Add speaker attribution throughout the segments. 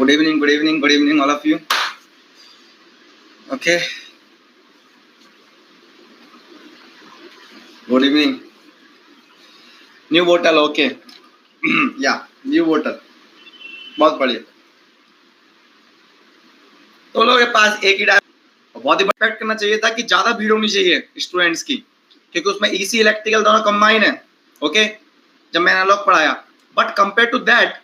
Speaker 1: good evening, all of you. Okay, good evening. New portal, okay. Yeah, new portal. बहुत बढ़िया. तो लोगों के पास एक ही बहुत ही एक्सपेक्ट करना चाहिए था कि ज्यादा भीड़ होनी चाहिए स्टूडेंट्स की, क्योंकि उसमें ईसी इलेक्ट्रिकल दोनों कंबाइन है. ओके, जब मैंने एनालॉग पढ़ाया, बट कंपेयर टू दैट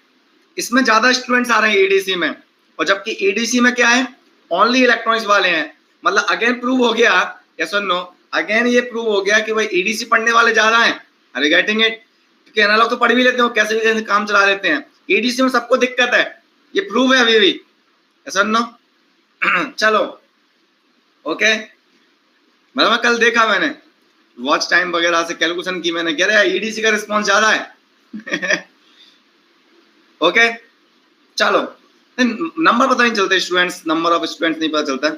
Speaker 1: इसमें ज्यादा स्टूडेंट्स आ रहे हैं एडीसी में, और जबकि एडीसी में क्या है, ओनली इलेक्ट्रॉनिक्स वाले हैं. मतलब अगेन प्रूव हो गया, यस और नो, अगेन ये प्रूव हो गया कि भाई एडीसी पढ़ने वाले ज्यादा हैं. Are you getting it? क्योंकि एनालॉग तो पढ़ भी लेते हो, कैसे भी कैसे काम चला लेते हैं. एडीसी में सबको दिक्कत है, ये प्रूव है अभी भी, यस और नो. चलो ओके, मतलब मैं कल देखा, मैंने वॉच टाइम वगैरह से कैलकुलेशन की, मैंने कह रहा है ईडीसी का रिस्पॉन्स ज्यादा है. ओके चलो, नंबर पता नहीं चलते स्टूडेंट्स, नंबर ऑफ स्टूडेंट्स नहीं पता चलता.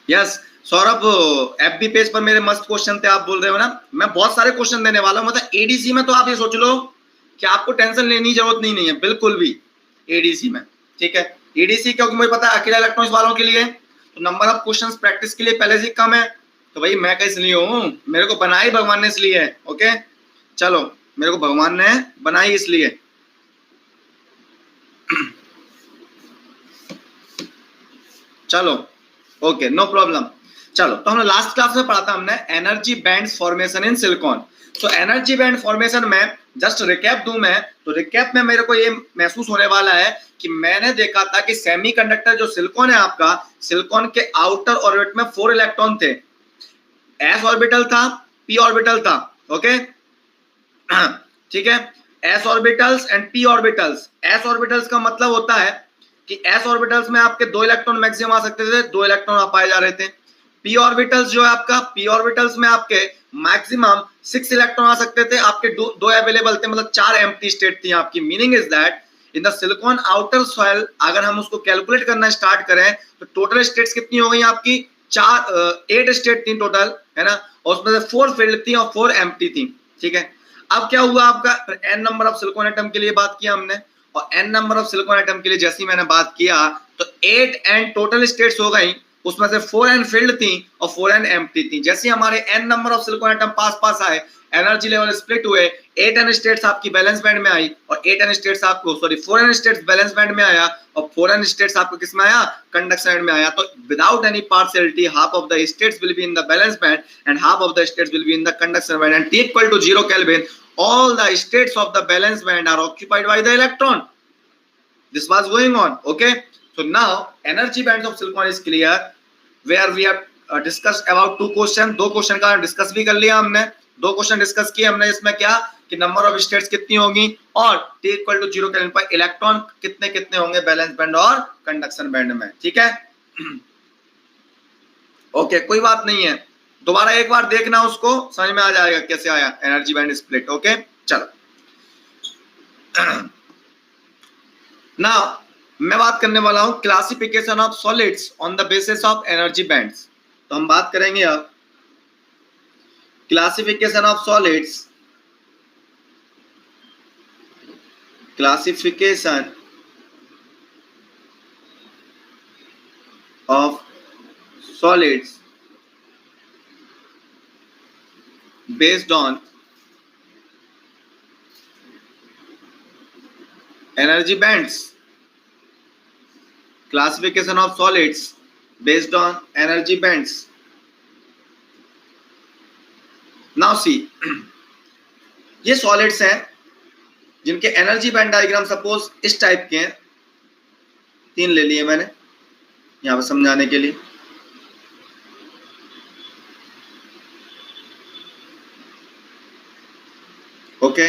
Speaker 1: यस सौरभ, एफबी पेज पर मेरे मस्त क्वेश्चन थे, आप बोल रहे हो ना. मैं बहुत सारे क्वेश्चन देने वाला हूं. मतलब एडीसी में तो आप ये सोच लो कि आपको टेंशन लेने की जरूरत नहीं है बिल्कुल भी एडीसी में. ठीक है, एडीसी क्योंकि मुझे पता है अकेला इलेक्ट्रॉनिक्स वालों के लिए तो नंबर ऑफ क्वेश्चंस प्रैक्टिस के लिए पहले से कम है. तो भाई मैं कैसे लिए हूं, मेरे को बनाई भगवान ने इसलिए है. ओके चलो, मेरे को भगवान ने बनाई इसलिए. चलो ओके, नो प्रॉब्लम. चलो, तो हमने लास्ट क्लास में पढ़ा था हमने एनर्जी बैंड्स फॉर्मेशन इन सिलिकॉन. तो एनर्जी बैंड फॉर्मेशन में जस्ट रिकैप दूं मैं, तो रिकैप में मेरे को ये महसूस होने वाला है कि मैंने देखा था कि सेमीकंडक्टर जो सिलिकॉन है आपका, सिलिकॉन के आउटर ऑर्बिट में 4 इलेक्ट्रॉन थे. एस ऑर्बिटल था, पी ऑर्बिटल था. ओके ठीक है, S orbitals and P orbitals. S orbitals का मतलब होता है कि एस ऑर्बिटल्स में आपके 2 इलेक्ट्रॉन मैक्सिमम आ सकते थे, 2 इलेक्ट्रॉन आप पाए जा रहे थे. पी ऑर्बिटल्स जो है आपका, पी ऑर्बिटल्स में आपके मैक्सिमम 6 इलेक्ट्रॉन आ सकते थे, आपके दो अवेलेबल थे, मतलब 4 एम्प्टी स्टेट थी आपकी. Meaning is that in the silicon outer soil अगर हम उसको कैलकुलेट करना स्टार्ट करें तो टोटल स्टेट्स कितनी हो गई आपकी, 8 स्टेट थी टोटल, है ना. और उसमें से 4 फिल्ड थी और 4 एम्प्टी थी. ठीक है, अब क्या हुआ आपका, n number of silicon atom के लिए बात किया हमने, और n number of silicon atom के लिए जैसे मैंने बात किया तो 8 एन टोटल स्टेट्स हो गई, उसमें से 4 एन फिल्ड थी और 4 एन एम्प्टी थी. जैसे हमारे n number of silicon atom पास पास आए, एनर्जी लेवल स्प्लिट हुए, 8 एन स्टेट्स आपकी बैलेंस बैंड में आई और 8 एन स्टेट्स आपको, sorry 4 n states valence band में आया और 4 एन स्टेट्स आपको किस में आया, कंडक्शन बैंड में आया. तो without any partiality half of the states will be in the valence band and half of the states will be in the conduction band and T equal to 0 Kelvin all the states of the valence band are occupied by the electron. This was going on. Okay, so now energy bands of silicon is clear, where we have discussed about 2 question. 2 question का discuss भी कर लिया हमने, 2 question discuss किए हमने. इसमें क्या कि नंबर ऑफ स्टेट्स कितनी होगी और T equal to 0 Kelvin पर इलेक्ट्रॉन कितने कितने होंगे बैलेंस बैंड और कंडक्शन बैंड में. ठीक है ओके कोई बात नहीं है, दोबारा एक बार देखना, उसको समझ में आ जाएगा कैसे आया एनर्जी बैंड स्प्लिट. ओके चलो, नाउ मैं बात करने वाला हूं classification of solids on the basis of energy bands. तो हम बात करेंगे अब classification of solids, classification of solids based on energy bands. Classification of solids based on energy bands. Now see, ये सॉलिड्स हैं जिनके एनर्जी बैंड डायग्राम सपोज इस type के हैं. 3 ले लिए मैंने यहां पर समझाने के लिए. ओके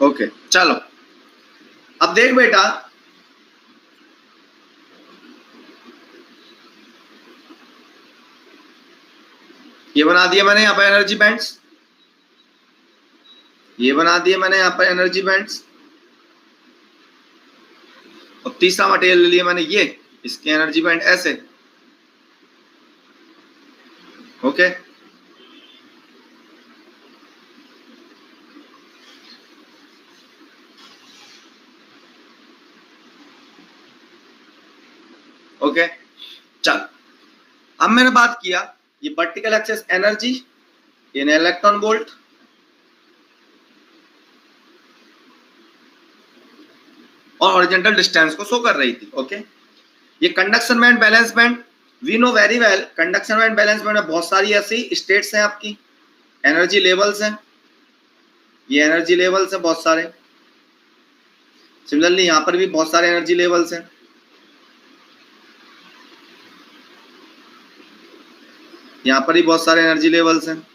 Speaker 1: ओके चलो, अब देख बेटा, ये बना दिया मैंने यहाँ पे एनर्जी बैंड्स, ये बना दिए मैंने यहाँ पर एनर्जी बैंड्स, और तीसरा मटेरियल ले लिया मैंने ये, इसके एनर्जी बैंड ऐसे। ओके, ओके, चल अब मैंने बात किया ये vertical axis energy in electron volt, और हॉरिजॉन्टल डिस्टेंस को शो कर रही थी। ओके, ये conduction band, valence band, we know very well conduction band, valence band में बहुत सारी ऐसी स्टेट्स हैं, आपकी एनर्जी लेवल्स हैं, ये एनर्जी लेवल्स हैं बहुत सारे। सिमिलरली यहां पर भी बहुत सारे एनर्जी लेवल्स हैं, यहां पर भी बहुत सारे एनर्जी लेवल्स हैं।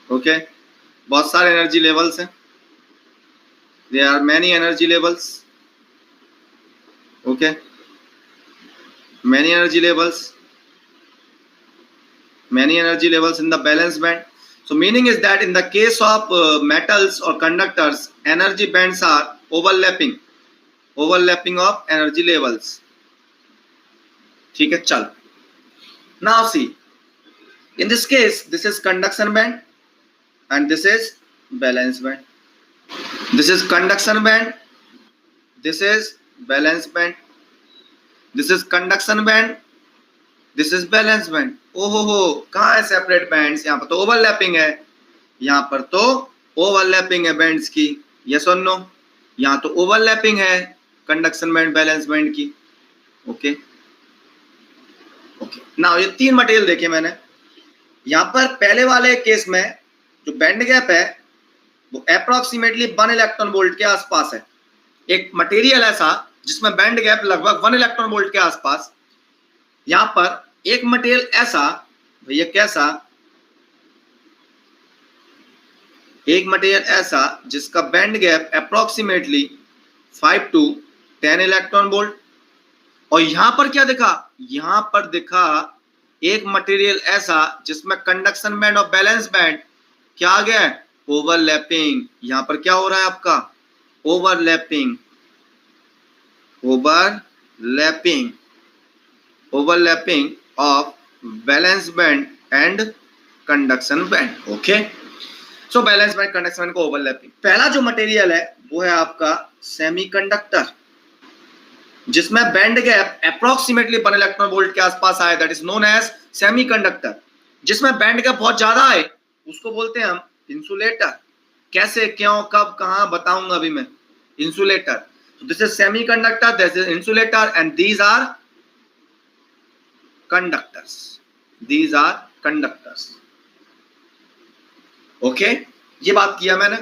Speaker 1: ओके, बहुत सारे एनर्जी लेवल्स हैं, there are many energy levels. Okay, many energy levels in the balance band. So meaning is that in the case of metals or conductors, energy bands are overlapping of energy levels. ठीक है, चल now see, in this case this is conduction band and this is balance band. This is conduction band, this is balance band, this is conduction band, this is balance band. ओहो हो, कहाँ है separate bands? यहाँ पर तो overlapping है, यहाँ पर तो ओवरलैपिंग है बैंड्स की, यस और नो? यहाँ तो ओवरलैपिंग है कंडक्शन बैंड बैलेंस बैंड की। ओके ओके, नाउ ये तीन मटेरियल देखे मैंने। यहाँ पर पहले वाले केस में जो बैंड गैप है वो अप्रोक्सीमेटली 1 इलेक्ट्रॉन वोल्ट के आसपास है। एक मटेरियल ऐसा जिसमें बैंड गैप लगभग 1 इलेक्ट्रॉन वोल्ट के आसपास, यहां पर एक मटेरियल ऐसा, भैया कैसा, एक मटेरियल ऐसा जिसका band gap approximately 5 to 10 electron volt. और यहां पर क्या दिखा? यहां पर दिखा एक मटेरियल ऐसा जिसमें कंडक्शन बैंड और बैलेंस बैंड क्या आ गया है? ओवरलैपिंग। यहां पर क्या हो रहा है आपका? Overlapping, overlapping of valence band and conduction band. Okay, so valence band conduction band को ओवरलैपिंग। पहला जो मटेरियल है वो है आपका सेमीकंडक्टर, जिसमें band gap approximately 1 electron volt के आसपास आए, that is known as semiconductor. जिसमें बैंड गैप बहुत ज्यादा है उसको बोलते हैं हम इंसुलेटर। कैसे, क्यों, कब, कहां बताऊंगा अभी मैं। Insulator, this is semiconductor, this is insulator and these are conductors. These are conductors. Okay, ये बात किया मैंने।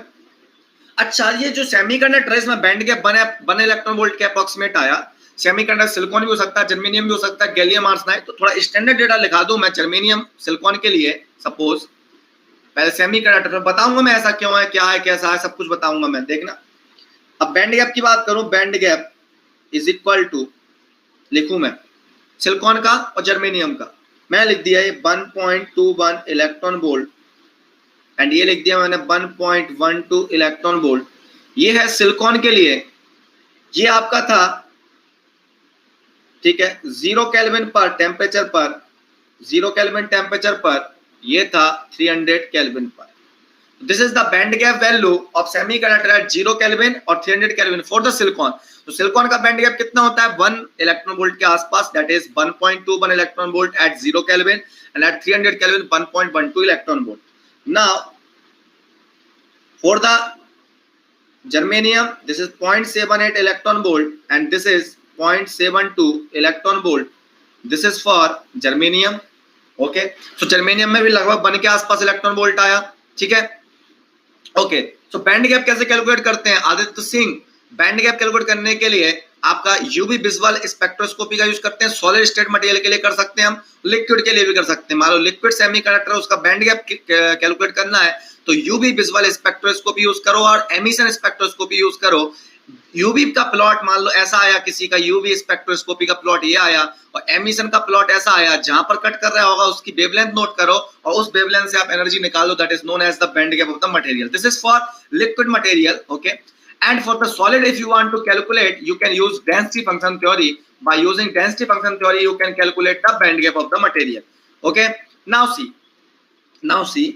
Speaker 1: अच्छा, ये जो सेमीकंडक्टर है इसमें बैंड गैप 1 इलेक्ट्रॉन वोल्ट के अप्रोक्सीमेट आया। सेमीकंडक्टर सिलिकॉन भी हो सकता है, जर्मेनियम भी हो सकता है, गैलियम आर्सेनाइड। तो थोड़ा स्टैंडर्ड डेटा लिखा दूं मैं जर्मेनियम सिलिकॉन के लिए। सपोज पहले सेमीकंडक्टर बताऊंगा मैं ऐसा क्यों है, क्या है, कैसा है, सब कुछ बताऊंगा मैं, देखना। अब बैंड गैप की बात करूं, band gap is equal to, लिखूं मैं सिलिकॉन का और जर्मेनियम का, मैं लिख दिया ये 1.21 इलेक्ट्रॉन वोल्ट एंड ये लिख दिया मैंने 1.12 इलेक्ट्रॉन वोल्ट। ये है सिलिकॉन के लिए, ये आपका था, ठीक है, 0 केल्विन पर टेम्परेचर पर, 0 केल्विन टेम्परेचर पर ये था 300 केल्विन पर। This is the band gap value of semiconductor at 0 kelvin और 300 केल्विन फॉर द सिलिकॉन। तो सिलिकॉन का बैंड गैप कितना होता है? 1 इलेक्ट्रॉन वोल्ट के आसपास, that is 1.21 electron volt at 0 kelvin and at 300 kelvin 1.12 electron volt. Now for the germanium this is 0.78 electron volt and this is 0.72 electron volt. This is for germanium. Okay, so germanium में भी लगभग 1 के आसपास electron volt आया। ठीक है, okay, सो band gap कैसे calculate करते हैं? Aditya Singh, band gap calculate करने के लिए आपका यूवी विजुअल स्पेक्ट्रोस्कोपी का यूज करते हैं। सॉलिड स्टेट मटेरियल के लिए कर सकते हैं हम, लिक्विड के लिए भी कर सकते हैं। मान लो लिक्विड सेमीकंडक्टर, उसका बैंड गैप कैलकुलेट करना है तो यूवी विजुअल स्पेक्ट्रोस्कोपी यूज करो और एमिशन स्पेक्ट्रोस्कोपी यूज करो। यूवी का प्लॉट मान लो ऐसा आया, किसी का यूवी स्पेक्ट्रोस्कोपी का प्लॉट ये आया, और एमिशन का प्लॉट ऐसा आया, जहां पर कट कर रहा होगा उसकी वेवलेंथ नोट करो और उस वेवलेंथ से आप एनर्जी निकालो, that is known as the band gap of the material. This is for liquid material. Okay, and for the solid, if you want to calculate, you can use density function theory. By using density function theory you can calculate the band gap of the material. Okay, now see,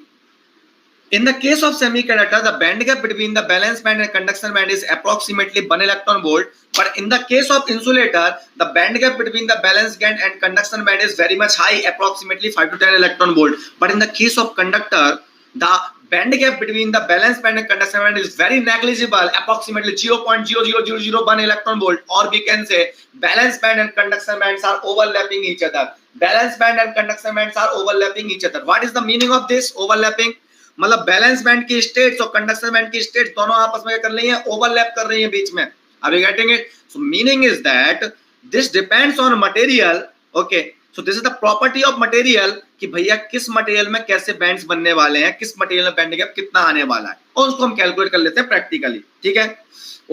Speaker 1: in the case of semiconductor, the band gap between the valence band and conduction band is approximately 1 electron volt. But in the case of insulator, the band gap between the valence band and conduction band is very much high, approximately 5 to 10 electron volt. But in the case of conductor, the band gap between the valence band and conduction band is very negligible, approximately 0.00001 electron volt. Or we can say valence band and conduction bands are overlapping each other. Valence band and conduction bands are overlapping each other. What is the meaning of this overlapping? मतलब balance band की states और conduction band की states दोनों आपस में कर रही हैं, ओवरलैप कर रही हैं बीच में. Are you getting it? So meaning is that this depends on material. Okay, so this is the property of material कि भैया किस मटेरियल में कैसे बैंड्स बनने वाले हैं, किस मटेरियल में बैंड गैप कितना आने वाला है, और उसको हम कैलकुलेट कर लेते हैं प्रैक्टिकली. ठीक है,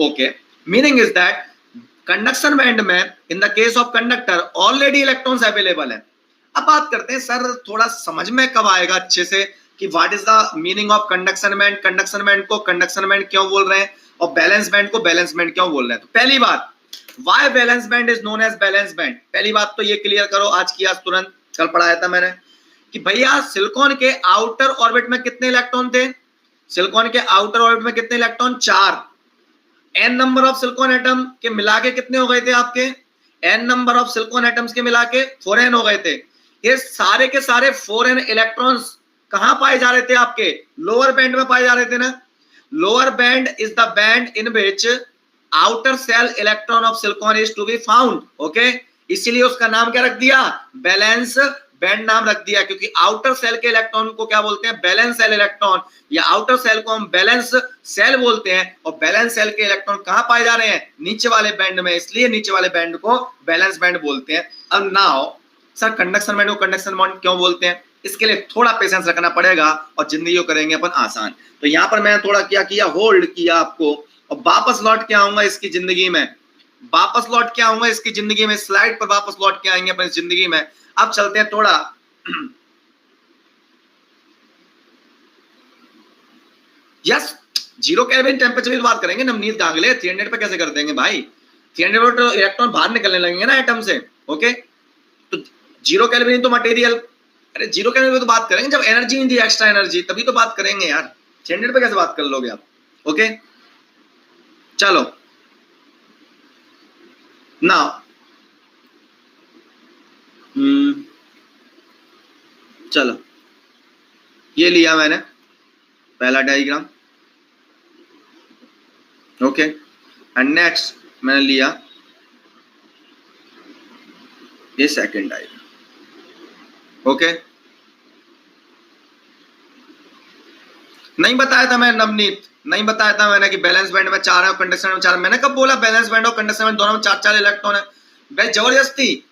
Speaker 1: okay. Meaning is that conduction band में in the case of conductor already electrons available है. अब बात करते हैं सर थोड़ा समझ में कब आएगा अच्छे से कि what is the meaning of conduction band. Conduction band को कंडक्शन बैंड क्यों बोल रहे हैं और बैलेंस बैंड को बैलेंस बैंड क्यों बोल रहे हैं. तो पहली बात, why valence band is known as valence band. पहली बात तो ये क्लियर करो, आज की आज तुरंत, कल पढ़ाया था मैंने कि भैया सिलिकॉन के आउटर ऑर्बिट में कितने इलेक्ट्रॉन थे. सिलिकॉन के आउटर ऑर्बिट में कितने electron? 4. N number of silicon atom के मिला के कितने हो गए थे आपके? N number of silicon atoms के मिला के 4n हो गए थे. ये सारे के सारे 4n इलेक्ट्रॉन्स कहां पाए जा रहे थे? आपके लोअर बैंड में पाए जा रहे थे ना. Lower band is the band in which outer shell electron of silicon is to be found. Okay, इसीलिए उसका नाम क्या रख दिया? बैलेंस बैंड नाम रख दिया, क्योंकि आउटर सेल के इलेक्ट्रॉन को क्या बोलते हैं? बैलेंस सेल इलेक्ट्रॉन, या आउटर सेल को हम बैलेंस सेल बोलते हैं. और बैलेंस सेल के इलेक्ट्रॉन कहां पाए जा रहे हैं? नीचे वाले बैंड में, इसलिए नीचे वाले बैंड को बैलेंस बैंड बोलते हैं. अब नाउ सर कंडक्शन बैंड को कंडक्शन बैंड क्यों बोलते हैं? इसके लिए थोड़ा पेशेंस रखना पड़ेगा और जिंदगी को करेंगे अपन आसान. तो यहां पर मैंने थोड़ा क्या किया, होल्ड किया आपको, और वापस लौट के आऊंगा इसकी जिंदगी में. वापस लौट के आऊंगा इसकी जिंदगी में, स्लाइड पर वापस लौट के आएंगे अपन इस जिंदगी में. अब चलते हैं थोड़ा यस, जीरो केल्विन टेम्परेचर की बात करेंगे. नवनीत गांगले 300 पे कैसे कर देंगे भाई? 300 पे तो इलेक्ट्रॉन बाहर निकलने लगेंगे ना एटम से. ओके, तो जीरो केल्विन तो मटेरियल, अरे जीरो केल्विन पे तो बात करेंगे जब एनर्जी नहीं दी, एक्स्ट्रा एनर्जी, तभी तो बात करेंगे यार. 300 पे कैसे बात कर लोगे आप? ओके, चलो नाउ चलो ये लिया मैंने पहला डायग्राम. ओके, एंड नेक्स्ट मैंने लिया ये सेकंड डायग्राम. ओके, नहीं बताया था मैं नवनीत, नहीं बताया था मैंने कि बैलेंस बैंड में 4 है और कंडक्शन में 4. मैंने कब बोला बैलेंस बैंड और कंडक्शन बैंड दोनों में 4-4 इलेक्ट्रॉन है? भाई जबरदस्ती.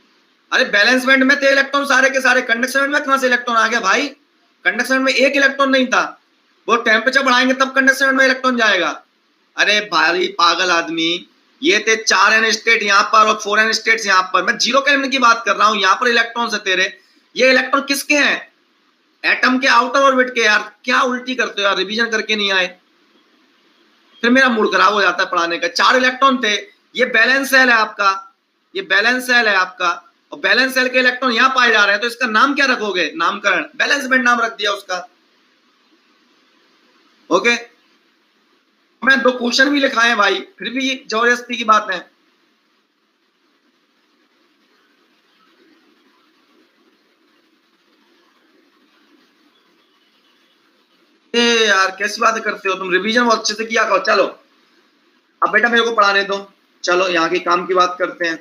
Speaker 1: अरे बैलेंस बैंड में थे इलेक्ट्रॉन सारे के सारे, कंडक्शन बैंड में कहां से इलेक्ट्रॉन आ गया भाई? कंडक्शन बैंड में एक इलेक्ट्रॉन नहीं था. वो टेम्परेचर बढ़ाएंगे तब कंडक्शन बैंड में इलेक्ट्रॉन जाएगा. अरे भाई पागल आदमी, ये थे 4n स्टेट यहाँ पर और 4n स्टेट्स यहाँ पर. मैं जीरो केल्विन की बात कर रहा हूँ, यहाँ पर इलेक्ट्रॉन है तेरे. ये इलेक्ट्रॉन किसके हैं? एटम के आउटर ऑर्बिट के. यार क्या उल्टी करते हो यार, रिवीजन करके नहीं आए, फिर मेरा मूड खराब हो जाता है पढ़ाने का. 4 इलेक्ट्रॉन थे. ये बैलेंस सेल है आपका, ये बैलेंस सेल है आपका, और बैलेंस सेल के इलेक्ट्रॉन यहाँ पाए जा रहे हैं. तो इसका नाम क्या रखोगे? नामकरण बैलेंस बैंड नाम रख दिया उसका. ओके, मैं 2 क्वेश्चन भी लिखाए हैं भाई, फिर भी जबरदस्ती की बात है. यार कैसी बातें करते हो तुम, रिवीजन बहुत अच्छे से किया करो. चलो अब बेटा मेरे को पढ़ाने दो. चलो यहाँ के काम की बात करते हैं.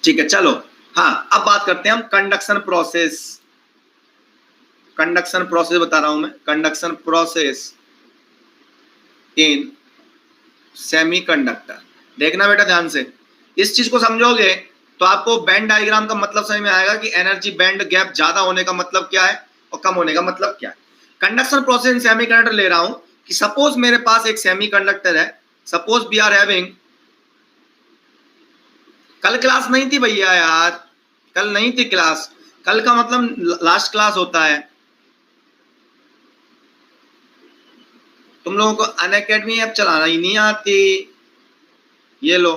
Speaker 1: ठीक है, चलो हाँ अब बात करते हैं हम कंडक्शन प्रोसेस. कंडक्शन प्रोसेस बता रहा हूं मैं, कंडक्शन प्रोसेस इन सेमीकंडक्टर. देखना बेटा ध्यान से, इस चीज को समझोगे तो आपको बैंड डायग्राम का मतलब समझ में आएगा कि एनर्जी बैंड गैप ज्यादा होने का मतलब क्या है और कम होने का मतलब क्या है. कंडक्शन प्रोसेस इन सेमीकंडक्टर ले रहा हूं कि सपोज मेरे पास एक सेमीकंडक्टर है, सपोज वी आर हैविंग, कल क्लास नहीं थी भैया यार, कल नहीं थी क्लास, कल का मतलब लास्ट क्लास होता है। तुम लोगों को अनअकैडमी ऐप चलाना ही नहीं आती, ये लो।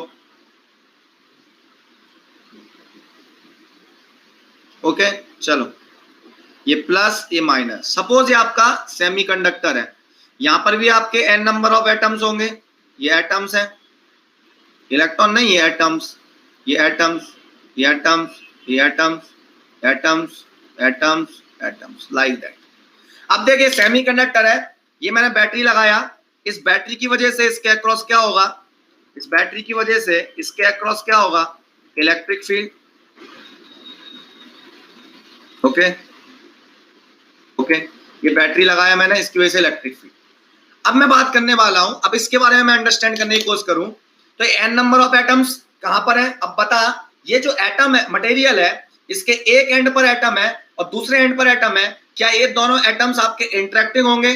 Speaker 1: ओके चलो, ये प्लस ये माइनस, सपोज ये आपका सेमीकंडक्टर है, यहां पर भी आपके n नंबर ऑफ एटम्स होंगे, ये एटम्स हैं, इलेक्ट्रॉन नहीं, ये एटम्स, ये एटम्स, ये एटम्स, ये atoms, atoms, atoms, atoms, like that. अब देखिए सेमीकंडक्टर है, ये मैंने बैटरी लगाया, इस बैटरी की वजह से इसके अक्रॉस क्या होगा, इस बैटरी की वजह से इसके अक्रॉस क्या होगा, इलेक्ट्रिक फील्ड। ओके ओके, ये बैटरी लगाया मैंने, इसकी वजह से इलेक्ट्रिक फील्ड। अब मैं बात करने वाला हूं, अब इसके बारे में मैं अंडरस्टैंड करने की कोशिश करूं, तो n नंबर ऑफ एटम्स कहां पर है। अब बता, ये जो एटम है, मटेरियल है, इसके एक एंड पर एटम है और दूसरे एंड पर एटम है, क्या ये दोनों एटम्स आपके इंटरेक्टिंग होंगे।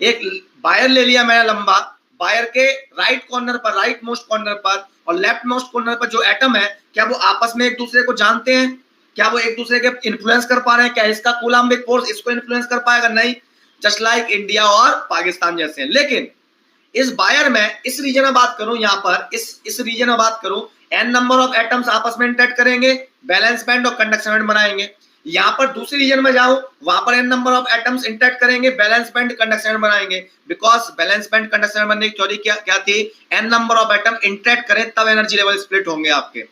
Speaker 1: एक वायर ले लिया मैंने लंबा, वायर के राइट कॉर्नर पर, राइट मोस्ट कॉर्नर पर और लेफ्ट मोस्ट कॉर्नर पर जो एटम है, क्या वो आपस में एक दूसरे को जानते हैं, क्या वो एक दूसरे के इन्फ्लुएंस कर पा रहे हैं, क्या इसका कूलम्बिक फोर्स इसको इन्फ्लुएंस कर पाएगा, नहीं, जस्ट लाइक इंडिया और पाकिस्तान जैसे हैं। लेकिन इस वायर में, इस रीजन में बात करूं, यहां पर इस रीजन में बात करूं, n नंबर ऑफ एटम्स आपस में इंटरेक्ट करेंगे, बैलेंस बैंड और कंडक्शन बैंड बनाएंगे। यहां पर दूसरी रीजन में जाऊं, वहां पर n number of atoms interact करेंगे, बैलेंस बैंड कंडक्शन बैंड बनाएंगे, because balance band conduction band बनने की थ्योरी क्या थी, n number of atom interact करें तब एनर्जी लेवल स्प्लिट होंगे आपके।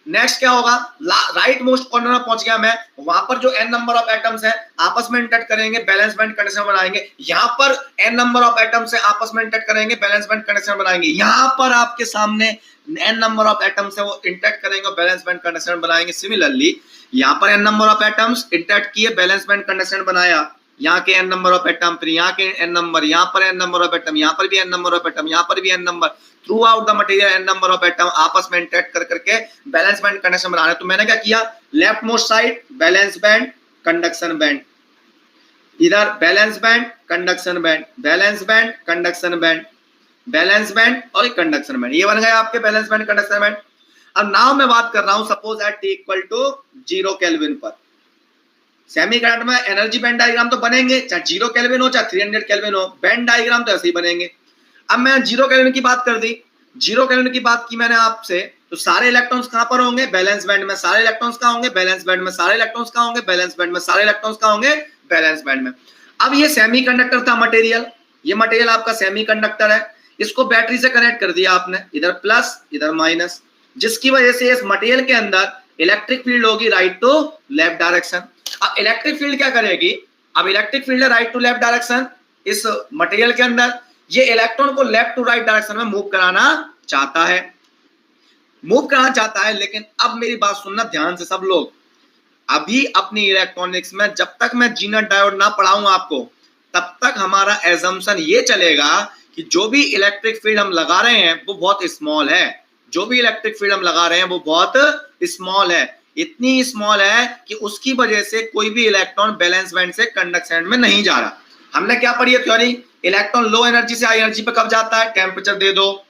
Speaker 1: नेक्स्ट क्या होगा, राइट मोस्ट कॉर्नर में पहुंच गया मैं, वहां पर जो n नंबर ऑफ एटम्स है आपस में इंटरेक्ट करेंगे, बैलेंस बैंड कंडक्शन बनाएंगे। यहां पर n नंबर ऑफ एटम्स है आपस में इंटरेक्ट करेंगे, बैलेंस बैंड कंडक्शन बनाएंगे। यहां पर आपके सामने n नंबर ऑफ एटम्स है, वो इंटरेक्ट करेंगे और बैलेंस बैंड कंडक्शन बनाएंगे। सिमिलरली यहां पर n number of atoms interact किए, बैलेंस बैंड कंडक्शन बनाया, यहाँ के n नंबर ऑफ एटम, फिर यहाँ के n नंबर, यहाँ पर n नंबर ऑफ एटम, यहाँ पर भी n नंबर ऑफ एटम, यहाँ पर भी n number, through out the material n number of atom आपस में इंटरेक्ट कर करके बैलेंस बैंड कंडक्शन बना रहे। तो मैंने क्या किया, left most side valence band conduction band, इधर valence band conduction band, valence band conduction band, valence band और कंडक्शन बैंड, ये बन गया आपके बैलेंस बैंड कंडक्शन बैंड। अब नाउ मैं बात कर रहा हूं, suppose at T equal to 0 kelvin पर, सेमीकंडक्टर में एनर्जी बैंड डायग्राम तो बनेंगे, चाहे 0 केल्विन हो चाहे 300 केल्विन हो, बैंड डायग्राम तो ऐसे ही बनेंगे। अब मैं 0 केल्विन की बात कर दी, 0 केल्विन की बात की मैंने आपसे, तो सारे इलेक्ट्रॉन्स कहां पर होंगे, बैलेंस बैंड में। सारे इलेक्ट्रॉन्स कहां होंगे, बैलेंस बैंड में। सारे इलेक्ट्रॉन्स कहां होंगे, बैलेंस बैंड में। सारे इलेक्ट्रॉन्स कहां होंगे, बैलेंस बैंड में। अब ये सेमीकंडक्टर था मटेरियल, ये मटेरियल आपका सेमीकंडक्टर है, इसको बैटरी से कनेक्ट कर दिया आपने, इधर प्लस इधर माइनस, जिसकी वजह से इस मटेरियल के अंदर इलेक्ट्रिक फील्ड होगी राइट टू लेफ्ट डायरेक्शन। अब इलेक्ट्रिक फील्ड क्या करेगी, अब इलेक्ट्रिक फील्ड है राइट टू लेफ्ट डायरेक्शन इस मटेरियल के अंदर, ये इलेक्ट्रॉन को लेफ्ट टू राइट डायरेक्शन में मूव कराना चाहता है, लेकिन अब मेरी बात सुनना ध्यान से सब लोग, अभी अपनी इलेक्ट्रॉनिक्स में जब तक मैं जीना डायोड ना पढ़ाऊं आपको, तब तक हमारा एजम्पशन ये चलेगा कि जो भी इलेक्ट्रिक फील्ड हम लगा रहे हैं वो बहुत स्मॉल है, जो भी इलेक्ट्रिक फील्ड हम लगा रहे हैं वो बहुत स्मॉल है, इतनी स्मॉल है कि उसकी वजह से कोई भी इलेक्ट्रॉन बैलेंस बैंड से कंडक्शन में नहीं जा रहा। हमने क्या पढ़ी है थ्योरी, इलेक्ट्रॉन लो एनर्जी से हाई एनर्जी पे कब जाता है, टेम्परेचर दे दो,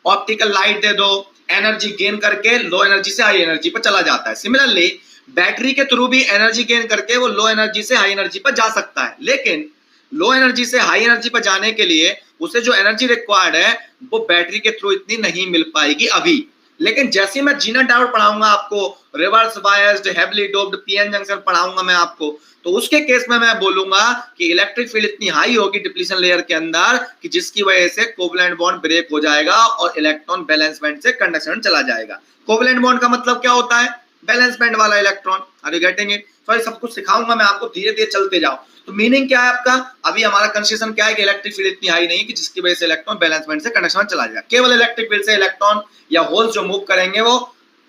Speaker 1: ऑप्टिकल लाइट दे दो, एनर्जी गेन करके लो एनर्जी से हाई एनर्जी पर चला जाता है। सिमिलरली बैटरी के थ्रू भी एनर्जी गेन करके वो लो एनर्जी से हाई एनर्जी पर जा सकता है, लेकिन लो एनर्जी से हाई एनर्जी पर जाने के लिए उसे जो एनर्जी रिक्वायर्ड है वो बैटरी के थ्रू इतनी नहीं मिल पाएगी अभी। लेकिन जैसे मैं जीना डायोड पढ़ाऊंगा आपको, reverse biased heavily doped PN junction पढ़ाऊंगा मैं आपको, तो उसके केस में मैं बोलूंगा कि इलेक्ट्रिक फील्ड इतनी हाई होगी डिप्लीशन लेयर के अंदर कि जिसकी वजह से कोवलेंट बॉन्ड ब्रेक हो जाएगा और इलेक्ट्रॉन बैलेंस बैंड से कंडक्शन चला जाएगा। कोवलेंट बॉन्ड का मतलब क्या होता है, बैलेंस बैंड वाला electron. Are you getting it? Sorry, सब कुछ सिखाऊंगा मैं आपको, धीरे धीरे चलते जाओ। तो मीनिंग क्या है आपका, अभी हमारा कंसेशन क्या है कि इलेक्ट्रिक फील्ड इतनी हाई नहीं कि जिसकी वजह से इलेक्ट्रॉन बैलेंस बैंड से कंडक्शन चला जाएगा। केवल इलेक्ट्रिक फील्ड से इलेक्ट्रॉन या होल्स जो मूव करेंगे वो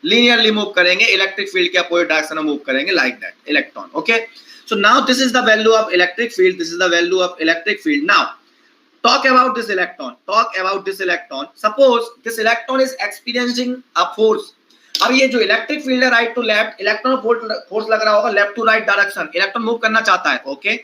Speaker 1: लीनियरली मूव करेंगे, इलेक्ट्रिक फील्ड के अपोजिट डायरेक्शन में मूव करेंगे, like that electron. Okay, so now this is the value of electric field, this is the value of electric field. Now talk about this electron, suppose this electron is experiencing a force. अब ये जो electric field है right to left, electron force लग रहा होगा left to right direction, electron move करना चाहता है। ओके,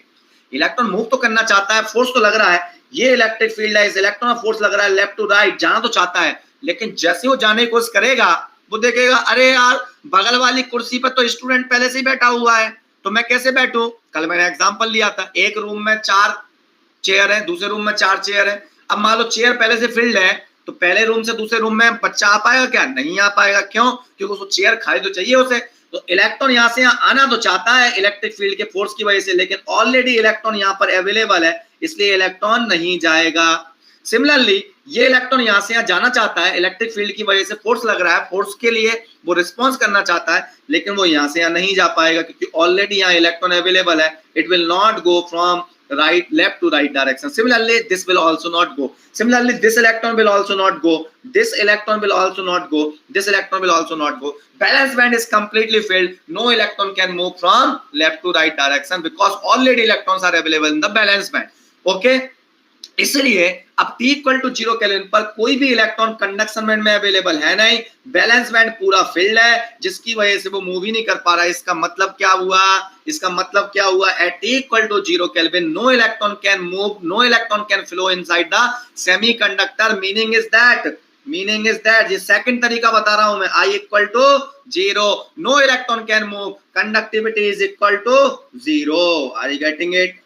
Speaker 1: इलेक्ट्रॉन मूव तो करना चाहता है, फोर्स तो लग रहा है, ये इलेक्ट्रिक फील्ड है, इस इलेक्ट्रॉन का फोर्स लग रहा है लेफ्ट टू राइट, जाना तो चाहता है, लेकिन जैसे वो जाने की कोशिश करेगा वो देखेगा अरे यार बगल वाली कुर्सी पर तो स्टूडेंट पहले से ही बैठा हुआ है, तो मैं कैसे बैठूं। कल मैंने एग्जांपल लिया था, एक रूम में 4 चेयर है, दूसरे रूम में 4 चेयर है। अब मान लो चेयर पहले से फिल्ड है, तो पहले रूम से दूसरे रूम में बच्चा आ पाएगा क्या? नहीं आ पाएगा। क्यों? क्योंकि उसको चेयर खाली तो चाहिए उसे। तो इलेक्ट्रॉन यहां से यहां आना तो चाहता है इलेक्ट्रिक फील्ड के फोर्स की वजह से, लेकिन ऑलरेडी इलेक्ट्रॉन यहां पर अवेलेबल है, इसलिए इलेक्ट्रॉन नहीं जाएगा। सिमिलरली ये इलेक्ट्रॉन यहां से यहां जाना चाहता है, इलेक्ट्रिक फील्ड की वजह से फोर्स लग रहा है, फोर्स के लिए वो रिस्पॉन्स करना चाहता है, लेकिन वो यहां से यहां नहीं जा पाएगा क्योंकि ऑलरेडी यहां इलेक्ट्रॉन अवेलेबल है। It will not go from right left to right direction. Similarly this will also not go. Similarly this electron will also not go, this electron will also not go, this electron will also not go. Valence band is completely filled, no electron can move from left to right direction because already electrons are available in the valence band. Okay, इसलिए अब T equal to 0 kelvin पर कोई भी electron conduction band में available है नहीं, balance band पूरा field है, जिसकी वजह से वो मूव ही नहीं कर पा रहा है। इसका मतलब क्या हुआ? इसका मतलब क्या हुआ? At T equal to 0 kelvin no electron can move, no electron can flow inside the semiconductor. Meaning is that ये सेकंड तरीका बता रहा हूं मैं, I equal to 0, no electron can move, conductivity is equal to 0। Are you getting it?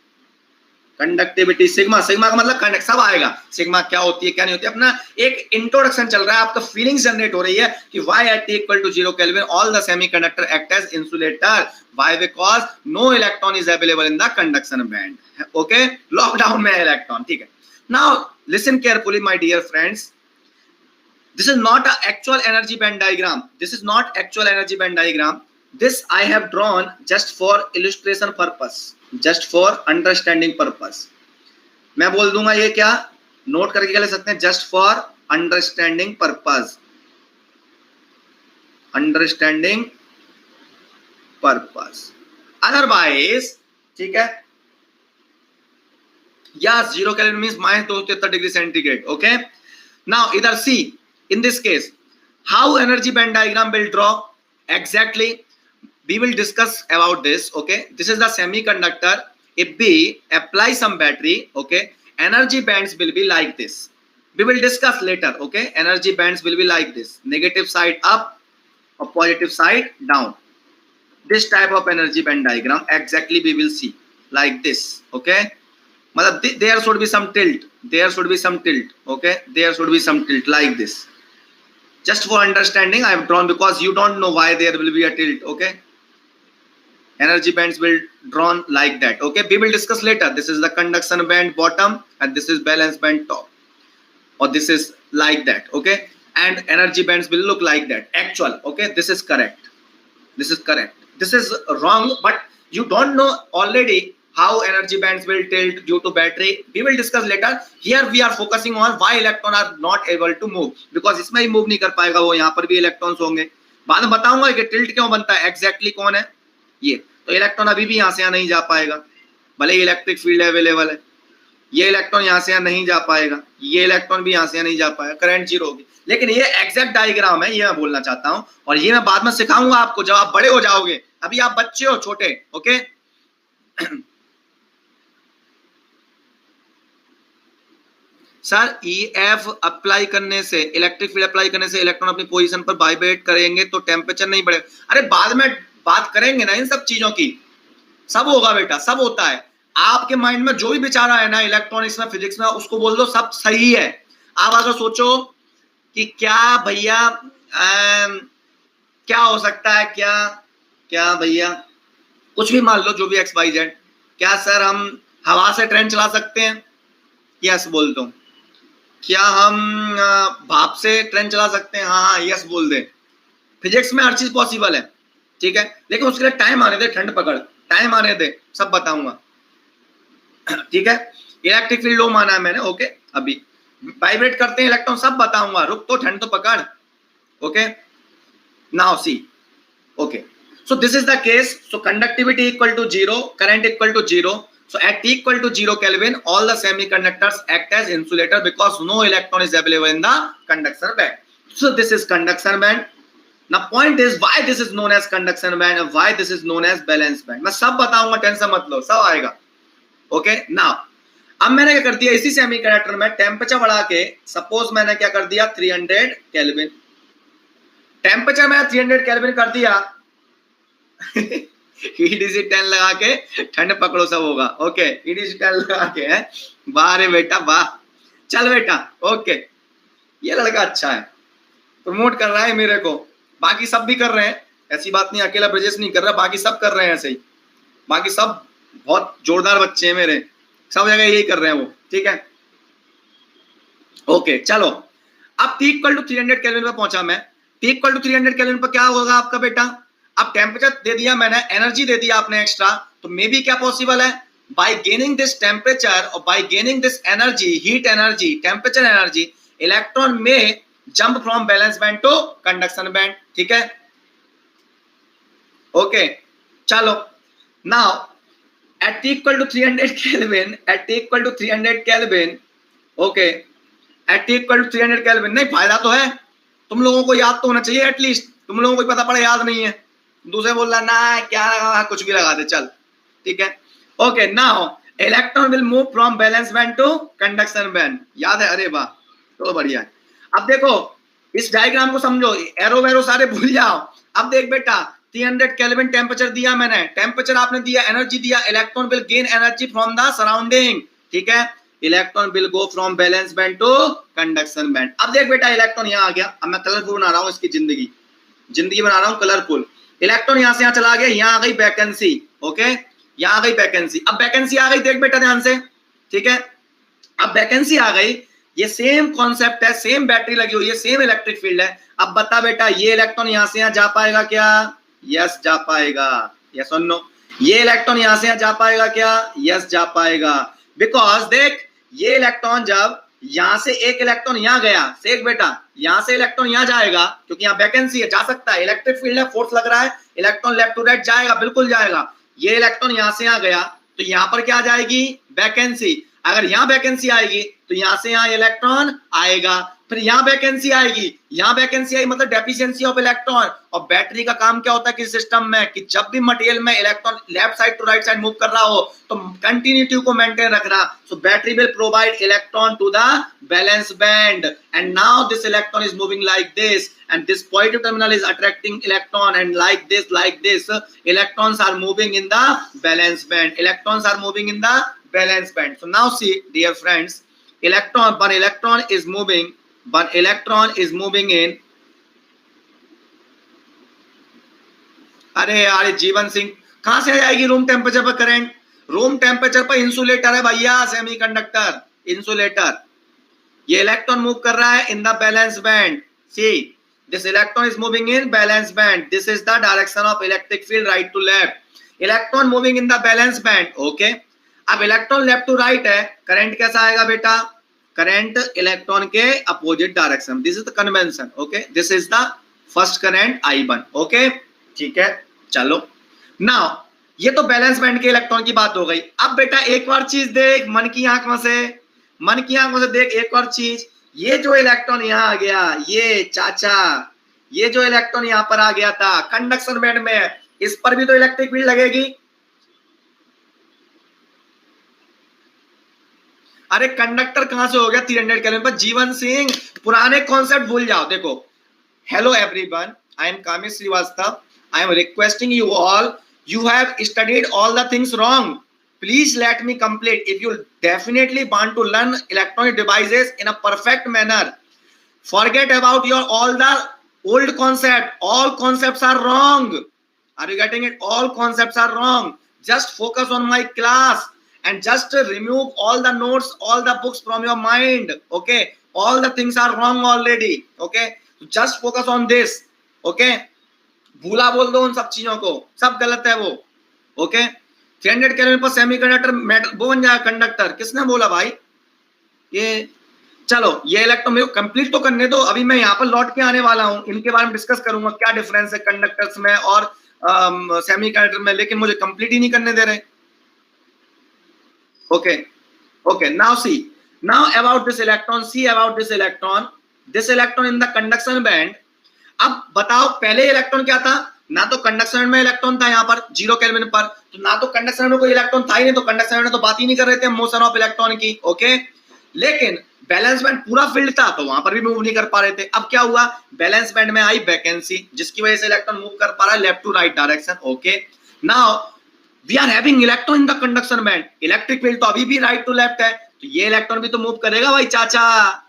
Speaker 1: Conductivity sigma, sigma का मतलब conduct सब आएगा, सिग्मा क्या होती है क्या नहीं होती, अपना एक इंट्रोडक्शन चल रहा है, आपका फीलिंग्स जनरेट हो रही है कि why at T equal to 0 kelvin all the semiconductor act as insulator, why because no electron is available in the conduction band. Okay, lockdown में इलेक्ट्रॉन, ठीक है। Now listen carefully my dear friends, this is not an actual energy band diagram, this is not actual energy band diagram, this I have drawn just for illustration purpose, just for understanding purpose। मैं बोल दूंगा ये क्या, note करके क्या ले सकते हैं, just for understanding purpose, understanding purpose, otherwise ठीक है, या 0 kelvin means -273 degree centigrade. Okay, now इधर सी, in this case how energy band diagram will draw exactly, we will discuss about this। okay, this is the semiconductor, if we apply some battery, okay, energy bands will be like this, we will discuss later। okay, energy bands will be like this, negative side up or positive side down, this type of energy band diagram exactly we will see like this। okay, matlab there should be some tilt, there should be some tilt, okay, there should be some tilt like this, just for understanding I have drawn because you don't know why there will be a tilt। okay, energy bands will drawn like that। okay, we will discuss later, this is the conduction band bottom and this is valence band top, or this is like that। okay, and energy bands will look like that actual। okay, this is correct, this is correct, this is wrong, but you don't know already how energy bands will tilt due to battery, we will discuss later। here we are focusing on why electron are not able to move, because इसमें ही move नहीं कर पाएगा वो, यहाँ पर भी electrons होंगे, बाद में बताऊंगा कि टिल्ट क्यों बनता है, एग्जैक्टली कौन है ये। तो इलेक्ट्रॉन अभी भी यहाँ से यहाँ नहीं जा पाएगा, भले ही इलेक्ट्रिक फील्ड अवेलेबल है, ये इलेक्ट्रॉन यहाँ से यहाँ नहीं जा पाएगा, ये इलेक्ट्रॉन भी यहाँ से यहाँ नहीं जा पाएगा, करंट 0 होगी। लेकिन ये एग्जैक्ट डायग्राम है, ये मैं बोलना चाहता हूँ, और ये मैं बाद में सिखाऊंगा आपको जब आप बड़े हो जाओगे, अभी आप बच्चे हो छोटे। ओके, सर EF अप्लाई करने से, इलेक्ट्रिक फील्ड अप्लाई करने से इलेक्ट्रॉन अपनी पोजीशन पर वाइब्रेट करेंगे तो टेम्परेचर नहीं बढ़ेगा। अरे बाद में बात करेंगे ना इन सब चीजों की, सब होगा बेटा, सब होता है। आपके माइंड में जो भी विचार है ना इलेक्ट्रॉनिक्स में, फिजिक्स में, उसको बोल दो सब सही है। आप अगर सोचो कि क्या भैया क्या हो सकता है, क्या भैया कुछ भी मान लो, जो भी XYZ, क्या सर हम हवा से ट्रेन चला सकते हैं? यस बोल दो। क्या हम भाप से ट्रेन चला सकते हैं? हाँ यस बोल दे। फिजिक्स में हर चीज पॉसिबल है, ठीक है, लेकिन उसके लिए टाइम आने दे, ठंड पकड़, टाइम आने दे, सब बताऊंगा। ठीक है, इलेक्ट्रिक फील्ड लो माना है मैंने। ओके, अभी वाइब्रेट करते हैं इलेक्ट्रॉन, सब बताऊंगा, रुक तो, ठंड तो पकड़। Okay, now see. Okay, so this is the case, so conductivity equal to 0, current equal to 0, so at T equal to 0 Kelvin all the semiconductors act as insulator because no electron is available in the conduction band। so this is conduction band। now point is why this is known as conduction band and why this is known as valence band, मैं सब बताऊंगा, tension मत लो, सब आएगा। Okay now अब मैंने क्या कर दिया, इसी सेमीकंडक्टर में टेम्परेचर बढ़ा के, सपोज मैंने क्या कर दिया 300 केल्विन, टेम्परेचर में 300 केल्विन कर दिया ईडीसी 10 लगा के ठंड पकड़ो सब होगा। ओके ईडीसी 10 लगा के है, वाह रे बेटा वाह, चल बेटा ओके, ये लड़का अच्छा है, प्रमोट कर रहा है मेरे को, बाकी सब भी कर रहे हैं, ऐसी बात नहीं अकेला ब्रजेश नहीं कर रहा, बाकी सब कर रहे हैं ऐसे ही, बाकी सब बहुत जोरदार बच्चे हैं मेरे, सब जगह यही कर रहे हैं वो, ठीक है ओके। चलो अब T इक्वल टू 300 केल्विन पे पहुंचा मैं, T इक्वल टू 300 केल्विन पर क्या होगा आपका बेटा, अब टेम्परेचर दे दिया मैंने, एनर्जी दे दिया आपने एक्स्ट्रा, तो मे बी क्या पॉसिबल है, बाय गेनिंग दिस टेम्परेचर और by gaining this energy, heat energy, temperature energy, electron में jump from valence band to conduction band, ठीक है ओके। चलो now at T equal to 300 Kelvin, at T equal to 300 Kelvin, okay, at T equal to 300 Kelvin, नहीं फायदा तो है, तुम लोगों को याद तो होना चाहिए एटलीस्ट, तुम लोगों को पता पड़ा याद नहीं है, दूसरे बोल रहा ना क्या लगा, कुछ भी लगा दे चल, ठीक है okay. Now electron will move from valence band to conduction band, याद है, अरे वाह तो बढ़िया है। अब देखो इस डायग्राम को समझो, एरो वेरो सारे भूल जाओ, अब देख बेटा 300 केल्विन टेम्परेचर दिया मैंने, टेम्परेचर आपने दिया, एनर्जी दिया, electron will gain energy from the surrounding, ठीक है, electron will go from valence band to conduction band. अब देख बेटा इलेक्ट्रॉन यहाँ आ गया, अब मैं कलरफुल बना रहा हूँ इसकी जिंदगी बना रहा हूँ कलरफुल, इलेक्ट्रॉन यहाँ से यहाँ चला गया, यहाँ आ गई वैकेंसी, ओके यहाँ आ गई वैकेंसी, अब वैकेंसी आ गई देख बेटा ध्यान से, ठीक है अब वैकेंसी आ गई, ये सेम कॉन्सेप्ट है, सेम बैटरी लगी हुई है, सेम इलेक्ट्रिक फील्ड है, अब बता बेटा ये इलेक्ट्रॉन यहाँ से यहाँ जा पाएगा क्या, यस जा पाएगा, यस और नो, ये इलेक्ट्रॉन यहां से यहां जा पाएगा क्या, यस जा पाएगा, बिकॉज देख ये इलेक्ट्रॉन जब यहां से एक इलेक्ट्रॉन यहां गया, देख बेटा यहां से इलेक्ट्रॉन यहां जाएगा क्योंकि यहां वैकेंसी है, जा सकता है, इलेक्ट्रिक फील्ड है, फोर्स लग रहा है, इलेक्ट्रॉन लेफ्ट टू राइट जाएगा, बिल्कुल जाएगा, ये इलेक्ट्रॉन यहां से यहां गया तो यहां पर क्या जाएगी, वैकेंसी, अगर यहां वैकेंसी आएगी तो यहां से यहां इलेक्ट्रॉन आएगा, फिर यहां वैकेंसी आएगी, यहां वैकेंसी आई मतलब डेफिशिएंसी ऑफ इलेक्ट्रॉन, और बैटरी का काम क्या होता है किस सिस्टम में कि जब भी मटेरियल में electron left side to right side move कर रहा हो तो कंटिन्यूटी को मेंटेन रख रहा, so battery will provide electron to the valence band, and now this electron is moving like this, and this positive terminal is attracting electron, and like this electrons are moving in the valence band, electrons are moving in the valence band. So now see dear friends, one electron is moving in, अरे यार जीवन सिंह कहां से आएगी room temperature पर current, room temperature पर insulator है भैया, semiconductor insulator, ये इलेक्ट्रॉन मूव कर रहा है in the valence band, see this electron is moving in balance band, this is the direction of electric field right to left, electron moving in the balance band, okay। अब electron left to right है, current कैसा आएगा बेटा, current electron के opposite direction, this is the convention, okay, this is the first current I1, okay ठीक है। चलो now ये तो बैलेंस बैंड के इलेक्ट्रॉन की बात हो गई, अब बेटा एक और चीज देख मन की आंखों से देख एक और चीज, ये जो इलेक्ट्रॉन यहाँ आ गया, ये चाचा ये जो इलेक्ट्रॉन यहाँ पर आ गया था कंडक्शन बैंड में, इस पर भी तो इलेक्ट्रिक फील्ड लगेगी, अरे कंडक्टर कहां से हो गया 300 केल्विन पर, जीवन सिंह पुराने कॉन्सेप्ट भूल जाओ, देखो hello everyone, I am Kamish Shrivastava, I am requesting you all, you have studied all the things wrong, please let me complete, if you definitely want to learn electronic devices in a perfect manner, forget about your all the old concept, all concepts are wrong, are you getting it, all concepts are wrong, just focus on my class and just remove all the notes, all the books from your mind, okay, all the things are wrong already, okay, just focus on this, okay, भूला बोल दो उन सब चीजों को, सब गलत है वो, ओके। 300 केल्विन पर सेमीकंडक्टर मेटल वो बन जाएगा कंडक्टर, किसने बोला भाई ये, चलो ये इलेक्ट्रॉन मेरे को कंप्लीट तो करने दो, अभी मैं यहाँ पर लौट के आने वाला हूँ, इनके बारे में डिस्कस करूंगा क्या डिफरेंस है कंडक्टर्स में और सेमीकंडक्टर में, लेकिन मुझे कंप्लीट ही नहीं करने दे रहे, okay okay. Now see, now about this electron, see about this electron in the conduction band, अब बताओ पहले इलेक्ट्रॉन क्या था, ना तो कंडक्शन में इलेक्ट्रॉन था यहाँ पर 0 केल्विन पर, तो ना तो कंडक्शन में कोई इलेक्ट्रॉन था ही नहीं, तो कंडक्शन में तो बात ही नहीं कर रहे थे मोशन ऑफ इलेक्ट्रॉन की। ओके, लेकिन बैलेंस बैंड पूरा फील्ड था तो वहां पर भी मूव नहीं कर पा रहे थे। अब क्या हुआ, बैलेंस बैंड में आई वैकेंसी, जिसकी वजह से इलेक्ट्रॉन मूव कर पा रहा है left to right direction. Okay, now we are having electron in the conduction band, electric field तो अभी भी राइट टू लेफ्ट है, तो ये इलेक्ट्रॉन भी तो मूव करेगा भाई चाचा,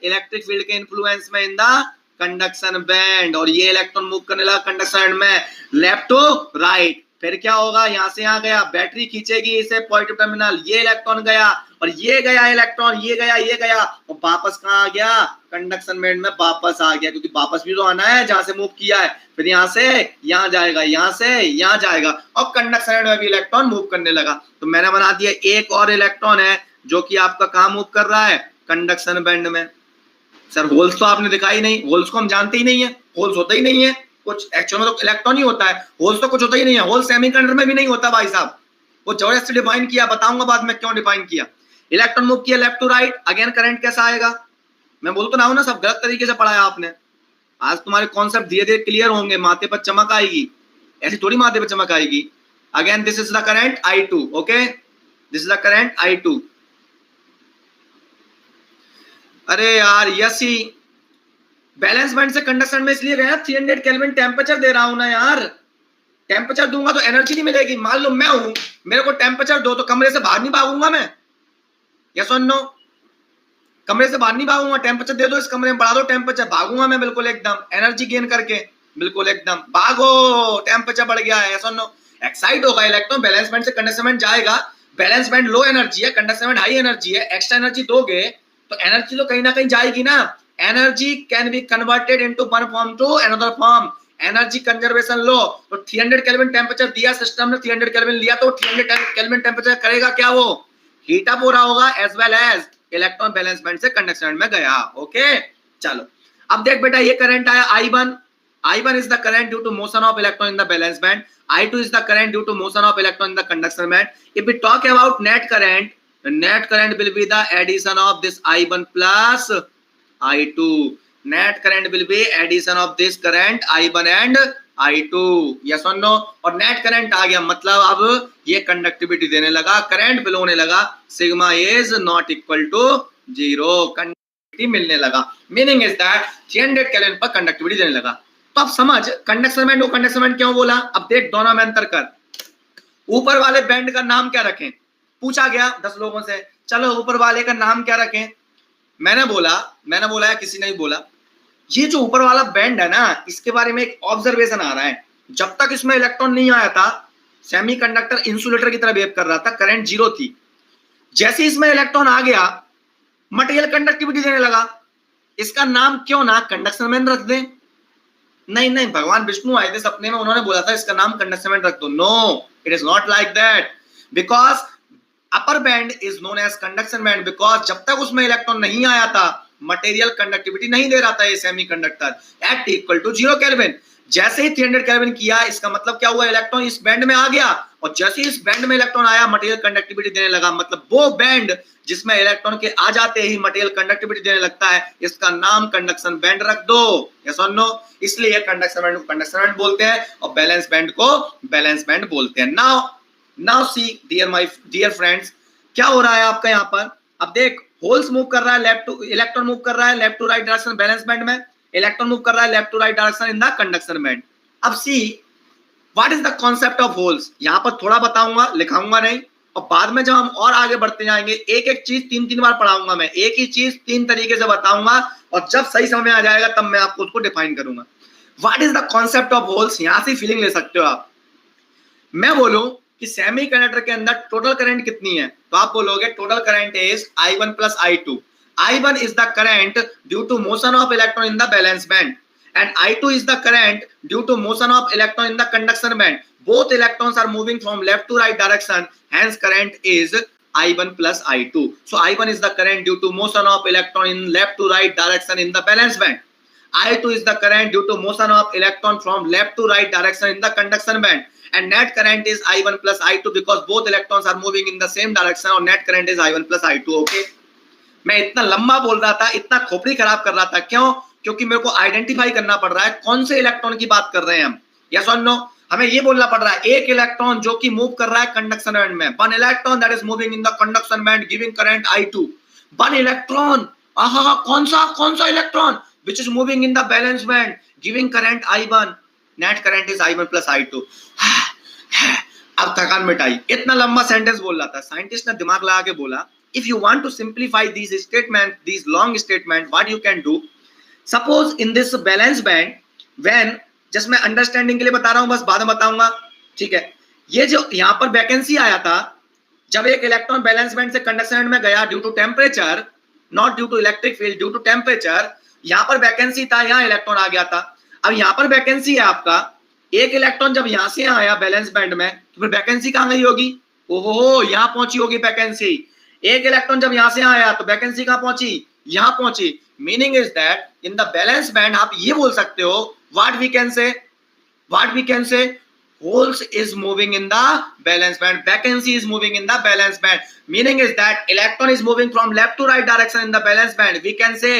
Speaker 1: इलेक्ट्रिक फील्ड के इन्फ्लुएंस में इन द कंडक्शन बैंड, और ये इलेक्ट्रॉन मूव करने लगा कंडक्शन में लेफ्ट टू राइट। फिर क्या होगा, यहां से यहां गया, बैटरी खींचेगी इसे पॉजिटिव टर्मिनल, ये इलेक्ट्रॉन गया और ये गया इलेक्ट्रॉन, ये गया और वापस कहां आ गया, कंडक्शन बैंड में वापस आ गया, क्योंकि वापस भी तो आना है जहां से मूव किया है, फिर यहां से यहां जाएगा, यहां से यहां जाएगा, और कंडक्शन बैंड में भी इलेक्ट्रॉन मूव करने लगा। तो मैंने बना दिया एक और इलेक्ट्रॉन है जो कि आपका कहां मूव कर रहा है, कंडक्शन बैंड में। सर होल्स तो आपने दिखाई नहीं, होल्स को हम जानते ही नहीं है, होल्स होता ही नहीं है कुछ, एक्चुअल में तो इलेक्ट्रॉन ही होता है, होल्स तो कुछ होता ही नहीं है, होल सेमीकंडक्टर में भी नहीं होता भाई साहब, वो जबरदस्ती डिफाइन किया, बताऊंगा बाद में क्यों डिफाइन किया। इलेक्ट्रॉन मूव किया left to right, again current कैसा आएगा, मैं बोल तो रहा हूं ना, सब गलत तरीके से पढ़ाया आपने। आज तुम्हारे कॉन्सेप्ट धीरे धीरे क्लियर होंगे, माथे पर चमक आएगी, ऐसी थोड़ी माथे पर चमक आएगी। Again this is the current I2, okay, this is the current I2। अरे यार यसी बैलेंस बैंड से कंडक्शन में इसलिए गया 300 केल्विन टेम्परेचर दे रहा हूं ना यार, टेम्परेचर दूंगा तो एनर्जी नहीं मिलेगी। मान लो मैं हूं, मेरे को टेम्परेचर दो तो कमरे से बाहर नहीं भागूंगा मैं, यस और नो, कमरे से बाहर नहीं भागूंगा, टेम्परेचर दे दो इस कमरे में, बढ़ा दो टेम्परेचर, भागूंगा मैं बिल्कुल एकदम एनर्जी गेन करके, बिल्कुल एकदम भागो, टेम्परेचर बढ़ गया है, यस और नो। एक्साइट होगा इलेक्ट्रॉन, बैलेंस बैंड से कंडक्शन बैंड जाएगा, बैलेंस बैंड लो एनर्जी है, कंडक्शन बैंड हाई एनर्जी है, एक्स्ट्रा एनर्जी दोगे तो एनर्जी तो कहीं ना कहीं जाएगी ना। Energy can be converted into one form to another form, energy conservation law, तो 300 केल्विन टेम्परेचर दिया सिस्टम ने, 300 केल्विन लिया तो 300 केल्विन टेम्परेचर करेगा क्या, वो हीट अप हो रहा होगा, as well as electron valence band से कंडक्शन बैंड में गया। ओके, चलो अब देख बेटा, ये करंट आया I1 is the current due to motion of electron in the balance band, I2 is the current due to motion of electron in the conduction band. If we talk about net current, the net current will be the addition of this I1 plus I2, net current will be addition of this current I1 and I2, yes or no। और net current आ गया, मतलब अब ये conductivity देने लगा, current below होने लगा, sigma is not equal to 0, conductivity मिलने लगा, मीनिंग इज दैट 300 केल्विन पर कंडक्टिविटी देने लगा। तो अब समझ कंडक्शन बैंड, वो कंडक्शन बैंड क्यों बोला, अब देख दोनों में अंतर कर। ऊपर वाले बैंड का नाम क्या रखें, पूछा गया 10 लोगों से, चलो ऊपर वाले का नाम क्या रखें, मैंने बोला या किसी ने भी बोला, ये जो ऊपर वाला बैंड है ना, इसके बारे में एक ऑब्जर्वेशन आ रहा है, जब तक इसमें इलेक्ट्रॉन नहीं आया था सेमीकंडक्टर इंसुलेटर की तरह बिहेव कर रहा था, करंट 0 थी, जैसे इसमें इलेक्ट्रॉन आ गया मटेरियल कंडक्टिविटी देने लगा, इसका नाम क्यों ना कंडक्शन बैंड रख दें। नहीं, भगवान विष्णु आए थे सपने में, उन्होंने बोला था इसका नाम कंडक्शन बैंड रख दो, no it is not like that, because upper band is known as conduction band, because जब तक उसमें इलेक्ट्रॉन नहीं आया था मटेरियल कंडक्टिविटी नहीं दे रहा था ये semiconductor at equal to 0 kelvin. जैसे ही 300 केल्विन किया, इसका मतलब क्या हुआ, इलेक्ट्रॉन इस बैंड में आ गया, और जैसे ही इस बैंड में इलेक्ट्रॉन आया मटेरियल कंडक्टिविटी देने लगा, मतलब वो बैंड जिसमें इलेक्ट्रॉन के आ जाते ही मटेरियल कंडक्टिविटी देने लगता है, इसका नाम कंडक्शन बैंड रख दो, यस और नो। इसलिए कंडक्शन बैंड को कंडक्शन बैंड बोलते हैं और बैलेंस बैंड को बैलेंस बैंड बोलते हैं। नाउ सी डियर फ्रेंड्स, क्या हो रहा है आपका यहाँ पर, अब देख होल्स मूव कर रहा है लेफ्ट टू, इलेक्ट्रॉन मूव कर रहा है left to right direction valence band में, इलेक्ट्रॉन मूव कर रहा है left to right direction in the conduction band. अब see what is the concept of holes, यहां पर थोड़ा बताऊंगा, लिखाऊंगा नहीं, और बाद में जब हम और आगे बढ़ते जाएंगे एक एक चीज 3 बार पढ़ाऊंगा मैं, एक ही चीज 3 तरीके से बताऊंगा, और जब सही समझ में आ जाएगा तब मैं आपको उसको डिफाइन करूंगा। What is the concept of holes, यहां से फीलिंग ले सकते हो आप। मैं बोलूं कि सेमीकंडक्टर के अंदर टोटल करंट कितनी है, तो आप बोलोगे total current is I1 plus I2। I1 is the current due to motion of electron in the valence band and I2 is the current due to motion of electron in the conduction band. Both electrons are moving from left to right direction, hence current is I1 plus I2. So I1 is the current due to motion of electron in left to right direction in the valence band. I2 is the current due to motion of electron from left to right direction in the conduction band. And net current is I1 plus I2 because both electrons are moving in the same direction, और net current is I1 plus I2। okay? मैं इतना लंबा बोल रहा था, इतना खोपड़ी खराब कर रहा था, क्यों, क्योंकि मेरे को आइडेंटिफाई करना पड़ रहा है कौन से इलेक्ट्रॉन की बात कर रहे हैं हम, यस और नो। हमें ये बोलना पड़ रहा है एक इलेक्ट्रॉन जो कि मूव कर रहा है कंडक्शन बैंड में, one electron that is moving in the conduction band giving current I2, one electron, आहा कौन सा electron which is moving in the valence band giving current I1, net current is I1 plus I2। अब थकान मिटाई, इतना लंबा sentence बोल रहा था, साइंटिस्ट ने दिमाग लगा के बोला if you want to simplify these statement, these long statement, what you can do, suppose in this valence band when, just मैं अंडरस्टैंडिंग के लिए बता रहा हूं, बस बाद में बताऊंगा, ठीक है। ये जो यहां पर वैकेंसी आया था, जब एक इलेक्ट्रॉन बैलेंस बैंड से कंडक्शन बैंड में गया due to temperature, not due to electric field, due to temperature, यहां पर वैकेंसी था, यहां इलेक्ट्रॉन आ गया था। अब यहां पर वैकेंसी है आपका, एक इलेक्ट्रॉन जब यहां से आया बैलेंस बैंड में, तो फिर वैकेंसी कहां गई होगी? ओहो, यहां पहुंची होगी वैकेंसी। एक इलेक्ट्रॉन जब यहां से आया तो वैकेंसी कहां पहुंची? यहां पहुंची। Meaning is that in the valence band आप ये बोल सकते हो, what we can say, holes is moving in the valence band, vacancy is moving in the valence band, meaning is that electron is moving from left to right direction in the valence band, we can say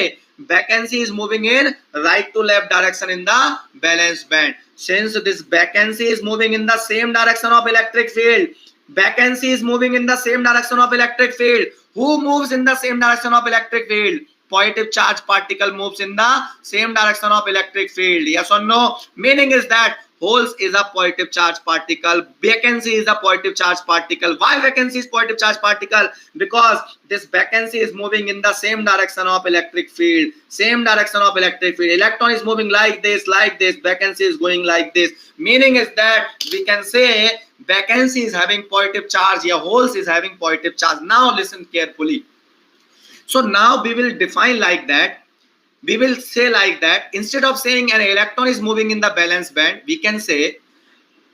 Speaker 1: vacancy is moving in right to left direction in the valence band. Since this vacancy is moving in the same direction of electric field, vacancy is moving in the same direction of electric field, who moves in the same direction of electric field? Positive charge particle moves in the same direction of electric field, yes or no? Meaning is that holes is a positive charge particle, vacancy is a positive charge particle. Why vacancy is positive charge particle? Because this vacancy is moving in the same direction of electric field, same direction of electric field. Electron is moving like this, vacancy is going like this. Meaning is that we can say vacancy is having positive charge, yeah, holes is having positive charge. Now listen carefully. So now we will define like that, we will say like that, instead of saying an electron is moving in the valence band, we can say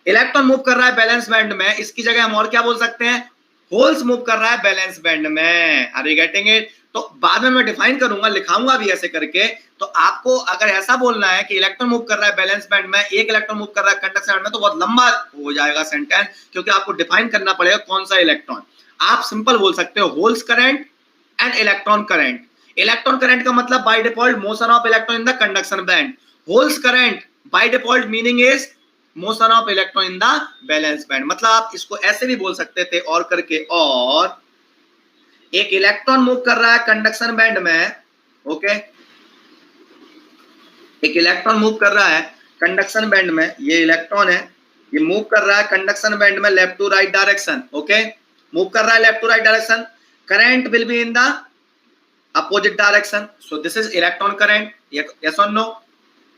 Speaker 1: electron move कर रहा है valence band में, इसकी जगह हम और क्या बोल सकते हैं? holes move कर रहा है valence band में। Are you getting it? तो बाद में मैं डिफाइन करूंगा, लिखाऊंगा भी ऐसे करके। तो आपको अगर ऐसा बोलना है कि इलेक्ट्रॉन मूव कर रहा है बैलेंस बैंड में, एक इलेक्ट्रॉन मूव कर रहा है कंडक्शन बैंड में, तो बहुत लंबा हो जाएगा सेंटेंस, क्योंकि आपको डिफाइन करना पड़ेगा कौन सा इलेक्ट्रॉन। आप सिंपल बोल सकते हो holes current and electron current. Electron current का मतलब by default motion of electron in the conduction band. Holes current by default meaning is motion of electron in the valence band. मतलब आप इसको ऐसे भी बोल सकते थे और करके, और एक इलेक्ट्रॉन मूव कर रहा है कंडक्शन बैंड में, ओके, एक इलेक्ट्रॉन मूव कर रहा है कंडक्शन बैंड में, ये इलेक्ट्रॉन है, ये मूव कर रहा है कंडक्शन बैंड में left to right direction, okay, move कर रहा है left to right direction, current will be in the opposite direction, so this is electron current, yes or no?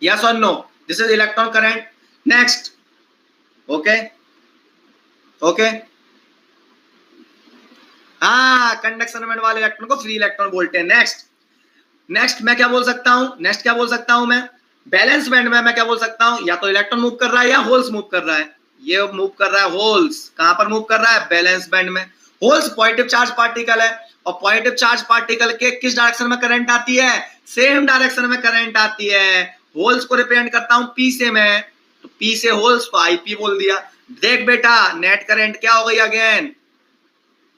Speaker 1: Yes or no? This is electron current. Next, okay, हाँ, conduction band वाले electron को free electron बोलते हैं। Next मैं क्या बोल सकता हूं, मैं बैलेंस बैंड में मैं क्या बोल सकता हूं, या तो इलेक्ट्रॉन मूव कर रहा है या होल्स मूव कर रहा है। ये मूव कर रहा है होल्स, कहां पर मूव कर रहा है? बैलेंस बैंड में। होल्स पॉजिटिव चार्ज पार्टिकल है, और पॉजिटिव चार्ज पार्टिकल के किस डायरेक्शन में करंट आती है? सेम डायरेक्शन में करंट आती है। होल्स को रिप्रेजेंट करता हूं पी से मैं, तो पी से होल्स को आईपी बोल दिया। देख बेटा, नेट करंट क्या हो गई again?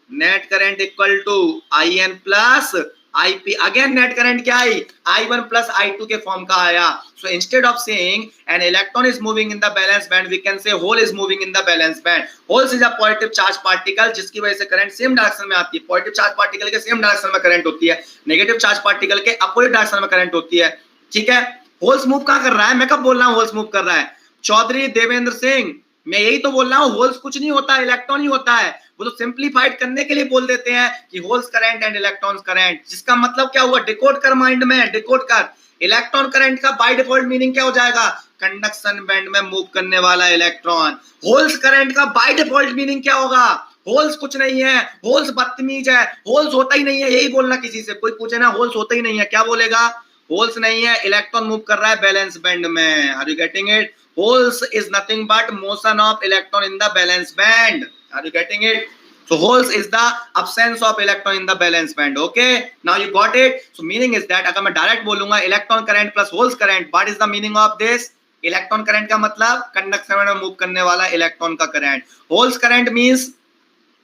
Speaker 1: Net current equal to I N plus I P. Again net current क्या आई? I1 प्लस I2 के फॉर्म का आया। So instead of saying an electron is moving in the valence band, we can say hole is moving in the valence band. Holes is a positive charge particle, जिसकी वजह से current same direction में आती है। Positive charge particle के same direction में current होती है, नेगेटिव चार्ज पार्टिकल के अपोजिट डायरेक्शन में करंट होती है, ठीक है। होल्स मूव कहां कर रहा है? मैं कब बोल रहा हूं होल्स मूव कर रहा है? चौधरी देवेंद्र सिंह, मैं यही तो बोल रहा हूं, होल्स कुछ नहीं होता, इलेक्ट्रॉन ही होता है। वो तो सिंप्लीफाइड करने के लिए बोल देते हैं कि holes current and electrons current, जिसका मतलब क्या हुआ? डिकोड कर माइंड में, डिकोड कर। इलेक्ट्रॉन करंट का बाय डिफॉल्ट मीनिंग क्या हो जाएगा? कंडक्शन बैंड में मूव करने वाला इलेक्ट्रॉन। होल्स करंट का बाय डिफॉल्ट मीनिंग क्या होगा? होल्स कुछ नहीं है, होल्स बदतमीज है, होल्स होता ही नहीं है। यही बोलना किसी से, कोई पूछे ना होल्स होता ही नहीं है, क्या बोलेगा? होल्स नहीं है, इलेक्ट्रॉन मूव कर रहा है बैलेंस बैंड में। Are you getting it? Holes is nothing but motion of electron in the valence band. Are you getting it? So holes is the absence of electron in the valence band. Okay, now you got it. So meaning is that अगर मैं direct बोलूंगा electron current plus holes current, what is the meaning of this? Electron current का मतलब conduction में move करने वाला electron का current. Holes current means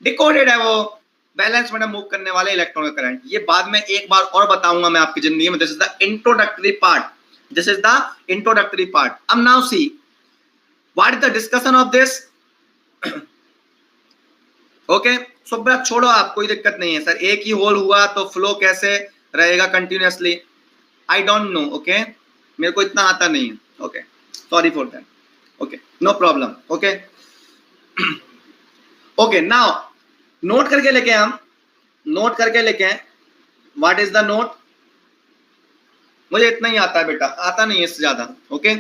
Speaker 1: decoded है, वो बैलेंस में मूव करने वाले इलेक्ट्रॉन का करंट। ये बाद में एक बार और बताऊंगा मैं आपकी जिंदगी में। This is the introductory part, this is the introductory part. Now see, what is the discussion of this? Okay, so बात छोड़ो, आप कोई दिक्कत नहीं है सर, एक ही होल हुआ तो फ्लो कैसे रहेगा continuously? I don't know, okay, मेरे को इतना आता नहीं है, okay, sorry for that, okay, no problem, okay. Okay, now note करके लेके हम, नोट करके लेके, व्हाट इज द नोट? मुझे इतना ही आता है बेटा, आता नहीं है इससे ज्यादा, ओके,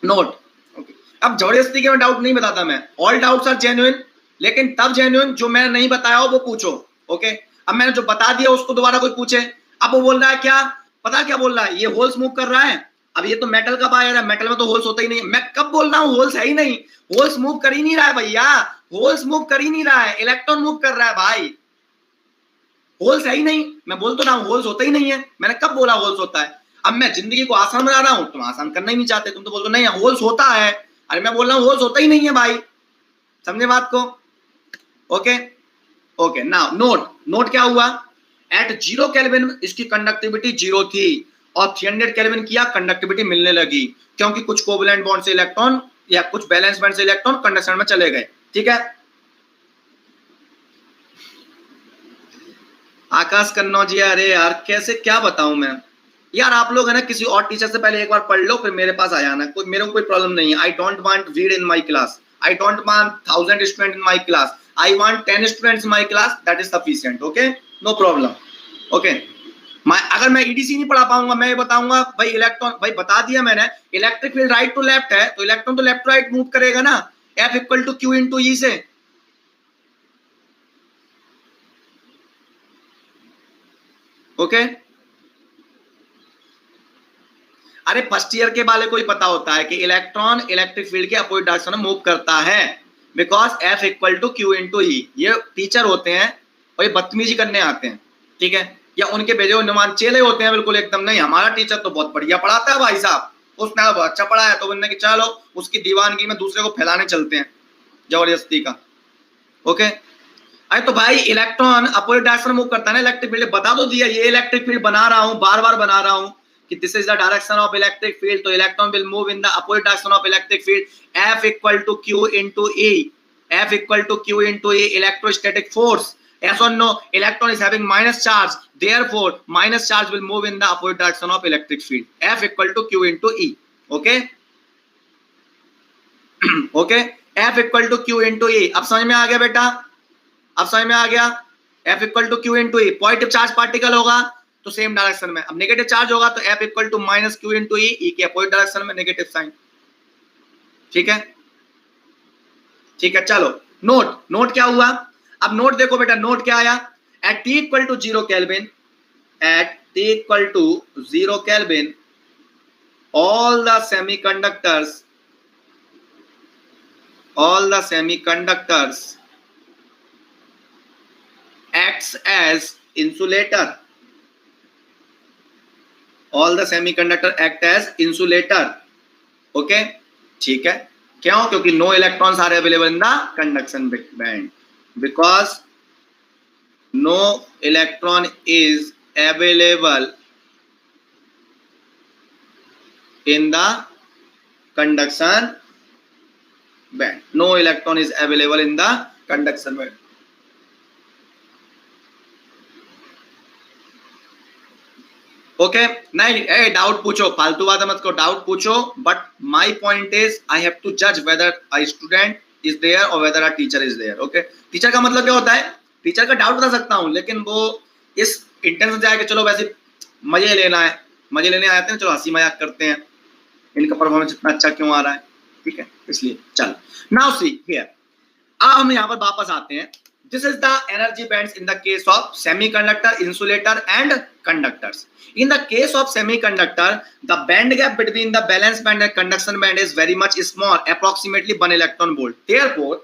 Speaker 1: नोट, ओके। अब जबरदस्ती के मैं डाउट नहीं बताता मैं, ऑल डाउट्स आर जेन्युइन, लेकिन तब जेन्युइन जो मैंने नहीं बताया हो वो पूछो, ओके। अब मैंने जो बता दिया उसको दोबारा कोई पूछे, अब वो बोल रहा है क्या, पता क्या बोल रहा है, ये होल्स मूव कर रहा है, अब ये तो मेटल का बायर है, मेटल में तो होल्स होता ही नहीं है, मैं कब बोल रहा हूँ होल्स है ही नहीं, होल्स मूव कर ही नहीं रहा है भैया, होल्स मूव कर ही नहीं रहा है, इलेक्ट्रॉन मूव कर रहा है भाई, होल्स है ही नहीं, मैं बोल तो रहा हूँ होल्स होता ही नहीं है, मैंने कब बोला होल्स होता है? अब मैं जिंदगी को आसान बना रहा हूं, तुम आसान करना ही नहीं चाहते, तुम तो बोलते नहीं होल्स होता है, अरे मैं बोल रहा हूँ होल्स होता ही नहीं है भाई, समझे बात को? Okay, okay, now note, note क्या हुआ, एट 0 केल्विन इसकी कंडक्टिविटी 0 थी और 300 केल्विन किया, कंडक्टिविटी मिलने लगी, क्योंकि कुछ कोवलेंट बॉन्ड से इलेक्ट्रॉन या कुछ बैलेंस बॉन्ड से इलेक्ट्रॉन कंडक्शन में चले गए, ठीक है। आकाश कन्नौजी, अरे यार कैसे क्या बताऊं मैं यार, आप लोग है ना किसी और टीचर से पहले एक बार पढ़ लो फिर मेरे पास आ जाना, कोई मेरे को कोई प्रॉब्लम नहीं है, I don't want read in my class, I don't want 1000 student in my class, I want 10 students in my class, that is sufficient, okay, no problem, okay. अगर मैं ईडीसी नहीं पढ़ा पाऊंगा, मैं ये बताऊंगा भाई इलेक्ट्रॉन, भाई बता दिया मैंने, electric field right to left है तो इलेक्ट्रॉन तो लेफ्ट टू राइट मूव करेगा ना, F equal to Q into E से, ओके। अरे फर्स्ट ईयर के वाले को ही पता होता है कि इलेक्ट्रॉन इलेक्ट्रिक फील्ड के अपोजिट डायरेक्शन में मूव करता है, because F equal to Q into E, ये टीचर होते हैं और ये बदतमीजी करने आते हैं, ठीक है, या उनके भेजे हुए नुमान चेले होते हैं, बिल्कुल एकदम नहीं, हमारा टीचर तो बहुत बढ़िया पढ़ाता है भाई साहब, उसने बहुत अच्छा पढ़ाया तो बोलने की चलो उसकी दीवानगी में दूसरे को फैलाने चलते हैं जबरदस्ती का, ओके। अरे तो भाई इलेक्ट्रॉन अपोजिट डायरेक्शन में मूव करता है ना, इलेक्ट्रिक फील्ड बता दो दिया, ये इलेक्ट्रिक फील्ड बना रहा हूं, बार बार बना रहा हूं कि this is the direction of electric field, तो electron will move in the opposite direction of electric field, F equal to Q into E, F equal to Q into E, electrostatic force, yes or no, electron is having minus charge, therefore minus charge will move in the opposite direction of electric field, F equal to Q into E, okay, okay, F equal to Q into E, अब समझ में आ गया बेटा, अब समझ में आ गया, F equal to Q into E, positive charge particle होगा तो सेम डायरेक्शन में, अब नेगेटिव चार्ज होगा तो F equal to minus Q into E, E के अपोजिट डायरेक्शन में नेगेटिव साइन, ठीक है, ठीक है। चलो नोट, नोट क्या हुआ, अब नोट देखो बेटा, नोट क्या आया, at T equal to 0 kelvin, at T equal to 0 kelvin all the semiconductors acts as insulator, all the semiconductor act as insulator, okay, ठीक है, क्यों, क्योंकि no electrons are available in the conduction band, because no electron is available in the conduction band, no electron is available in the conduction band, okay। नहीं doubt पूछो, फालतू बात मत करो, डाउट पूछो, but my point is I have to जज whether a student is there or whether a teacher is there, okay. Teacher का मतलब क्या होता है, टीचर का डाउट बता सकता हूं, लेकिन वो इस इंटेंशन से आए कि चलो वैसे मजे लेना है, मजे लेने आते हैं, चलो हंसी मजाक करते हैं, इनका परफॉर्मेंस इतना अच्छा क्यों आ रहा है, ठीक है, इसलिए चलो। नाउ सी हियर, अब हम यहाँ पर वापस आते हैं, this is the energy bands in the case of semiconductor, insulator and conductors. In the case of semiconductor, the band gap between the valence band and conduction band is very much small, approximately 1 electron volt. Therefore,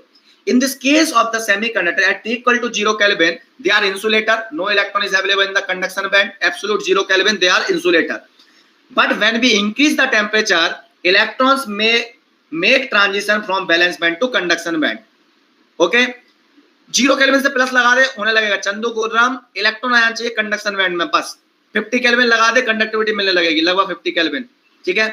Speaker 1: in this case of the semiconductor at T equal to 0 Kelvin, they are insulator. No electron is available in the conduction band. Absolute 0 Kelvin, they are insulator. But when we increase the temperature, electrons may make transition from valence band to conduction band. Okay? 0 kelvin से plus लगा दे, होने लगेगा Chandu Gurram, electron आना चाहिए conduction band में, बस 50 kelvin लगा दे, conductivity मिलने लगेगी लगभग 50 केल्विन, ठीक है।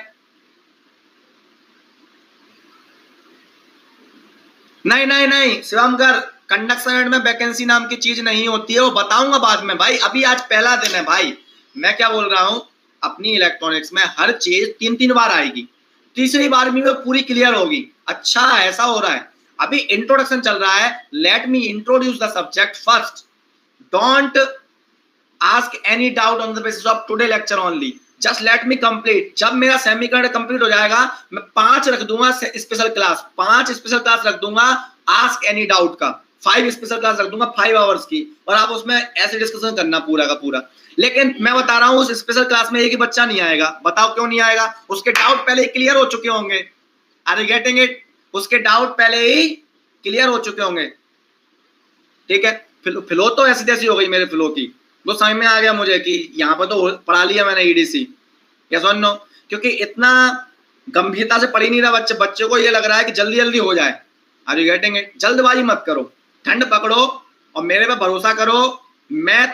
Speaker 1: नहीं नहीं नहीं शिवमकर, कंडक्शन बैंड में वैकेंसी नाम की चीज नहीं होती है, वो बताऊंगा बाद में भाई, अभी आज पहला दिन है भाई। मैं क्या बोल रहा हूं, अपनी इलेक्ट्रॉनिक्स में हर चीज 3-3 बार आएगी, तीसरी बार में पूरी क्लियर होगी। अच्छा ऐसा हो रहा है, अभी इंट्रोडक्शन चल रहा है। Let me introduce the subject first, don't ask any doubt on the basis of today lecture only, just let me complete. जब मेरा सेमीकंडक्टर कंप्लीट हो जाएगा, मैं 5 रख दूंगा स्पेशल क्लास, 5 स्पेशल क्लास रख दूंगा आस्क एनी डाउट का, 5 स्पेशल क्लास रख दूंगा 5 आवर्स की, और आप उसमें ऐसे डिस्कशन करना पूरा का पूरा। लेकिन मैं बता रहा हूं उस स्पेशल क्लास में एक ही बच्चा नहीं आएगा, बताओ क्यों नहीं आएगा? उसके डाउट पहले ही क्लियर हो चुके होंगे। Are you getting it? उसके डाउट पहले ही क्लियर हो चुके होंगे, ठीक है। फ्लो तो ऐसी तैसी हो गई मेरे फ्लो की, वो समझ में आ गया मुझे कि यहाँ पर तो पढ़ा लिया मैंने ईडीसी, यस और नो, क्योंकि इतना गंभीरता से पढ़ नहीं रहा बच्चे को ये लग रहा है कि जल्दी जल्दी हो जाए। Are you getting it? जल्दबाजी मत करो, ठंड पकड़ो और मेरे पे भरोसा करो।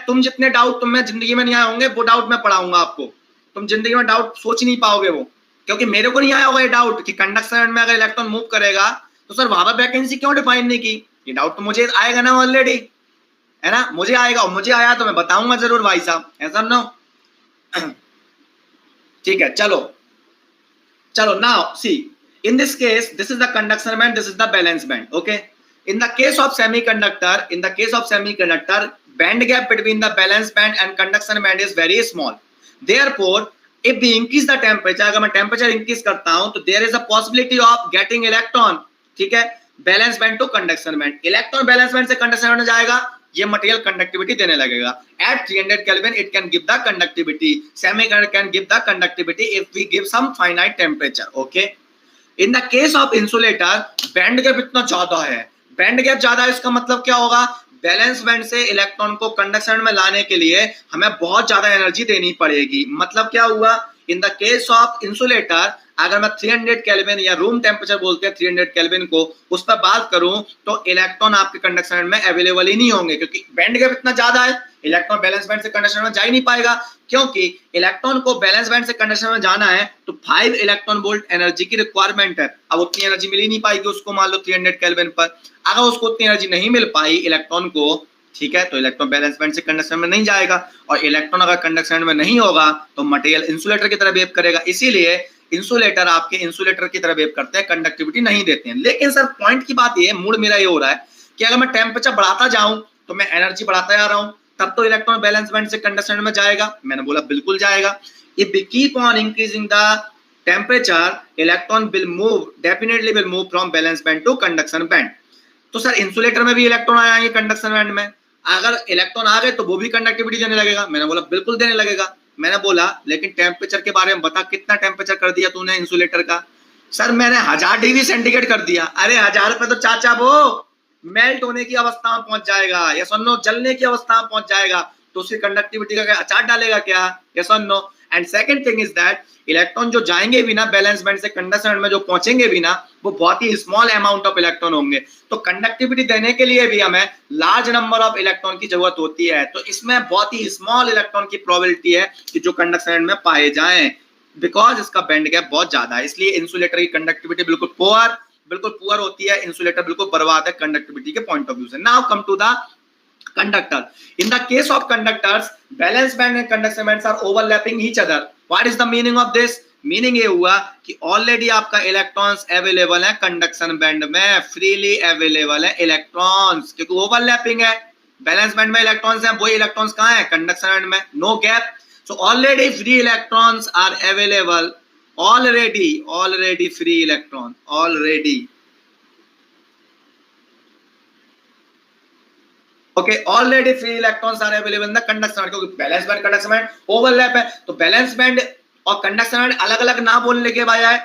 Speaker 1: तुम जितने डाउट तुम में जिंदगी में नहीं आए होंगे, वो डाउट मैं पढ़ाऊंगा आपको। तुम जिंदगी में डाउट सोच नहीं पाओगे वो, क्योंकि मेरे को नहीं आया होगा ये डाउट कि कंडक्शन में अगर इलेक्ट्रॉन मूव करेगा तो सर वहां पर वैकेंसी क्यों डिफाइन नहीं की। ये डाउट तो मुझे आएगा ना ऑलरेडी, है ना, मुझे आएगा, और मुझे आया तो मैं बताऊंगा जरूर भाई साहब, ऐसा नो। ठीक है, चलो चलो now C, in this case this is the conduction band, this is the valence band, okay. In the case of semiconductor band gap between the valence band and conduction band is very small, therefore if we increase the temperature, अगर मैं temperature increase करता हूं तो there is a possibility of getting electron, ठीक है, valence band to conduction band, electron valence band से conduction band में जाएगा, ये मटेरियल कंडक्टिविटी देने लगेगा। At 300 Kelvin it can give the conductivity, semiconductor can give the conductivity if we give some finite temperature, okay. In the case of insulator band gap इतना ज्यादा है, band gap ज्यादा है, इसका मतलब क्या होगा, बैलेंस बैंड से इलेक्ट्रॉन को कंडक्शन में लाने के लिए हमें बहुत ज्यादा एनर्जी देनी पड़ेगी। मतलब क्या हुआ, इन द केस ऑफ इंसुलेटर अगर मैं 300 केल्विन या रूम टेम्परेचर बोलते हैं 300 केल्विन को, उस पर बात करूं तो इलेक्ट्रॉन आपके कंडक्शन में अवेलेबल ही नहीं होंगे, क्योंकि बैंड गैप इतना ज्यादा है, इलेक्ट्रॉन बैलेंस बैंड से कंडक्शन में जा ही नहीं पाएगा। क्योंकि इलेक्ट्रॉन को बैलेंस बैंड से कंडक्शन में जाना है तो 5 इलेक्ट्रॉन वोल्ट एनर्जी की रिक्वायरमेंट है। अब उतनी एनर्जी मिल ही नहीं पाएगी उसको, मान लो 300 केल्विन पर अगर उसको उतनी एनर्जी नहीं मिल पाई इलेक्ट्रॉन को, ठीक है, तो इलेक्ट्रॉन बैलेंस बैंड से कंडक्शन में नहीं जाएगा, और इलेक्ट्रॉन अगर कंडक्शन में नहीं होगा तो मटेरियल इंसुलेटर की तरह बिहेव करेगा। इसीलिए इंसुलेटर आपके इंसुलेटर की तरह बिहेव करते हैं, कंडक्टिविटी नहीं देते हैं। लेकिन सर पॉइंट की बात ये, मूड मेरा ये हो रहा है कि अगर मैं टेम्परेचर बढ़ाता जाऊं तो मैं एनर्जी बढ़ाता जा रहा हूं, तब तो इलेक्ट्रॉन बैलेंस बैंड से कंडक्शन में जाएगा। मैंने बोला बिल्कुल जाएगा। If we keep on increasing the temperature electron will move, definitely will move from valence band to conduction band. तो सर इंसुलेटर में भी इलेक्ट्रॉन आएंगे कंडक्शन बैंड में, अगर इलेक्ट्रॉन आ गए तो वो भी कंडक्टिविटी देने लगेगा। मैंने बोला बिल्कुल देने लगेगा। मैंने बोला लेकिन टेम्परेचर के बारे में बता, कितना टेम्परेचर कर दिया तूने इंसुलेटर का? सर मैंने 1000 डिग्री सेंटीग्रेड कर दिया। अरे 1000 पे तो चाचा वो मेल्ट होने की अवस्था में पहुंच जाएगा, या सुनो जलने की अवस्था में पहुंच जाएगा, तो उसकी कंडक्टिविटी का क्या अचार डालेगा क्या? या सुनो। And second thing is that electron जो जाएंगे भी ना बैलेंस बैंड से कंडक्शन में, जो पहुंचेंगे भी ना, वो बहुत ही स्मॉल अमाउंट ऑफ इलेक्ट्रॉन होंगे। तो कंडक्टिविटी देने के लिए भी हमें लार्ज नंबर ऑफ इलेक्ट्रॉन की जरूरत होती है। तो इसमें बहुत ही स्मॉल इलेक्ट्रॉन की प्रोबेबिलिटी है कि जो कंडक्शन में पाए जाएं, बिकॉज इसका बैंड गैप बहुत ज्यादा है। इसलिए इंसुलेटर की कंडक्टिविटी बिल्कुल पुअर होती है, इंसुलेटर बिल्कुल बर्बाद है कंडक्टिविटी के पॉइंट ऑफ व्यू से। Now come to the conductor. In the case of conductors, valence band and conduction bands are overlapping each other. What is the meaning of this? Meaning ये हुआ कि already आपका electrons available है conduction band में, freely available है electrons, क्योंकि overlapping है। Valence band में इलेक्ट्रॉन्स हैं, वही इलेक्ट्रॉन्स कहाँ है? कंडक्शन बैंड में, no gap. So already free electrons are available, already free electron, already okay, already free electrons are available in the conduction band, क्योंकि valence band conduction band overlap है। तो valence band और conduction band अलग अलग ना बोलने के बजाय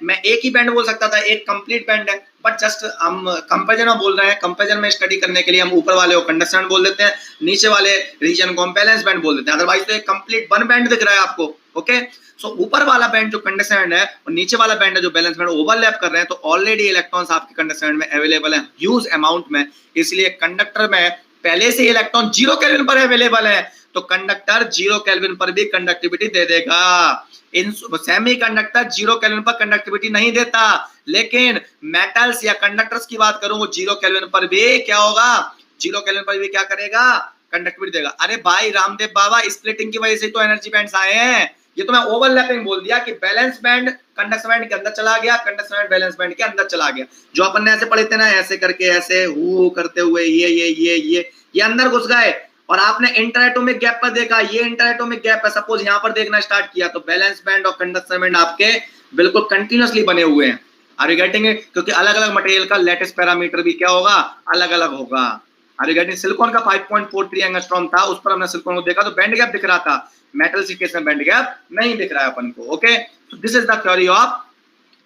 Speaker 1: मैं एक ही बैंड बोल सकता था, एक कंप्लीट बैंड है, बट जस्ट हम कंपैरिजन में बोल रहे हैं। कंपैरिजन में स्टडी करने के लिए हम ऊपर वाले को कंडक्शन बैंड बोल देते हैं, नीचे वाले रीजन को हम बैलेंस बैंड बोल देते हैं। अदरवाइज तो एक कंप्लीट वन बैंड दिख रहा है आपको, ओके। सो ऊपर वाला बैंड जो कंडक्शन बैंड है और नीचे वाला बैंड है जो बैलेंस बैंड, ओवरलैप कर रहे हैं। तो ऑलरेडी इलेक्ट्रॉन्स आपके कंडक्शन बैंड में अवेलेबल है ह्यूज अमाउंट में, इसलिए कंडक्टर में पहले से इलेक्ट्रॉन 0 केल्विन पर अवेलेबल है, तो कंडक्टर 0 केल्विन पर भी कंडक्टिविटी दे देगा। इन सेमीकंडक्टर 0 केल्विन पर कंडक्टिविटी नहीं देता, लेकिन मेटल्स या कंडक्टर्स की बात करूं, वो 0 केल्विन पर भी क्या होगा, 0 केल्विन पर भी क्या करेगा, कंडक्टिविटी देगा। अरे भाई रामदेव बाबा, स्प्लिटिंग की वजह से तो एनर्जी बैंड्स आए हैं। ये तो मैं ओवरलैपिंग बोल दिया कि बैलेंस बैंड कंडक्शन बैंड के अंदर चला गया, कंडक्शन बैंड बैलेंस बैंड के अंदर चला गया। जो अपन ने ऐसे पढ़े थे ना, ऐसे करके ऐसे हु करते हुए ये अंदर घुस गए, और आपने इंटरएटॉमिक गैप पर देखा, ये इंटरएटॉमिक गैप है, सपोज यहां पर देखना स्टार्ट किया, तो बैलेंस बैंड और कंडक्शन बैंड आपके बिल्कुल कंटिन्यूअसली बने हुए हैं। Are you getting it? क्योंकि अलग अलग मटेरियल का लेटेस्ट पैरामीटर भी क्या होगा, अलग अलग होगा। Are you getting? सिलिकॉन का 5.43 एंगस्ट्रॉम था, उस पर हमने सिलिकॉन को देखा तो बैंड गैप दिख रहा था, मेटल के केस में बैंड गैप नहीं दिख रहा है अपन को। ओके, तो this is the theory of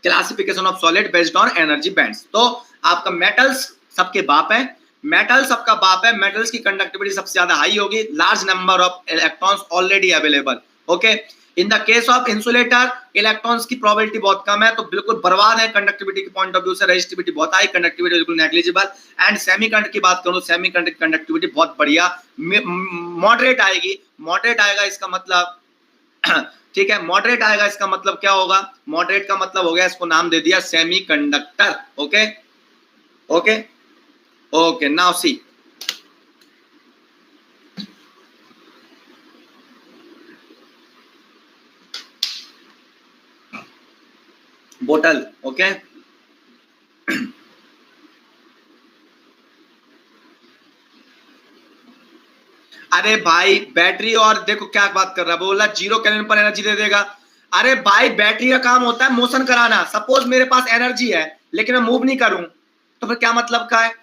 Speaker 1: classification of solid based on energy bands. तो आपका मेटल्स सबके बाप है, मेटल सबका बाप है, मेटल्स की कंडक्टिविटी सबसे ज्यादा हाई होगी, large number of electrons already available. Okay, in the case of insulator electrons की प्रोबेबिलिटी बहुत कम है, तो बिल्कुल बर्बाद है कंडक्टिविटी के पॉइंट ऑफ व्यू से, रेजिस्टिविटी बहुत हाई, कंडक्टिविटी बिल्कुल नेग्लिजिबल। एंड सेमीकंडक्टर की बात करूं, सेमीकंडक्टर कंडक्टिविटी बहुत बढ़िया मॉडरेट आएगी। मॉडरेट आएगा इसका मतलब ठीक है, मॉडरेट आएगा इसका मतलब क्या होगा, मॉडरेट का मतलब हो गया, इसको नाम दे दिया semiconductor. Okay okay okay, now see बोतल। ओके, अरे भाई बैटरी, और देखो क्या बात कर रहा है, बोला 0 केल्विन पर एनर्जी दे देगा। अरे भाई बैटरी का काम होता है मोशन कराना। सपोज मेरे पास एनर्जी है लेकिन मैं मूव नहीं करूं, तो फिर क्या मतलब का है,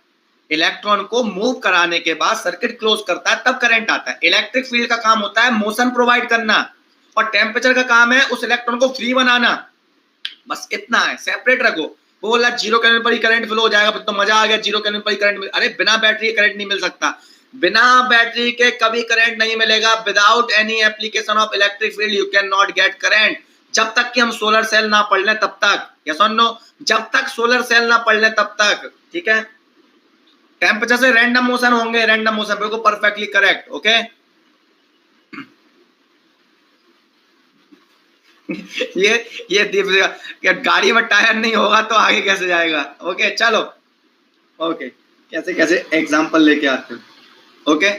Speaker 1: इलेक्ट्रॉन को मूव कराने के बाद सर्किट क्लोज करता है, तब करंट आता है। इलेक्ट्रिक फील्ड का काम होता है मोशन प्रोवाइड करना, और टेम्परेचर का काम है उस इलेक्ट्रॉन को फ्री बनाना। बस इतना है, सेपरेट रखो। वो बोला 0 केल्विन पर ही करंट फ्लो हो जाएगा, फिर तो मजा आ गया, 0 केल्विन पर ही करंट मिल। अरे बिना बैटरी करंट नहीं मिल सकता, बिना बैटरी के कभी करंट नहीं मिलेगा। Without any application of electric field you can not gate current. जब तक कि हम सोलर सेल ना पढ़ लें तब तक, यस और नो, जब तक सोलर सेल ना पढ़ लें तब तक, ठीक है। टेम्परेचर से रैंडम मोशन होंगे, रैंडम मोशन, बिल्कुल परफेक्टली करेक्ट। ओके ये क्या गाड़ी में टायर नहीं होगा तो आगे कैसे जाएगा। ओके चलो, ओके कैसे कैसे एग्जांपल लेके आते हैं। ओके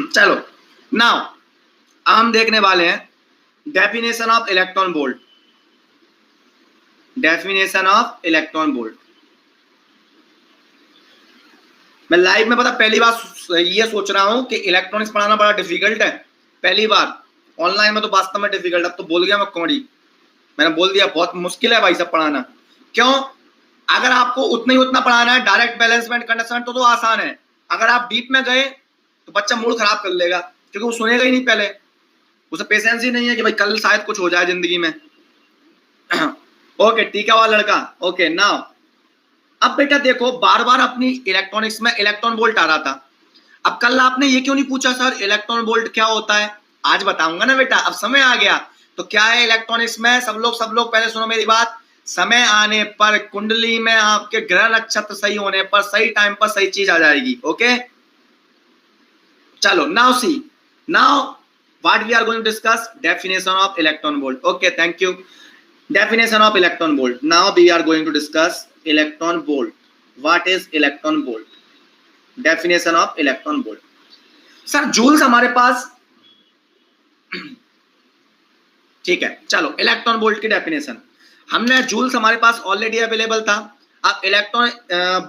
Speaker 1: चलो, नाउ हम देखने वाले हैं definition of electron volt. Definition of electron volt, मैं लाइव में पता पहली बार ये सोच रहा हूं कि इलेक्ट्रॉनिक्स पढ़ाना बड़ा डिफिकल्ट है, पहली बार। ऑनलाइन में तो वास्तव में डिफिकल्ट, अब तो बोल गया मैं कॉमेडी, मैंने बोल दिया बहुत मुश्किल है भाई सब पढ़ाना। क्यों? अगर आपको उतना ही उतना पढ़ाना है, डायरेक्ट बैलेंस बैंड कंडक्शन, तो आसान है। अगर आप डीप में गए तो बच्चा मूड खराब कर लेगा, क्योंकि वो सुनेगा ही नहीं, पहले उसे पेशेंस ही नहीं है कि भाई कल शायद कुछ हो जाए जिंदगी में। ओके टीका वाला लड़का। ओके नाउ अब बेटा देखो, बार बार अपनी इलेक्ट्रॉनिक्स में इलेक्ट्रॉन वोल्ट आ रहा था। अब कल आपने ये क्यों नहीं पूछा सर इलेक्ट्रॉन वोल्ट क्या होता है? आज बताऊंगा ना बेटा, अब समय आ गया। तो क्या है इलेक्ट्रॉनिक्स में, सब लोग पहले सुनो मेरी बात। समय आने पर कुंडली में आपके ग्रह नक्षत्र सही होने पर सही टाइम पर सही चीज आ जाएगी। ओके चलो, now see, now what we are going to discuss, definition of electron volt. Okay thank you. Definition of electron volt, now we are going to discuss electron volt. What is electron volt? Definition of electron volt. Sir joules हमारे पास ठीक है, चलो electron volt की definition, हमने joules हमारे पास already available था। अब इलेक्ट्रॉन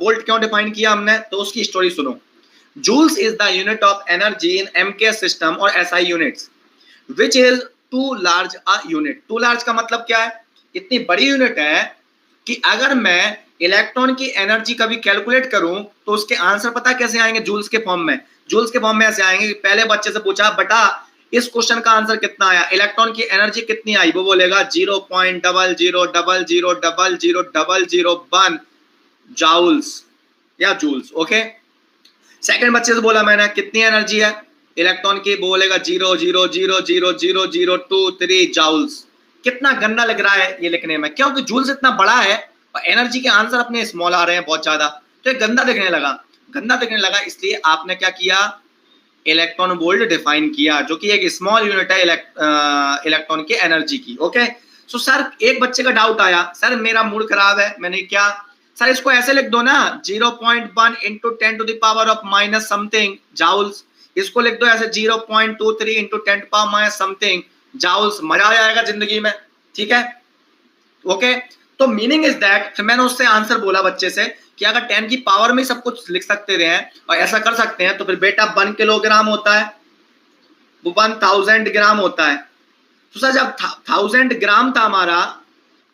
Speaker 1: वोल्ट क्यों डिफाइन किया हमने, तो उसकी स्टोरी सुनो। Joules is the unit of energy in MK system और SI units which is too large a unit. Too large का मतलब क्या है? इतनी बड़ी यूनिट है कि अगर मैं इलेक्ट्रॉन की एनर्जी कभी कैलकुलेट करूं तो उसके आंसर पता कैसे आएंगे? जूल्स के फॉर्म में। जूल्स के फॉर्म में ऐसे आएंगे कि पहले बच्चे से पूछा बेटा इस क्वेश्चन का आंसर कितना आया, इलेक्ट्रॉन की एनर्जी कितनी आई, वो बोलेगा 0.00000001 जूल्स या जूल्स। ओके सेकंड बच्चे से बोला मैंने कितनी एनर्जी है इलेक्ट्रॉन की, वो बोलेगा 0.00000023 जूल्स। कितना गंदा लग रहा है ये लिखने में, क्योंकि जूल्स इतना बड़ा है और एनर्जी के आंसर अपने स्मॉल आ रहे हैं बहुत ज्यादा, तो ये गंदा दिखने लगा। गंदा दिखने लगा, इसलिए आपने क्या किया, इलेक्ट्रॉन वोल्ट डिफाइन किया, जो कि एक स्मॉल यूनिट है इलेक्ट्रॉन की एनर्जी की। ओके, सो सर एक बच्चे का डाउट आया, सर मेरा मूड खराब है, मैंने क्या, सर इसको ऐसे लिख दो ना, 0.1 into 10 to the power of minus something joules, इसको लिख दो ऐसे 0.23 into 10 to power minus something joules, मजा आ जाएगा जिंदगी में, ठीक है। ओके, तो मीनिंग इज दैट, फिर मैंने उससे आंसर बोला बच्चे से कि अगर 10 की पावर में सब कुछ लिख सकते रहे और ऐसा कर सकते हैं, तो फिर बेटा 1 किलोग्राम होता है, वो 1000 ग्राम होता है। तो सर जब 1000 ग्राम था हमारा,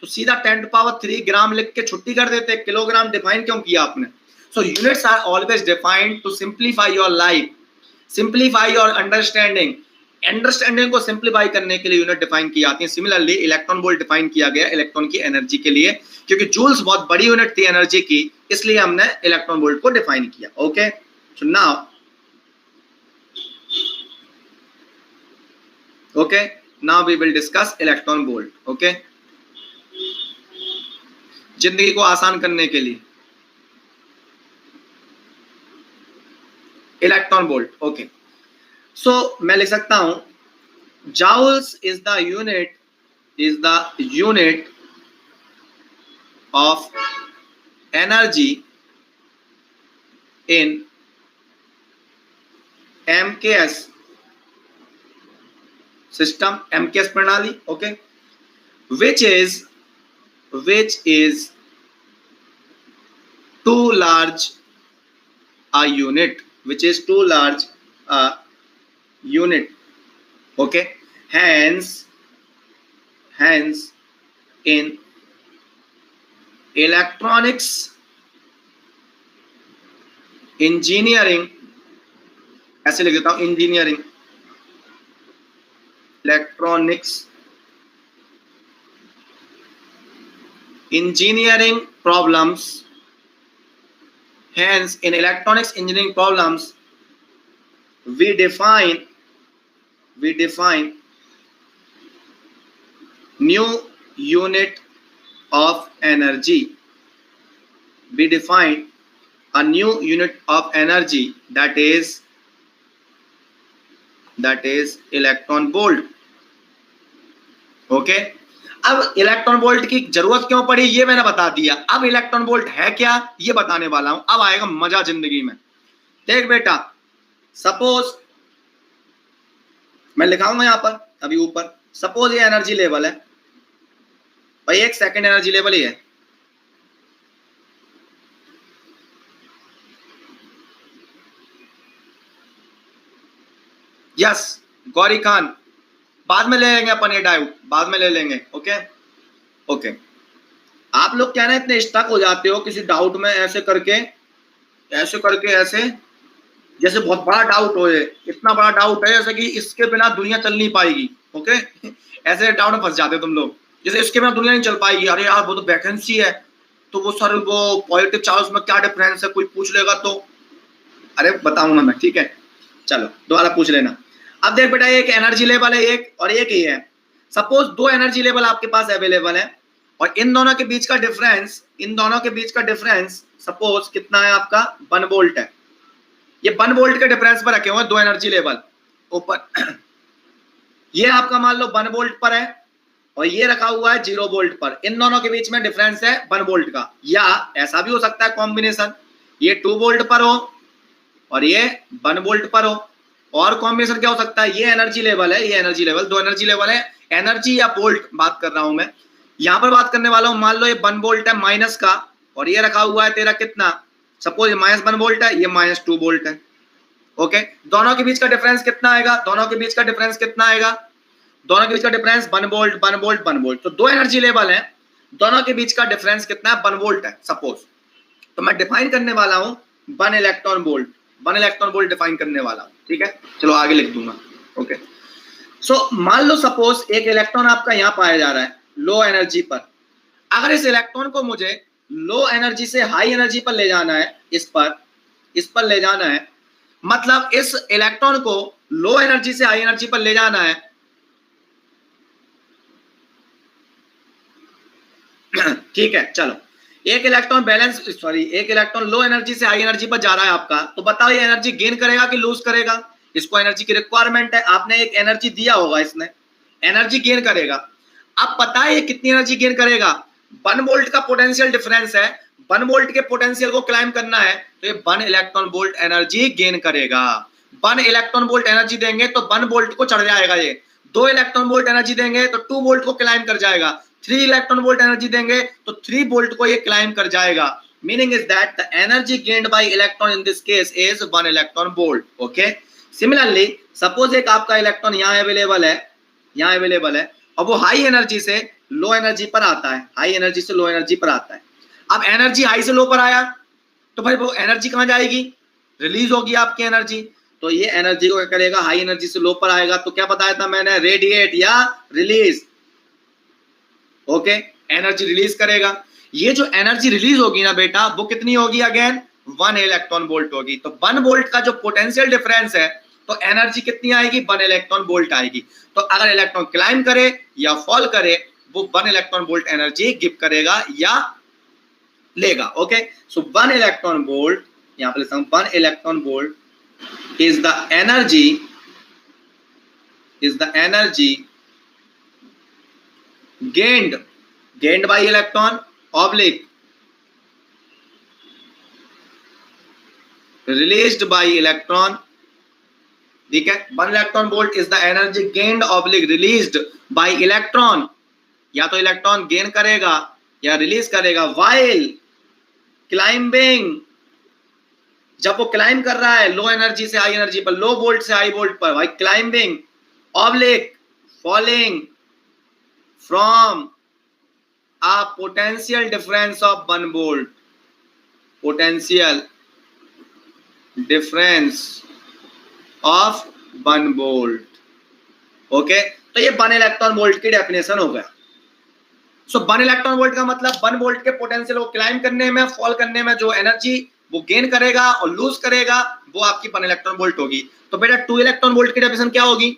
Speaker 1: तो सीधा 10 टू पावर 3 ग्राम लिख के छुट्टी कर देते, किलोग्राम डिफाइन क्यों किया आपने? So units are always defined to simplify your life, simplify your understanding, understanding को सिंप्लीफाई करने के लिए यूनिट डिफाइन की जाती है। सिमिलरली इलेक्ट्रॉन वोल्ट डिफाइन किया गया इलेक्ट्रॉन की एनर्जी के लिए, क्योंकि जूल्स बहुत बड़ी यूनिट थी एनर्जी की, इसलिए हमने इलेक्ट्रॉन वोल्ट को डिफाइन किया। Okay, so now okay, now we will discuss electron volt। okay, जिंदगी को आसान करने के लिए इलेक्ट्रॉन वोल्ट। ओके, सो मैं लिख सकता हूं joules is the unit of energy in MKS system, MKS प्रणाली। Okay, which is too large a unit, which is too large a unit। okay, hence in electronics engineering, ऐसे लिख देता हूं, engineering, electronics engineering problems, hence in electronics engineering problems we define new unit of energy, we define a new unit of energy, that is electron volt. Okay, अब electron volt की जरूरत क्यों पड़ी ये मैंने बता दिया, अब इलेक्ट्रॉन वोल्ट है क्या ये बताने वाला हूं, अब आएगा मजा जिंदगी में। देख बेटा, सपोज मैं लिखाऊंगा यहां पर अभी ऊपर, सपोज ये एनर्जी लेवल है भाई, एक सेकंड एनर्जी लेवल ही है, यस गौरी खान, बाद में ले लेंगे अपन ये डाउट, बाद में ले लेंगे। ओके ओके, आप लोग क्या ना इतने स्टक हो जाते हो किसी डाउट में, ऐसे करके ऐसे जैसे बहुत बड़ा डाउट हो, इतना बड़ा डाउट है जैसे कि इसके बिना दुनिया चल नहीं पाएगी। ओके, ऐसे डाउट में फंस जाते हो तुम लोग, जैसे इसके बिना दुनिया नहीं चल पाएगी, अरे यार वो तो वैकेंसी है, तो वो सर वो पॉजिटिव चार्ज में क्या डिफरेंस है, कोई पूछ लेगा तो, अरे बताऊंगा मैं, ठीक है, चलो दोबारा पूछ लेना। अब देख बेटा, एक एनर्जी लेवल है एक, और एक ही है, सपोज दो एनर्जी लेवल आपके पास अवेलेबल है, और इन दोनों के बीच का डिफरेंस सपोज कितना है आपका, 1 वोल्ट है। ये 1 वोल्ट के डिफरेंस पर रखे हुए दो एनर्जी लेवल ऊपर ये आपका मान लो 1 वोल्ट पर है, और ये रखा हुआ है 0 वोल्ट पर, इन दोनों के बीच में डिफरेंस है 1 वोल्ट का। या ऐसा भी हो सकता है कॉम्बिनेशन, ये 2 वोल्ट पर हो और ये 1 वोल्ट पर हो, और कॉम्बिनेशन क्या हो सकता है, ये एनर्जी लेवल है, ये एनर्जी लेवल, दो एनर्जी लेवल है, एनर्जी या वोल्ट बात कर रहा हूं मैं, यहां पर बात करने वाला हूं, मान लो ये 1 वोल्ट है माइनस का, और ये रखा हुआ है तेरा कितना, सपोज ये -1 वोल्ट है, ये -2 वोल्ट है। ओके, दोनों के बीच का डिफरेंस कितना आएगा, दोनों के बीच का डिफरेंस 1 वोल्ट 1 वोल्ट 1 वोल्ट, तो दो एनर्जी लेवल है, दोनों के बीच का डिफरेंस कितना है, 1 वोल्ट है सपोज, तो मैं डिफाइन करने वाला हूं 1 इलेक्ट्रॉन वोल्ट डिफाइन करने वाला हूं, ठीक है, चलो आगे लिख दूंगा। ओके, सो मान लो सपोज एक इलेक्ट्रॉन आपका यहां पाया जा रहा है लो एनर्जी पर, अगर इस इलेक्ट्रॉन को मुझे लो एनर्जी से हाई एनर्जी पर ले जाना है, इस पर ले जाना है, मतलब इस इलेक्ट्रॉन को लो एनर्जी से हाई एनर्जी पर ले जाना है, ठीक है, चलो एक इलेक्ट्रॉन बैलेंस सॉरी एक इलेक्ट्रॉन लो एनर्जी से हाई एनर्जी पर जा रहा है आपका, तो बताओ ये एनर्जी गेन करेगा कि लूज करेगा? इसको एनर्जी की रिक्वायरमेंट है, आपने एक एनर्जी दिया होगा, इसने एनर्जी गेन करेगा। अब पता है ये कितनी एनर्जी गेन करेगा? 1 वोल्ट का पोटेंशियल डिफरेंस है, 1 वोल्ट के पोटेंशियल को क्लाइम करना है, तो ये 1 इलेक्ट्रॉन वोल्ट एनर्जी गेन करेगा। 1 इलेक्ट्रॉन वोल्ट एनर्जी देंगे तो 1 वोल्ट को चढ़ जाएगा ये, 2 इलेक्ट्रॉन वोल्ट एनर्जी देंगे तो 2 वोल्ट को क्लाइम कर जाएगा, 3 इलेक्ट्रॉन वोल्ट एनर्जी देंगे तो 3 वोल्ट को ये क्लाइम कर जाएगा। Meaning is that the energy gained by electron in this case is 1 electron volt. Okay, similarly suppose एक आपका इलेक्ट्रॉन यहाँ अवेलेबल है, और वो हाई एनर्जी से लो एनर्जी पर आता है, हाई एनर्जी से लो एनर्जी पर आता है। अब एनर्जी हाई से लो पर आया तो भाई वो एनर्जी कहां जाएगी? रिलीज होगी आपकी एनर्जी। तो ये एनर्जी को क्या करेगा? हाई एनर्जी से लो पर आएगा, तो क्या बताया था मैंने? रेडिएट या रिलीज। ओके, एनर्जी रिलीज करेगा। ये जो एनर्जी रिलीज होगी ना बेटा, वो कितनी होगी? अगेन 1 इलेक्ट्रॉन वोल्ट होगी। तो 1 वोल्ट का जो पोटेंशियल डिफरेंस है, तो एनर्जी कितनी आएगी? 1 इलेक्ट्रॉन वोल्ट आएगी। तो अगर इलेक्ट्रॉन क्लाइम करे या फॉल करे, वो 1 इलेक्ट्रॉन वोल्ट एनर्जी गिव करेगा या लेगा। ओके, सो 1 इलेक्ट्रॉन वोल्ट, यहां पर लिखता हूं 1 electron volt is the energy gained by electron oblique released by electron। ठीक है, 1 electron volt is the energy gained oblique released by electron. या तो इलेक्ट्रॉन गेन करेगा या रिलीज करेगा व्हाइल क्लाइंबिंग, जब वो क्लाइम कर रहा है लो एनर्जी से हाई एनर्जी पर, लो वोल्ट से हाई वोल्ट पर, भाई climbing oblique falling from a potential difference of 1 volt, potential difference of 1 volt. Okay, तो ये 1 इलेक्ट्रॉन वोल्ट की डेफिनेशन हो गया। सो 1 इलेक्ट्रॉन वोल्ट का मतलब 1 वोल्ट के पोटेंशियल को क्लाइम करने में, फॉल करने में जो एनर्जी वो गेन करेगा और लूज करेगा, वो आपकी 1 इलेक्ट्रॉन वोल्ट होगी। तो बेटा 2 इलेक्ट्रॉन वोल्ट की डेफिनेशन क्या होगी?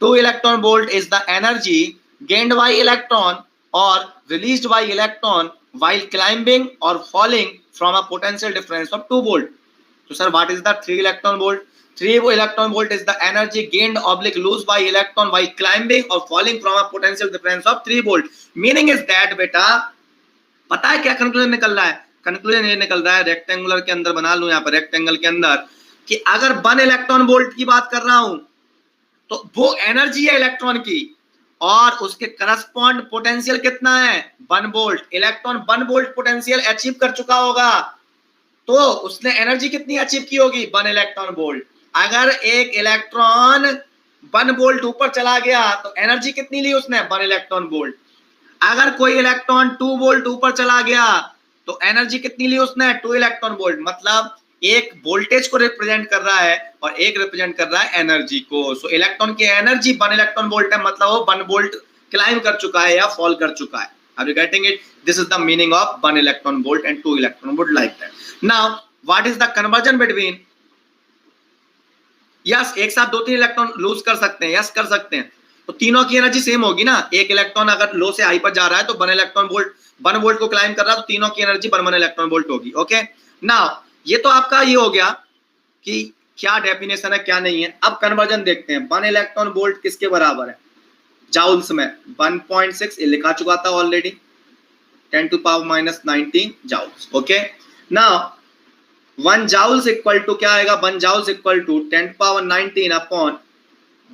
Speaker 1: 2 electron volt is the energy gained by electron or released by electron while climbing or falling from a potential difference of 2 volt. तो sir what is the 3 electron volt? 3 electron volt is the energy gained oblique lose by electron while climbing or falling from a potential difference of 3 volt. Meaning is that बेटा, पता है क्या conclusion निकल रहा है? Conclusion ये निकल रहा है, रेक्टेंगुलर के अंदर बना लूं, यहाँ पर रेक्टेंगल के अंदर, कि अगर 1 इलेक्ट्रॉन वोल्ट की बात कर रहा हूं तो वो एनर्जी है इलेक्ट्रॉन की, और उसके करस्पॉन्ड पोटेंशियल कितना है? 1 volt. Electron 1 volt potential achieve कर चुका होगा, तो उसने एनर्जी कितनी अचीव की होगी? 1 इलेक्ट्रॉन वोल्ट। अगर एक इलेक्ट्रॉन 1 वोल्ट ऊपर चला गया तो एनर्जी कितनी ली उसने? 1 इलेक्ट्रॉन वोल्ट। अगर कोई इलेक्ट्रॉन 2 वोल्ट ऊपर चला गया तो एनर्जी कितनी ली उसने? 2 इलेक्ट्रॉन वोल्ट। मतलब एक वोल्टेज को रिप्रेजेंट कर रहा है और एक रिप्रेजेंट कर रहा है एनर्जी को। सो इलेक्ट्रॉन की एनर्जी 1 इलेक्ट्रॉन वोल्ट है, मतलब वो 1 वोल्ट क्लाइम कर चुका है या फॉल कर चुका है। Are you getting it? This is the meaning of 1 electron volt and 2 electron volt, like that. Now what is the conversion between? Yes, एक साथ 2-3 इलेक्ट्रॉन लूज कर सकते हैं, यस कर सकते हैं, तो तीनों की एनर्जी सेम होगी ना। एक इलेक्ट्रॉन अगर लो से हाई पर जा रहा है तो 1 इलेक्ट्रॉन वोल्ट 1 वोल्ट को क्लाइम कर रहा है, तो तीनों की एनर्जी 1 इलेक्ट्रॉन वोल्ट होगी। ओके, नाउ ये तो आपका ये हो गया कि क्या डेफिनेशन है क्या नहीं है। अब कन्वर्जन देखते हैं। 1 इलेक्ट्रॉन वोल्ट किसके बराबर है? जाउल्स में 1.6 लिखा चुका था already, 10⁻⁻19 joules. Okay, now 1 joules equal to क्या आएगा? 1 joules equal to 10⁻19 upon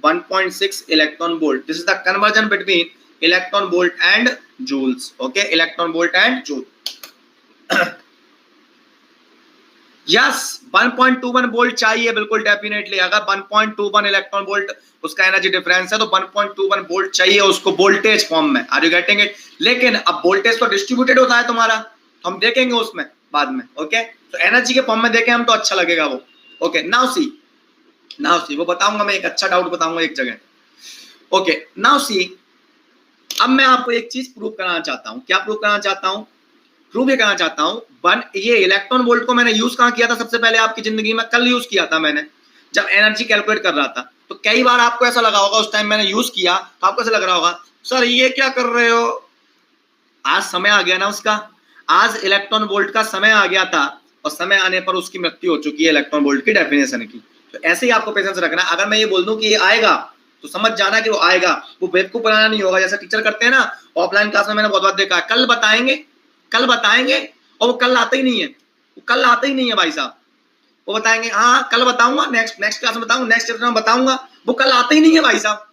Speaker 1: 1.6 electron volt. This is the conversion between electron volt and joules. Okay, electron volt and joule. Yes, 1.21 volt चाहिए, बिल्कुल डेफिनेटली। अगर 1.21 electron volt उसका energy difference है तो 1.21 volt चाहिए उसको वोल्टेज फॉर्म में। Are you getting it? लेकिन अब वोल्टेज तो डिस्ट्रीब्यूटेड होता है तुम्हारा, तो हम देखेंगे उसमें बाद में। ओके, तो एनर्जी के फॉर्म में देखें हम तो अच्छा लगेगा वो। ओके, नाउ सी वो बताऊंगा मैं, एक अच्छा डाउट बताऊंगा एक जगह। ओके, नाउ सी, अब मैं आपको एक चीज प्रूव कराना चाहता हूं। क्या प्रूव कराना चाहता हूं? प्रूव ये करना चाहता हूं, ये इलेक्ट्रॉन वोल्ट को मैंने यूज कहां किया था सबसे पहले आपकी जिंदगी में? कल यूज किया था मैंने, जब एनर्जी कैलकुलेट कर रहा था। तो कई बार आपको ऐसा लगा होगा उस टाइम मैंने यूज किया, तो आपको ऐसा लग रहा होगा सर ये क्या कर रहे हो? आज समय आ गया ना उसका, आज इलेक्ट्रॉन वोल्ट का समय आ गया था और समय आने पर उसकी मृत्यु हो चुकी है इलेक्ट्रॉन वोल्ट की डेफिनेशन की। तो ऐसे ही आपको पेशेंस रखना। अगर मैं ये बोल दूं कि ये आएगा तो समझ जाना कि वो आएगा, वो बेवकूफ बनाना नहीं होगा। जैसा टीचर करते हैं ना ऑफलाइन क्लास में, मैंने बहुत बार देखा, कल बताएंगे कल बताएंगे, और वो कल आता ही नहीं है, वो कल आता ही नहीं है भाई साहब। वो बताएंगे हाँ कल बताऊंगा, नेक्स्ट क्लास में बताऊंगा, नेक्स्ट चैप्टर में बताऊंगा, वो कल आता ही नहीं है भाई साहब।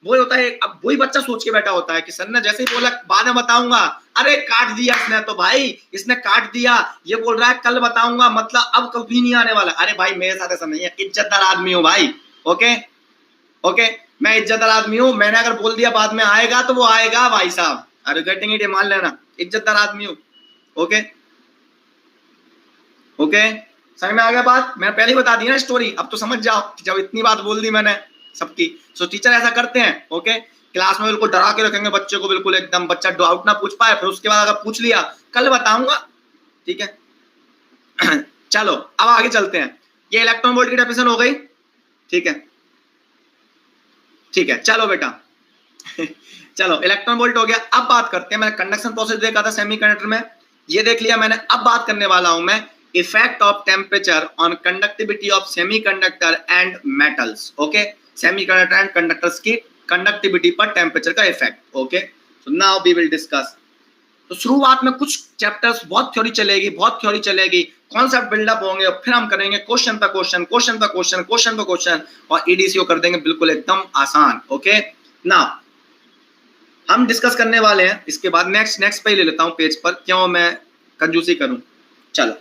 Speaker 1: वो होता है, अब वही बच्चा सोच के बैठा होता है कि सर ने जैसे ही बोला बाद में बताऊंगा, अरे काट दिया इसने, तो भाई इसने काट दिया। ये बोल रहा है कल बताऊंगा, मतलब अब कभी नहीं आने वाला। अरे भाई मेरे साथ ऐसा नहीं है, इज्जतदार आदमी हूं भाई। ओके ओके, मैं इज्जतदार आदमी हूं, मैंने अगर बोल दिया बाद में आएगा तो वो आएगा भाई साहब। अरे गेटिंग इट, मान लेना, इज्जतदार आदमी हूं। ओके ओके, समझ में आ गया बात? मैं पहले ही बता दी ना स्टोरी, अब तो समझ जाओ जब इतनी बात बोल दी मैंने सबकी। सो टीचर ऐसा करते हैं। ओके, क्लास में बिल्कुल डरा के रखेंगे बच्चे को, बिल्कुल एकदम बच्चा डाउट ना पूछ पाए, फिर उसके बाद अगर पूछ लिया कल बताऊंगा, ठीक है। चलो अब आगे चलते हैं। ये इलेक्ट्रॉन वोल्ट की डेफिनेशन हो गई, ठीक है ठीक है। चलो बेटा चलो इलेक्ट्रॉन वोल्ट हो गया। अब बात करते हैं, मैंने कंडक्शन प्रोसेस देखा था सेमीकंडक्टर में, ये देख लिया मैंने। अब बात करने वाला हूं मैं effect of temperature on conductivity of semiconductor and metals. Okay, semiconductor and conductors की कंडक्टिविटी पर टेम्परेचर का effect. Okay, so now we will discuss. तो शुरुआत में कुछ चैप्टर्स बहुत थ्योरी चलेगी, बहुत थ्योरी चलेगी, कॉन्सेप्ट बिल्डअप होंगे, और फिर हम करेंगे क्वेश्चन पर क्वेश्चन, क्वेश्चन पर क्वेश्चन, क्वेश्चन पर क्वेश्चन, और ईडीसीओ कर देंगे बिल्कुल एकदम आसान। ओके, नाउ हम डिस्कस करने वाले हैं इसके बाद। नेक्स्ट पे ही ले लेता हूं पेज पर, क्यों मैं कंजूसी करूं। चलो,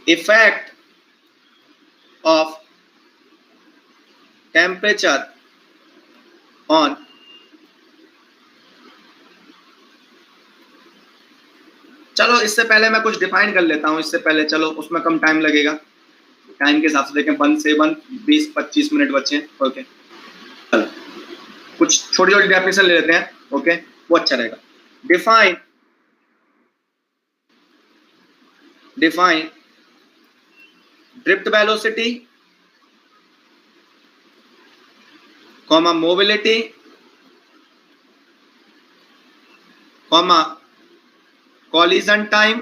Speaker 1: इफेक्ट ऑफ टेम्परेचर ऑन चलो इससे पहले मैं कुछ डिफाइन कर लेता हूं, इससे पहले चलो उसमें कम टाइम लगेगा, टाइम के हिसाब से देखें, 1 से 20-25 मिनट बचे। ओके, चलो कुछ छोटी छोटी डेफिनेशन ले लेते हैं। ओके, वो अच्छा रहेगा। Define drift velocity, comma mobility, comma collision time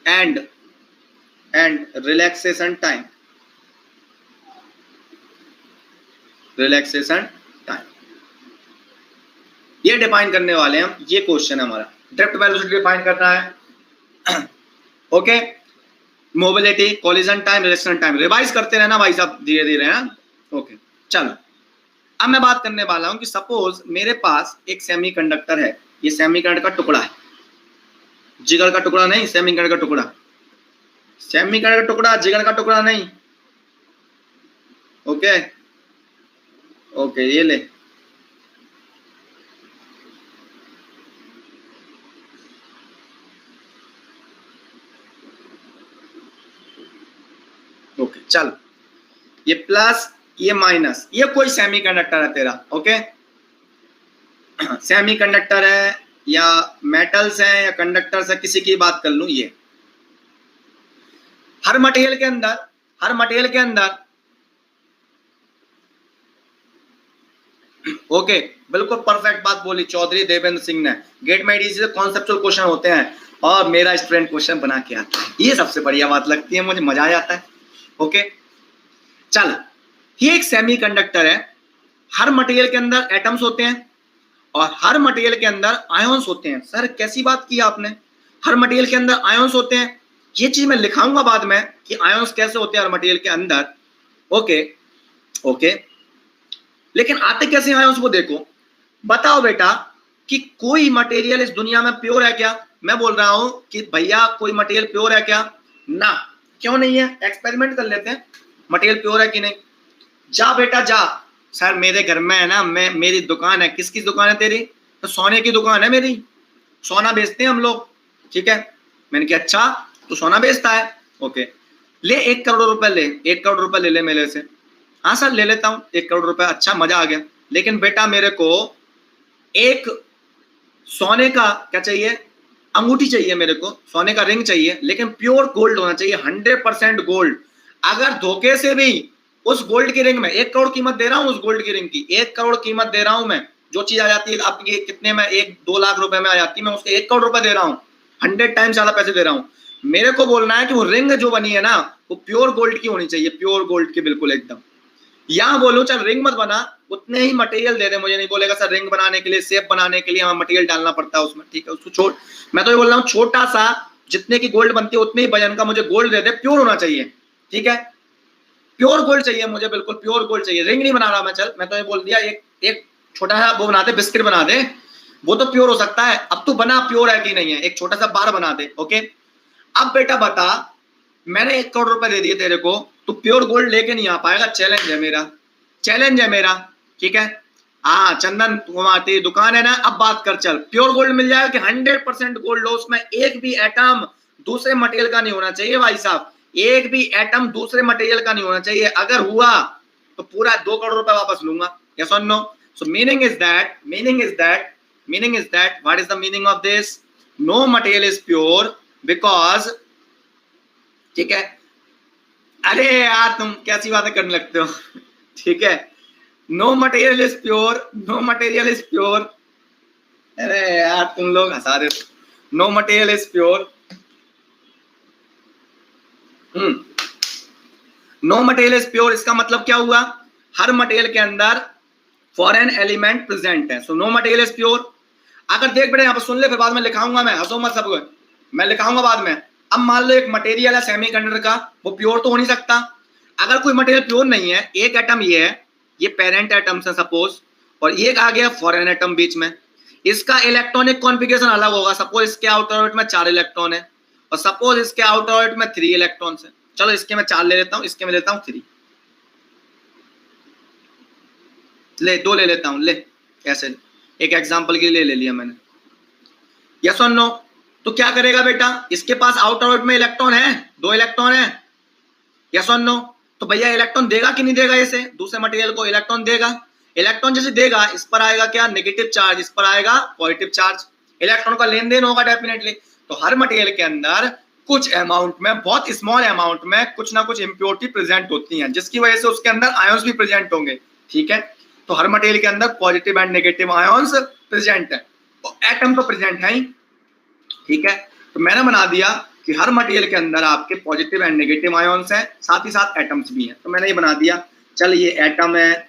Speaker 1: and relaxation time। ये डिफाइन करने वाले हैं हम। ये क्वेश्चन है हमारा, ड्रिफ्ट वेलोसिटी डिफाइन करना है। Okay, mobility, collision time, relaxation time, revise करते रहना भाई साहब धीरे धीरे। ओके, चलो अब मैं बात करने वाला हूं कि सपोज मेरे पास एक सेमीकंडक्टर है। ये सेमीकंडक्टर का टुकड़ा है, जिगर का टुकड़ा नहीं, सेमीकंडक्टर का टुकड़ा, सेमीकंडक्टर का टुकड़ा, जिगर का टुकड़ा नहीं। ओके ओके, ये ले, ओके चल, ये प्लस ये माइनस, ये कोई सेमीकंडक्टर है तेरा। ओके, सेमीकंडक्टर है या मेटल्स है या कंडक्टर्स है, किसी की बात कर लूं, ये हर मटेरियल के अंदर ओके, बिल्कुल परफेक्ट बात बोली चौधरी देवेंद्र सिंह ने। गेट में इजी कॉन्सेप्चुअल क्वेश्चन होते हैं और मेरा स्टूडेंट क्वेश्चन बना के आता है, ये सबसे बढ़िया बात लगती है, मुझे मजा आ जाता है। ओके चल, ये एक सेमीकंडक्टर है, हर मटेरियल के अंदर एटम्स होते हैं और हर मटेरियल के अंदर आयंस होते हैं। सर कैसी बात की आपने, हर मटेरियल के अंदर आयंस होते हैं, ये चीज मैं लिखाऊंगा बाद में कि आयंस कैसे होते हैं हर मटेरियल के अंदर। ओके ओके, लेकिन आते कैसे आयंस वो देखो। बताओ बेटा कि कोई मटेरियल इस दुनिया में प्योर है क्या? मैं बोल रहा हूं कि भैया कोई मटेरियल प्योर है क्या? ना, क्यों नहीं है? एक्सपेरिमेंट कर लेते हैं, मटेरियल प्योर है कि नहीं। जा बेटा जा, सर मेरे घर में है ना, मेरी दुकान है। किसकी दुकान है तेरी? तो सोने की दुकान है मेरी, सोना बेचते हैं हम लोग, ठीक है। मैंने कहा अच्छा तो सोना बेचता है, ओके ले 1 करोड़ रुपए ले, 1 करोड़ रुपए ले मेरे से। हाँ सर ले लेता हूँ 1 करोड़ रुपए, अच्छा मजा आ गया। लेकिन बेटा मेरे को एक सोने का क्या चाहिए, अंगूठी चाहिए, मेरे को सोने का रिंग चाहिए, लेकिन प्योर गोल्ड होना चाहिए, 100% गोल्ड। अगर धोखे से भी उस गोल्ड की रिंग में 1 करोड़ कीमत दे रहा हूं, उस गोल्ड की रिंग की 1 करोड़ कीमत दे रहा हूं मैं, जो चीज आ जाती है आपकी कितने में 1-2 लाख रुपए में आ जाती है, मैं उसके 1 करोड़ रुपए दे रहा हूँ, 100 टाइम्स ज्यादा पैसे दे रहा हूँ। मेरे को बोलना है कि वो रिंग जो बनी है ना वो प्योर गोल्ड की होनी चाहिए, प्योर गोल्ड की बिल्कुल एकदम। यहाँ बोलो चल रिंग मत बना, उतने ही मटेरियल दे दे, मुझे नहीं बोलेगा सर रिंग बनाने के लिए, शेप बनाने के लिए हमें मटेरियल डालना पड़ता है उसमें, ठीक है उसको छोड़। मैं तो ये बोल रहा हूँ छोटा सा जितने की गोल्ड बनती है उतने ही वजन का मुझे गोल्ड दे दे, प्योर होना चाहिए, ठीक है प्योर गोल्ड चाहिए मुझे, बिल्कुल प्योर गोल्ड चाहिए, रिंग नहीं बना रहा मैं। चल मैं तो ये बोल दिया एक छोटा सा वो बना दे, बिस्किट बना दे, वो तो प्योर हो सकता है। अब तू बना प्योर है कि नहीं है, एक छोटा सा बार बना दे, ओके। अब बेटा बता, मैंने 1 करोड़ रुपए दे दिए तेरे को, तू प्योर गोल्ड लेके नहीं आ पाएगा, चैलेंज है मेरा, चैलेंज है मेरा, ठीक है। हाँ चंदन तुम्हारी दुकान है ना, अब बात कर चल, प्योर गोल्ड मिल जाएगा कि 100% गोल्ड हो, उसमें एक भी एटम दूसरे मटेरियल का नहीं होना चाहिए भाई साहब, एक भी एटम दूसरे मटेरियल का नहीं होना चाहिए, अगर हुआ तो पूरा 2 करोड़ रुपए वापस लूंगा, यस और no. So meaning is that what is the meaning of this, no material is pure because, ठीक है। अरे यार तुम कैसी बातें करने लगते हो ठीक है, no material is pure, no material is pure, अरे यार तुम लोग हंसा रहे हो, no material is pure, no material is pure, इसका मतलब क्या हुआ, हर मटेरियल के अंदर फॉरेन एलिमेंट प्रेजेंट है, so no material is pure. अगर देख बेटे यहाँ पर सुन ले, फिर बाद में लिखाऊंगा मैं, हंसो मत सब, मैं लिखाऊंगा बाद में। अब मान लो एक मटेरियल है सेमीकंडक्टर का, वो प्योर तो हो नहीं सकता। अगर कोई मटेरियल प्योर नहीं है, एक एटम ये है, ये पेरेंट एटम है सपोज, और एक आ गया फॉरेन एटम बीच में, इसका इलेक्ट्रॉनिक कॉन्फ़िगरेशन अलग होगा, सपोज इसके आउटर ऑर्बिट में 4 इलेक्ट्रॉन है और सपोज इसके आउटर ऑर्बिट में 3 इलेक्ट्रॉन है। चलो इसके मैं 4 ले लेता हूं, इसके मैं लेता हूं 3, ले 2 ले लेता हूं, ले ऐसे एक एग्जांपल के लिए ले लिया मैंने, यस और नो। तो क्या करेगा बेटा, इसके पास आउटर ऑर्बिट में इलेक्ट्रॉन है, 2 इलेक्ट्रॉन है, यस और नो। तो भैया इलेक्ट्रॉन देगा कि नहीं देगा, इसे दूसरे मटेरियल को इलेक्ट्रॉन देगा, इलेक्ट्रॉन जैसे देगा इस पर आएगा क्या नेगेटिव चार्ज, इस पर आएगा पॉजिटिव चार्ज, इलेक्ट्रॉन का लेन देन होगा डेफिनेटली। तो हर मटेरियल के अंदर कुछ अमाउंट में, बहुत स्मॉल अमाउंट में कुछ ना कुछ इंप्योरिटी प्रेजेंट होती हैं, जिसकी वजह से उसके अंदर आयंस भी प्रेजेंट होंगे, ठीक है। तो हर मटेरियल के अंदर positive and negative ions present है, तो एटम तो प्रेजेंट है ही, ठीक है। तो मैंने बना दिया कि हर मटेरियल के अंदर आपके पॉजिटिव एंड नेगेटिव आयंस हैं, साथ ही साथ एटम्स भी हैं, तो मैंने ये बना दिया, चल ये एटम है,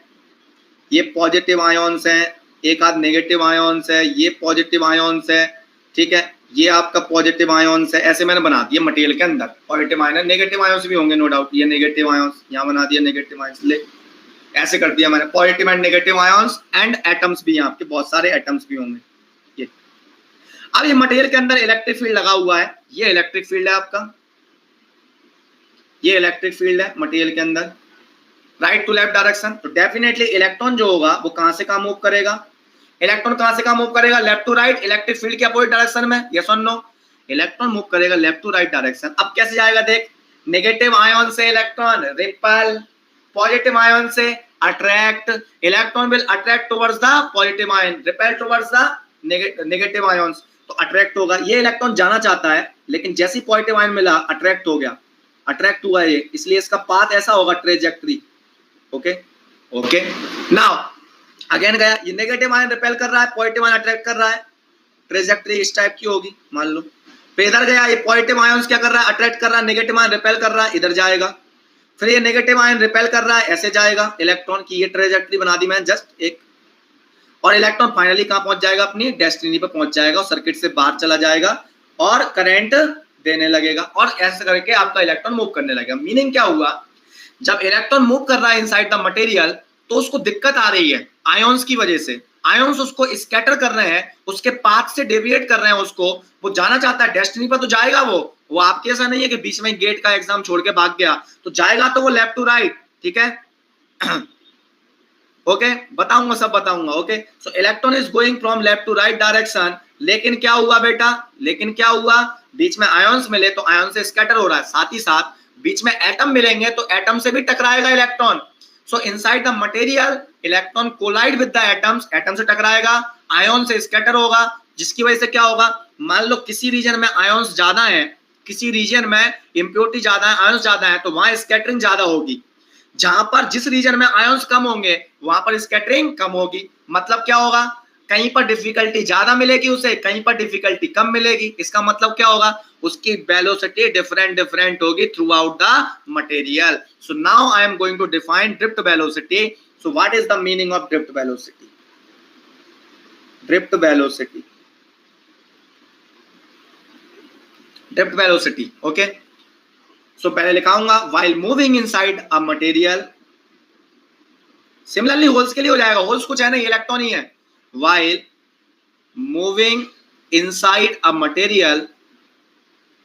Speaker 1: ये पॉजिटिव आयंस है, एक आध नेगेटिव आयंस है, ये पॉजिटिव आयंस है, ठीक है, ये आपका पॉजिटिव आयंस है, ऐसे मैंने बना दिया मटेरियल के अंदर, पॉजिटिव आयन, नेगेटिव आयंस भी होंगे नो डाउट, ये नेगेटिव आयंस यहाँ बना दिया, नेगेटिव आयंस ले, ऐसे कर दिया मैंने, positive and negative ions and atoms भी, यहाँ आपके बहुत सारे एटम्स भी होंगे। ये अब ये मटेरियल के अंदर इलेक्ट्रिक फील्ड लगा हुआ है, ये इलेक्ट्रिक फील्ड है आपका, ये इलेक्ट्रिक फील्ड है मटेरियल के अंदर, राइट टू लेफ्ट डायरेक्शन। तो डेफिनेटली इलेक्ट्रॉन जो होगा वो कहां से कहां मूव करेगा, इलेक्ट्रॉन कहां से कहां मूव करेगा, left to right, electric field के अपोजिट डायरेक्शन में, यस और नो। इलेक्ट्रॉन मूव करेगा लेफ्ट टू राइट डायरेक्शन। अब कैसे जाएगा देख, नेगेटिव आयन से इलेक्ट्रॉन रिपल, पॉजिटिव आयन से attract, electron will attract towards the positive ion, repel towards the negative ions, तो अट्रैक्ट होगा। ये इलेक्ट्रॉन जाना चाहता है, लेकिन जैसी पॉजिटिव आयन मिला अट्रैक्ट हो गया, अट्रैक्ट हुआ ये, इसलिए इसका पाथ ऐसा होगा, trajectory, okay okay. Now again गया, ये नेगेटिव आयन रिपेल कर रहा है, पॉजिटिव आयन अट्रैक्ट कर रहा है, ट्रेजेक्टरी इस टाइप की होगी मान लो। फिर इधर गया, ये पॉजिटिव आयंस क्या कर रहा है, अट्रैक्ट कर रहा है, नेगेटिव आयन रिपेल कर रहा है, इधर जाएगा। फिर ये नेगेटिव आयन रिपेल कर रहा है, ऐसे जाएगा इलेक्ट्रॉन की, ये ट्रेजेक्टरी बना दी मैंने जस्ट एक, और इलेक्ट्रॉन फाइनली कहां पहुंच जाएगा, अपनी डेस्टिनी पे पहुंच जाएगा, और सर्किट से बाहर चला जाएगा और करंट देने लगेगा, और ऐसे करके आपका इलेक्ट्रॉन मूव करने लगेगा। मीनिंग क्या हुआ, जब इलेक्ट्रॉन मूव कर रहा है इनसाइड द मटेरियल तो उसको दिक्कत आ रही है आयंस की वजह से, आयंस उसको स्कैटर कर रहे हैं, उसके पाथ से डेविएट कर रहे हैं उसको, वो जाना चाहता है डेस्टिनी पर, तो जाएगा वो आपके ऐसा नहीं है कि बीच में गेट का एग्जाम छोड़ के भाग गया, तो जाएगा तो वो लेफ्ट टू राइट, ठीक है ओके बताऊंगा, सब बताऊंगा, okay. So electron is going from left to right direction, लेकिन क्या हुआ बेटा, लेकिन क्या हुआ, बीच में आयंस मिले तो आयन से स्कैटर हो रहा है, साथ ही साथ बीच में एटम मिलेंगे तो एटम से भी टकराएगा electron. So inside the material electron collide with the atoms, atom से टकराएगा, आयन से स्कैटर होगा, जिसकी वजह से क्या होगा, मान लो किसी रीजन में आयंस ज्यादा है, किसी रीजन में इंप्योरिटी ज्यादा है, आयंस ज्यादा है, तो वहां स्कैटरिंग ज्यादा होगी। जहां पर जिस रीजन में आयंस कम होंगे वहां पर स्कैटरिंग कम होगी। मतलब क्या होगा, कहीं पर डिफिकल्टी ज्यादा मिलेगी उसे, कहीं पर डिफिकल्टी कम मिलेगी। इसका मतलब क्या होगा, उसकी वेलोसिटी डिफरेंट डिफरेंट होगी throughout the material. So now I am going to define drift velocity. So what is the meaning of drift velocity? Drift velocity, drift velocity, okay. So पहले लिखाऊंगा while moving inside a material. Similarly holes के लिए हो जाएगा, holes कुछ है नहीं, electron ही है। While moving inside a material,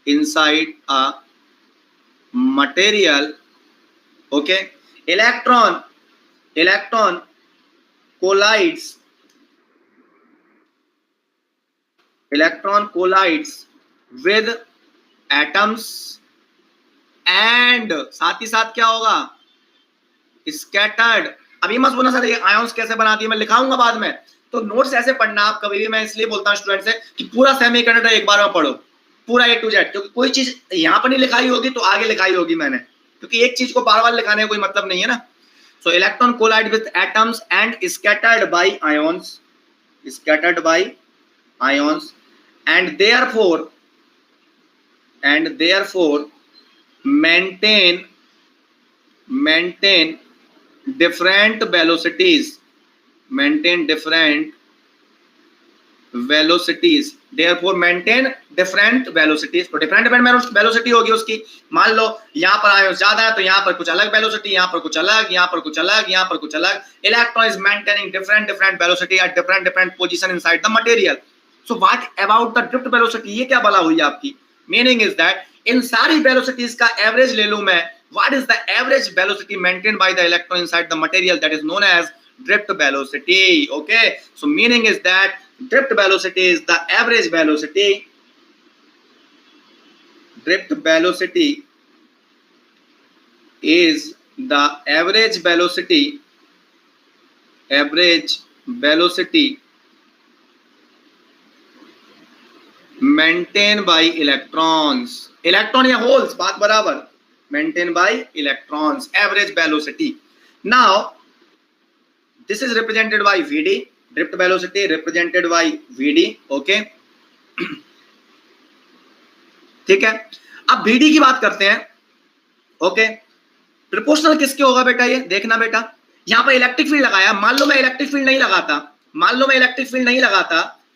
Speaker 1: inside a material, okay, electron collides with atoms and साथ ही साथ क्या होगा, scattered। अभी मत बोलना सर ये आयंस कैसे बनाती है, मैं लिखाऊंगा बाद में। तो नोट्स ऐसे पढ़ना आप कभी भी, मैं इसलिए बोलता हूं स्टूडेंट से कि पूरा सेमीकंडक्टर एक बार में पढ़ो, पूरा A to Z, क्योंकि कोई चीज यहां पर नहीं लिखाई होगी तो आगे लिखाई होगी मैंने, क्योंकि एक चीज को बार बार लिखाने का कोई मतलब नहीं है ना। So electron collide with atoms and scattered by ions, scattered by ions, and therefore maintain different velocities, therefore maintain different velocities। तो डिफरेंट वेलोसिटी होगी उसकी। मान लो यहाँ पर आयंस ज्यादा है तो यहाँ पर कुछ अलग वेलोसिटी, यहाँ पर कुछ अलग, यहाँ पर कुछ अलग, यहाँ पर कुछ अलग। Electron is maintaining different velocity at different position inside the material। So what about the drift velocity? ये क्या बला हुई आपकी? Meaning is that इन सारी velocities का एवरेज ले लूं मैं, what is the average velocity maintained by the electron inside the material? That is known as drift velocity, okay? So meaning is that drift velocity is the average velocity, drift velocity is the average velocity maintained by electrons, electron या holes, बात बराबर, maintained by electrons, average velocity। Now this is represented by Vd, drift velocity represented by Vd, okay। ठीक है, अब Vd की बात करते हैं, ओके। प्रोपोर्शनल किसके होगा बेटा, ये देखना बेटा, यहां पर इलेक्ट्रिक फील्ड लगाया, मान लो मैं इलेक्ट्रिक फील्ड नहीं लगाता,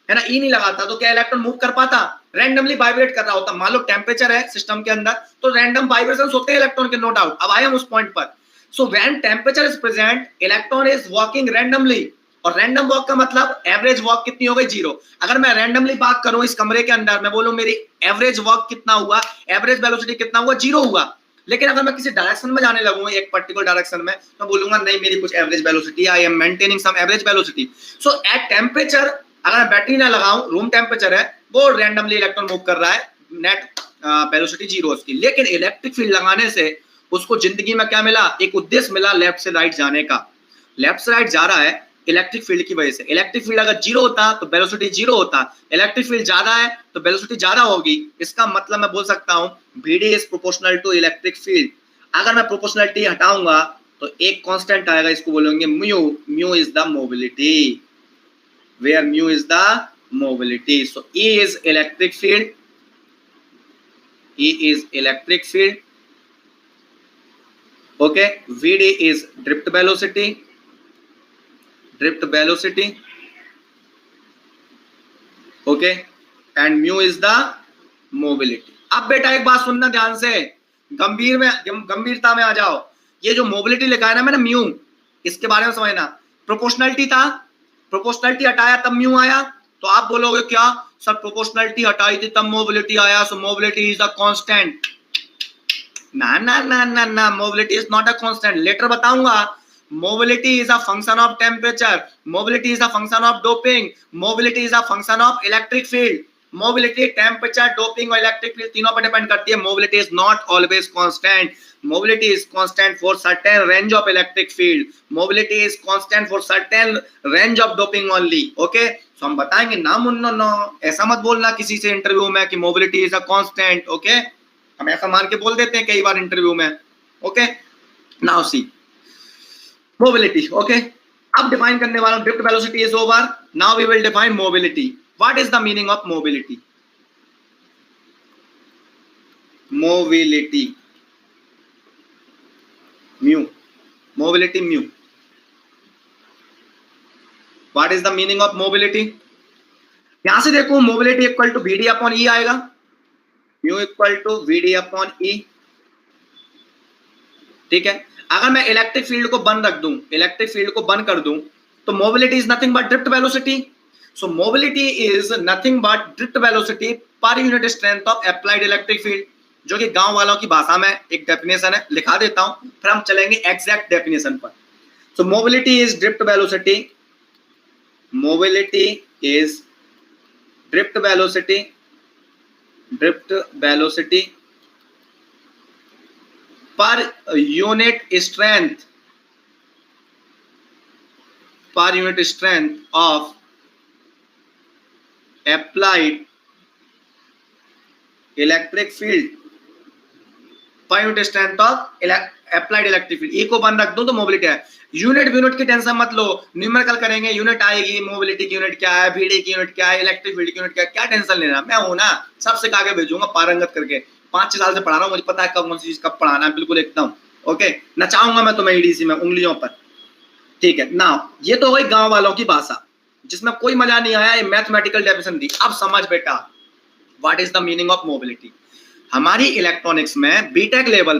Speaker 1: है ना, ई नहीं लगाता, तो क्या इलेक्ट्रॉन मूव कर पाता? रैंडमली वाइब्रेट कर रहा होता। मान लो टेम्परेचर है सिस्टम के अंदर तो रैंडम वाइब्रेशंस होते हैं इलेक्ट्रॉन के, नो डाउट। अब आए हम उस पॉइंट पर। So when temperature is present, electron is walking randomly, और रैंडम वॉक का मतलब एवरेज वॉक कितनी हो गई, 0। अगर मैं रैंडमली बात करूं इस कमरे के अंदर, मैं बोलूं मेरी एवरेज वॉक कितना हुआ, एवरेज वेलोसिटी कितना हुआ, 0 हुआ। लेकिन अगर मैं किसी डायरेक्शन में जाने लगूं, एक पर्टिकुलर डायरेक्शन में, तो बोलूंगा नहीं मेरी कुछ average velocity, I am maintaining some average velocity. So at temperature, अगर मैं बैटरी ना लगाऊं, रूम टेम्परेचर है, वो रैंडमली इलेक्ट्रॉन मूव कर रहा है, नेट वेलोसिटी 0 उसकी। लेकिन इलेक्ट्रिक फील्ड लगाने से उसको जिंदगी में क्या मिला, एक उद्देश्य मिला, लेफ्ट से राइट जाने का। लेफ्ट से राइट जा रहा है इलेक्ट्रिक फील्ड की वजह से। इलेक्ट्रिक फील्ड अगर 0 होता तो वेलोसिटी 0 होता, इलेक्ट्रिक फील्ड ज्यादा है तो वेलोसिटी ज्यादा होगी। इसका मतलब मैं बोल सकता हूं Vd is proportional to electric field. अगर मैं प्रोपोर्शनलिटी हटाऊंगा तो एक कांस्टेंट आएगा, इसको बोलेंगे mu. Mu is the mobility, where mu is the mobility। So E is electric field, okay। Vd is drift velocity, okay, and mu is the mobility। अब बेटा एक बात सुनना ध्यान से, गंभीरता में आ जाओ। ये जो मोबिलिटी लिखा है ना मैंने, म्यू, इसके बारे में समझना। प्रोपोर्शनलिटी था, प्रोपोर्शनलिटी हटाया तब म्यू आया, तो आप बोलोगे क्या सर प्रोपोर्शनलिटी हटाई थी तब मोबिलिटी आया, so mobility is a constant. ना ना ना ना ना, mobility is not a constant, later बताऊंगा। Mobility is a function of temperature, mobility is a function of doping, mobility is a function of electric field. Mobility temperature, doping और electric field तीनों पर depend करती है। Mobility is not always constant, mobility is constant for certain range of electric field, mobility is constant for certain range of doping only, okay। so हम बताएंगे ना Munro, no ऐसा मत बोलना किसी से इंटरव्यू में कि mobility is a constant, okay। हम ऐसा मान के बोल देते हैं कई बार इंटरव्यू में, okay। now see mobility, okay। अब डिफाइन करने वाला हूं, drift velocity is over, now we will define mobility. What is the meaning of mobility? Mobility, mu, mobility mu. What is the meaning of mobility? यहां से देखो, mobility equal to VD upon E आएगा, mu equal to VD upon E. ठीक है, अगर मैं electric field को बंद रख दूं, इलेक्ट्रिक फील्ड को बंद कर दूं, तो mobility is nothing but drift velocity. So mobility is nothing but drift velocity per unit strength of applied electric field, जो कि गांव वालों की भाषा में एक डेफिनेशन है, लिखा देता हूं, फिर हम चलेंगे एग्जैक्ट डेफिनेशन पर. So mobility is drift velocity, mobility is drift velocity, drift velocity per unit strength, per unit strength of applied electric field, per unit strength of applied electric field. E को बंद रख दूं तो mobility है. Unit unit की tension मत लो, numerical करेंगे, unit आएगी, मोबिलिटी की यूनिट क्या है, वीडी की यूनिट क्या है, इलेक्ट्रिक फील्ड की यूनिट क्या है, क्या टेंशन लेना, मैं हूं ना, सबसे आगे भेजूंगा पारंगत करके. 5-6 साल से पढ़ा रहा हूं, मुझे पता है कब कौन सी चीज कब पढ़ाना है, बिल्कुल एकदम ओके. नचाऊंगा मैं तुम्हें ईडीसी में उंगलियों पर. ठीक है ना, ये तो हो गई गांव वालों की भाषा जिसमें कोई मजा नहीं आया, ये मैथमेटिकल डेफिनेशन दी. अब समझ बेटा, what is the meaning of mobility. हमारी इलेक्ट्रॉनिक्स में बीटेक लेवल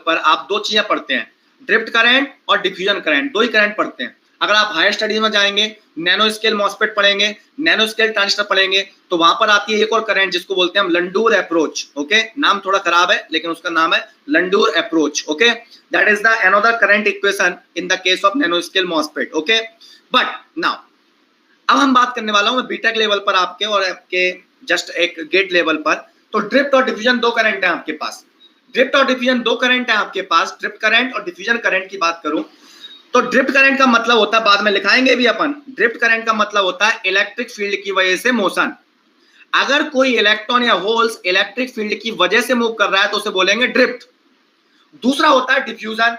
Speaker 1: पर आप दो चीजें पढ़ते हैं, ड्रिफ्ट करंट और डिफ्यूजन करंट, दो ही करंट पढ़ते हैं. अगर आप हायर स्टडीज में जाएंगे, नैनो स्केल मॉसफेट पढ़ेंगे, नैनो स्केल ट्रांजिस्टर पढ़ेंगे, तो वहां पर आती है एक और करंट जिसको बोलते हैं हम लंडूर अप्रोच. ओके, नाम थोड़ा खराब है लेकिन उसका नाम है Landauer approach. Okay, that is the another current equation in the case of nano scale MOSFET. Okay, but now अब हम बात करने वाला हूं बीटेक लेवल पर आपके और आपके जस्ट एक गेट लेवल पर. तो ड्रिफ्ट और डिफ्यूजन दो करंट है आपके पास, ड्रिफ्ट और डिफ्यूजन दो करंट है आपके पास. ड्रिफ्ट करंट और डिफ्यूजन करंट की बात करूं तो ड्रिफ्ट करंट का मतलब होता है, बाद में लिखाएंगे भी अपन, ड्रिफ्ट करंट का मतलब होता है इलेक्ट्रिक फील्ड की वजह से मोशन. अगर कोई इलेक्ट्रॉन या होल्स इलेक्ट्रिक फील्ड की वजह से मूव कर रहा है तो उसे बोलेंगे ड्रिफ्ट. दूसरा होता है डिफ्यूजन,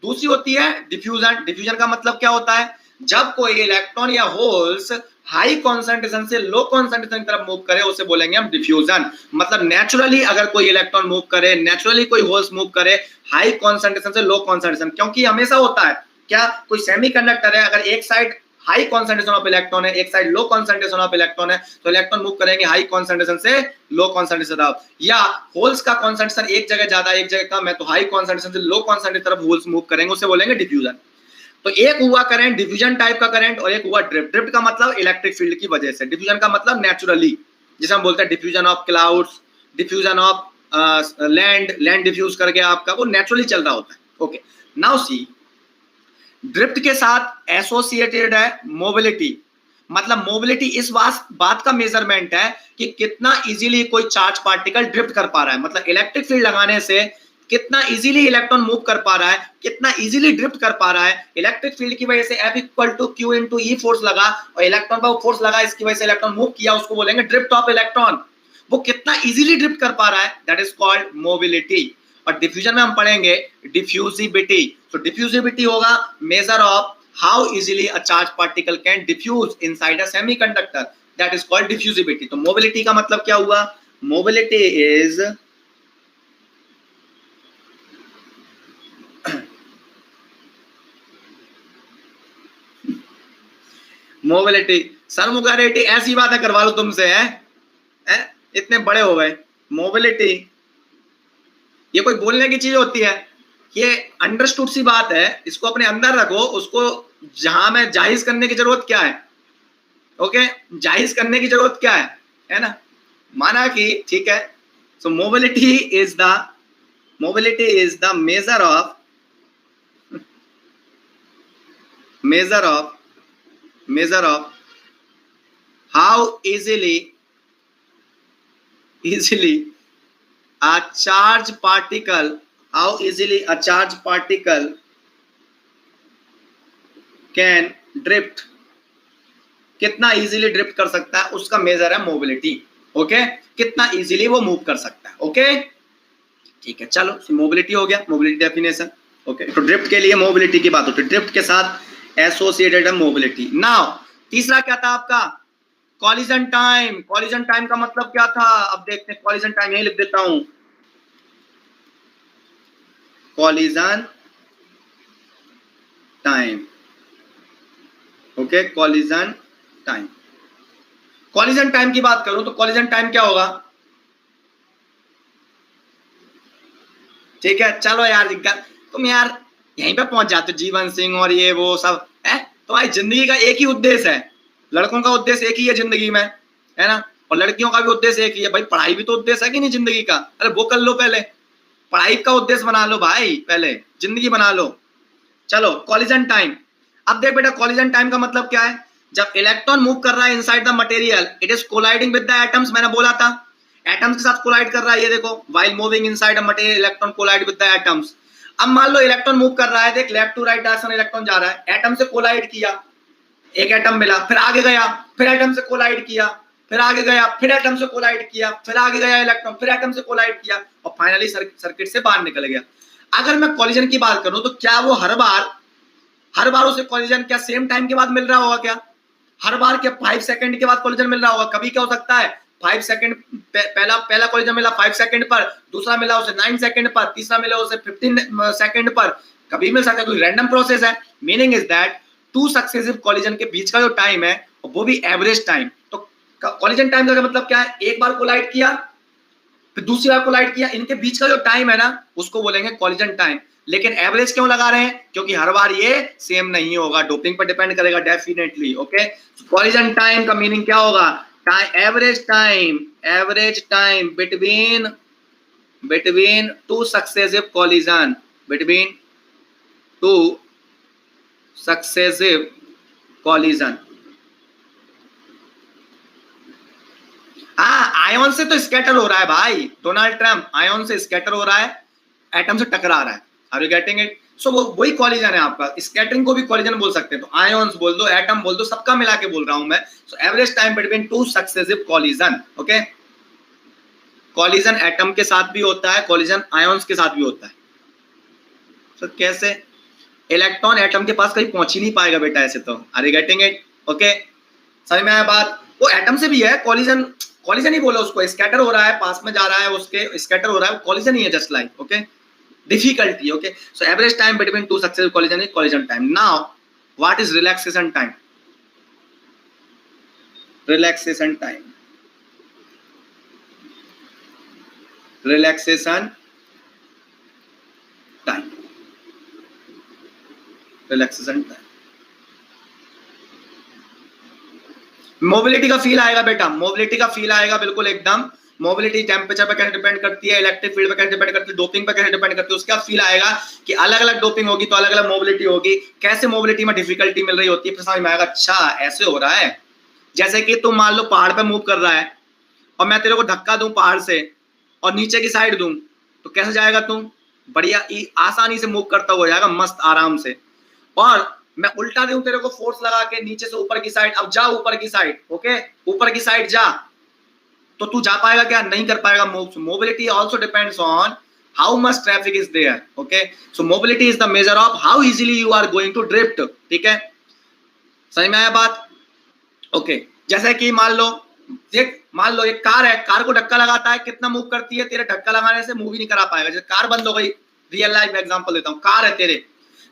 Speaker 1: दूसरी होती है डिफ्यूजन. डिफ्यूजन का मतलब क्या होता है, जब कोई इलेक्ट्रॉन या होल्स हाई कॉन्सेंट्रेशन से लो कॉन्सेंट्रेशन की तरफ मूव करे उसे बोलेंगे हम डिफ्यूजन. मतलब नेचुरली अगर कोई इलेक्ट्रॉन मूव करे, नेचुरली कोई होल्स मूव करे हाई कॉन्सेंट्रेशन से लो कॉन्सेंट्रेशन, क्योंकि हमेशा होता है क्या, कोई सेमीकंडक्टर है, अगर एक side high concentration of electron है, एक side low concentration of electron है, तो इलेक्ट्रॉन मूव करेंगे हाई कॉन्सेंट्रेशन से लो कॉन्सेंट्रेशन तरफ. या होल्स का कॉन्सेंट्रेशन एक जगह ज्यादा एक जगह कम है तो हाई कॉन्सेंट्रेशन से लो कॉन्सेंट्रेशन तरफ होल्स मूव करेंगे, उसे बोलेंगे डिफ्यूजन. तो एक हुआ करंट डिफ्यूजन टाइप का करंट और एक हुआ ड्रिफ्ट. ड्रिफ्ट का मतलब इलेक्ट्रिक फील्ड की वजह से, डिफ्यूजन का मतलब नेचुरली, जिसे हम बोलते हैं diffusion of clouds, diffusion of land diffuse करके आपका वो नेचुरली चल रहा होता है. ओके, नाउ सी, ड्रिफ्ट के साथ एसोसिएटेड है मोबिलिटी. मतलब मोबिलिटी इस बात का मेजरमेंट है कि कितना इजीली कोई चार्ज पार्टिकल ड्रिफ्ट कर पा रहा है. मतलब इलेक्ट्रिक फील्ड लगाने से कितना इजीली इलेक्ट्रॉन मूव कर पा रहा है, कितना इजीली ड्रिफ्ट कर पा रहा है. इलेक्ट्रिक फील्ड की वजह से F equal to Q into E force लगा और इलेक्ट्रॉन पर फोर्स लगा, इसकी वजह से इलेक्ट्रॉन मूव किया, उसको बोलेंगे ड्रिफ्ट ऑफ इलेक्ट्रॉन. वो कितना इजीली ड्रिफ्ट कर पा रहा है, दैट इज कॉल्ड मोबिलिटी. और डिफ्यूजन में हम पढ़ेंगे डिफ्यूजिबिलिटी. तो डिफ्यूजिबिलिटी होगा measure of how easily a charge particle can diffuse inside a semiconductor, that is called diffusibility. तो मोबिलिटी का मतलब क्या हुआ, मोबिलिटी इज मोबिलिटी. सर मुगारेटी ऐसी बातें करवा लो तुमसे है? इतने बड़े हो गए. मोबिलिटी ये कोई बोलने की चीज होती है, ये अंडरस्टूड सी बात है, इसको अपने अंदर रखो. उसको जहां में जाहिज करने की जरूरत क्या है, ओके, जाहिज करने की जरूरत क्या है ना, माना कि ठीक है. So mobility is the measure of how easily a charge particle can drift, कितना इजीली ड्रिफ्ट कर सकता है उसका मेजर है मोबिलिटी. ओके, कितना इजीली वो मूव कर सकता है. ओके, ठीक है, चलो मोबिलिटी हो गया, मोबिलिटी डेफिनेशन. ओके, तो ड्रिफ्ट के लिए मोबिलिटी की बात होती है, ड्रिफ्ट के साथ एसोसिएटेड है मोबिलिटी। नाउ तीसरा क्या था आपका, कॉलिजन टाइम। कॉलिजन टाइम का मतलब क्या था, अब देखते हैं। कॉलिजन टाइम यही लिख देता हूं, collision time. Okay, collision time. Collision time की बात करूं तो कॉलिजन टाइम क्या होगा, ठीक है। चलो यार, तुम यार यहीं पे पहुंच जाते हो, जीवन सिंह और ये वो सब है। तुम्हारी जिंदगी का एक ही उद्देश्य है, लड़कों का उद्देश्य एक ही है जिंदगी में, है ना, और लड़कियों का भी उद्देश्य एक ही है। भाई पढ़ाई भी तो उद्देश्य है कि नहीं जिंदगी का, अरे वो कर लो पहले, पढ़ाई का उद्देश्य बना लो भाई, पहले जिंदगी बना लो। चलो कॉलिजन टाइम। अब देख बेटा, कॉलिजन टाइम का मतलब क्या है, जब इलेक्ट्रॉन मूव कर रहा है inside the material, it is colliding with the atoms. मैंने बोला था एटम्स के साथ कोलाइड कर रहा है, ये देखो, while moving inside a material electron collide with the atoms. अब मान लो इलेक्ट्रॉन मूव कर रहा है, देख left to right direction electron जा रहा है, एटम से कोलाइड किया, एक एटम मिला, फिर आगे गया, फिर एटम से कोलाइड किया, फिर आगे गया, फिर एटम से कोलाइड किया, फिर आगे गया इलेक्ट्रॉन, फिर एटम से कोलाइड किया, और फाइनली सर्किट से बाहर निकल गया। अगर मैं कॉलिजन की बात करूं तो क्या वो हर बार उसे कॉलिजन क्या सेम टाइम के बाद मिल रहा होगा क्या, हर बार क्या 5 सेकंड के बाद कॉलिजन मिल रहा होगा? कभी क्या हो सकता है 5 सेकंड, पहला कॉलिजन मिला 5 सेकंड पर, दूसरा मिला उसे 9 सेकंड पर, तीसरा मिला उसे 15 सेकंड पर, कभी मिल सकता है, कोई रैंडम प्रोसेस है। Meaning is that to successive collision के बीच का जो टाइम है वो भी एवरेज टाइम। तो कॉलिजन टाइम का मतलब क्या है, एक बार कोलाइड किया फिर दूसरी बार कोलाइड किया, इनके बीच का जो टाइम है ना उसको बोलेंगे कॉलिजन टाइम। लेकिन एवरेज क्यों लगा रहे हैं, क्योंकि हर बार ये सेम नहीं होगा, डोपिंग पर डिपेंड करेगा डेफिनेटली। ओके, कॉलिजन टाइम का मीनिंग क्या होगा, average time between two successive collision, between two successive collision. Ion से तो स्कैटर हो रहा है भाई, डोनाल्ड ट्रम्प आयन से स्कैटर हो रहा है, एटम से टकरा रहा है। Are you getting it? So वही कॉलिजन है आपका, स्कैटरिंग को भी कॉलिजन बोल सकते हैं, तो आयन्स बोल दो, एटम बोल दो, सबका मिला के बोल रहा हूं मैं। So average time between two successive collision. Okay, collision atom के साथ भी होता है, कॉलिजन आयन्स के साथ भी होता है। तो कैसे, इलेक्ट्रॉन एटम के पास कहीं पहुंच ही नहीं पाएगा बेटा ऐसे तो। Are you getting it? Okay, समझ में आया बात? वो एटम से भी है कॉलिजन, कॉलिजन ही बोलो उसको, स्कैटर हो रहा है, पास में जा रहा है उसके, स्कैटर हो रहा है, कॉलिजन ही है, just like. Okay, difficulty. Okay, so average time between two successive collision is collision time. Now what is relaxation time? Relaxation time, relaxation time, relaxation time. Mobility का फील आएगा बेटा, मोबिलिटी का feel आएगा बिल्कुल एकदम। Mobility temperature पर कैसे depend करती है, इलेक्ट्रिक फील्ड पर कैसे डिपेंड करती है, डोपिंग पर कैसे डिपेंड करती है, उसका फील आएगा कि अलग अलग डोपिंग होगी तो अलग अलग मोबिलिटी होगी, कैसे मोबिलिटी में डिफिकल्टी मिल रही होती है, फिर समझ में आएगा अच्छा ऐसे हो रहा है। जैसे कि तुम मान लो पहाड़ पे मूव कर रहा है और मैं तेरे को धक्का दूं पहाड़ से और नीचे की साइड दूं, तो कैसे जाएगा तुम, बढ़िया आसानी से मूव करता हो जाएगा, मस्त आराम से। और मैं उल्टा दूं तेरे को फोर्स लगा के नीचे से ऊपर की साइड, अब जा ऊपर की साइड, ओके ऊपर की साइड जा, तो तू जा पाएगा क्या, नहीं कर पाएगा। Mobility also depends on how much traffic is there. Okay, so mobility is the measure of how easily you are going to drift. ठीक है, समझ में आया बात? ओके, जैसे कि मान लो एक कार है, कार को धक्का लगाता है, कितना मूव करती है, तेरे धक्का लगाने से मूव ही नहीं करा पाएगा। जैसे कार बंद हो गई, रियल लाइफ एग्जांपल देता हूं, कार है तेरे,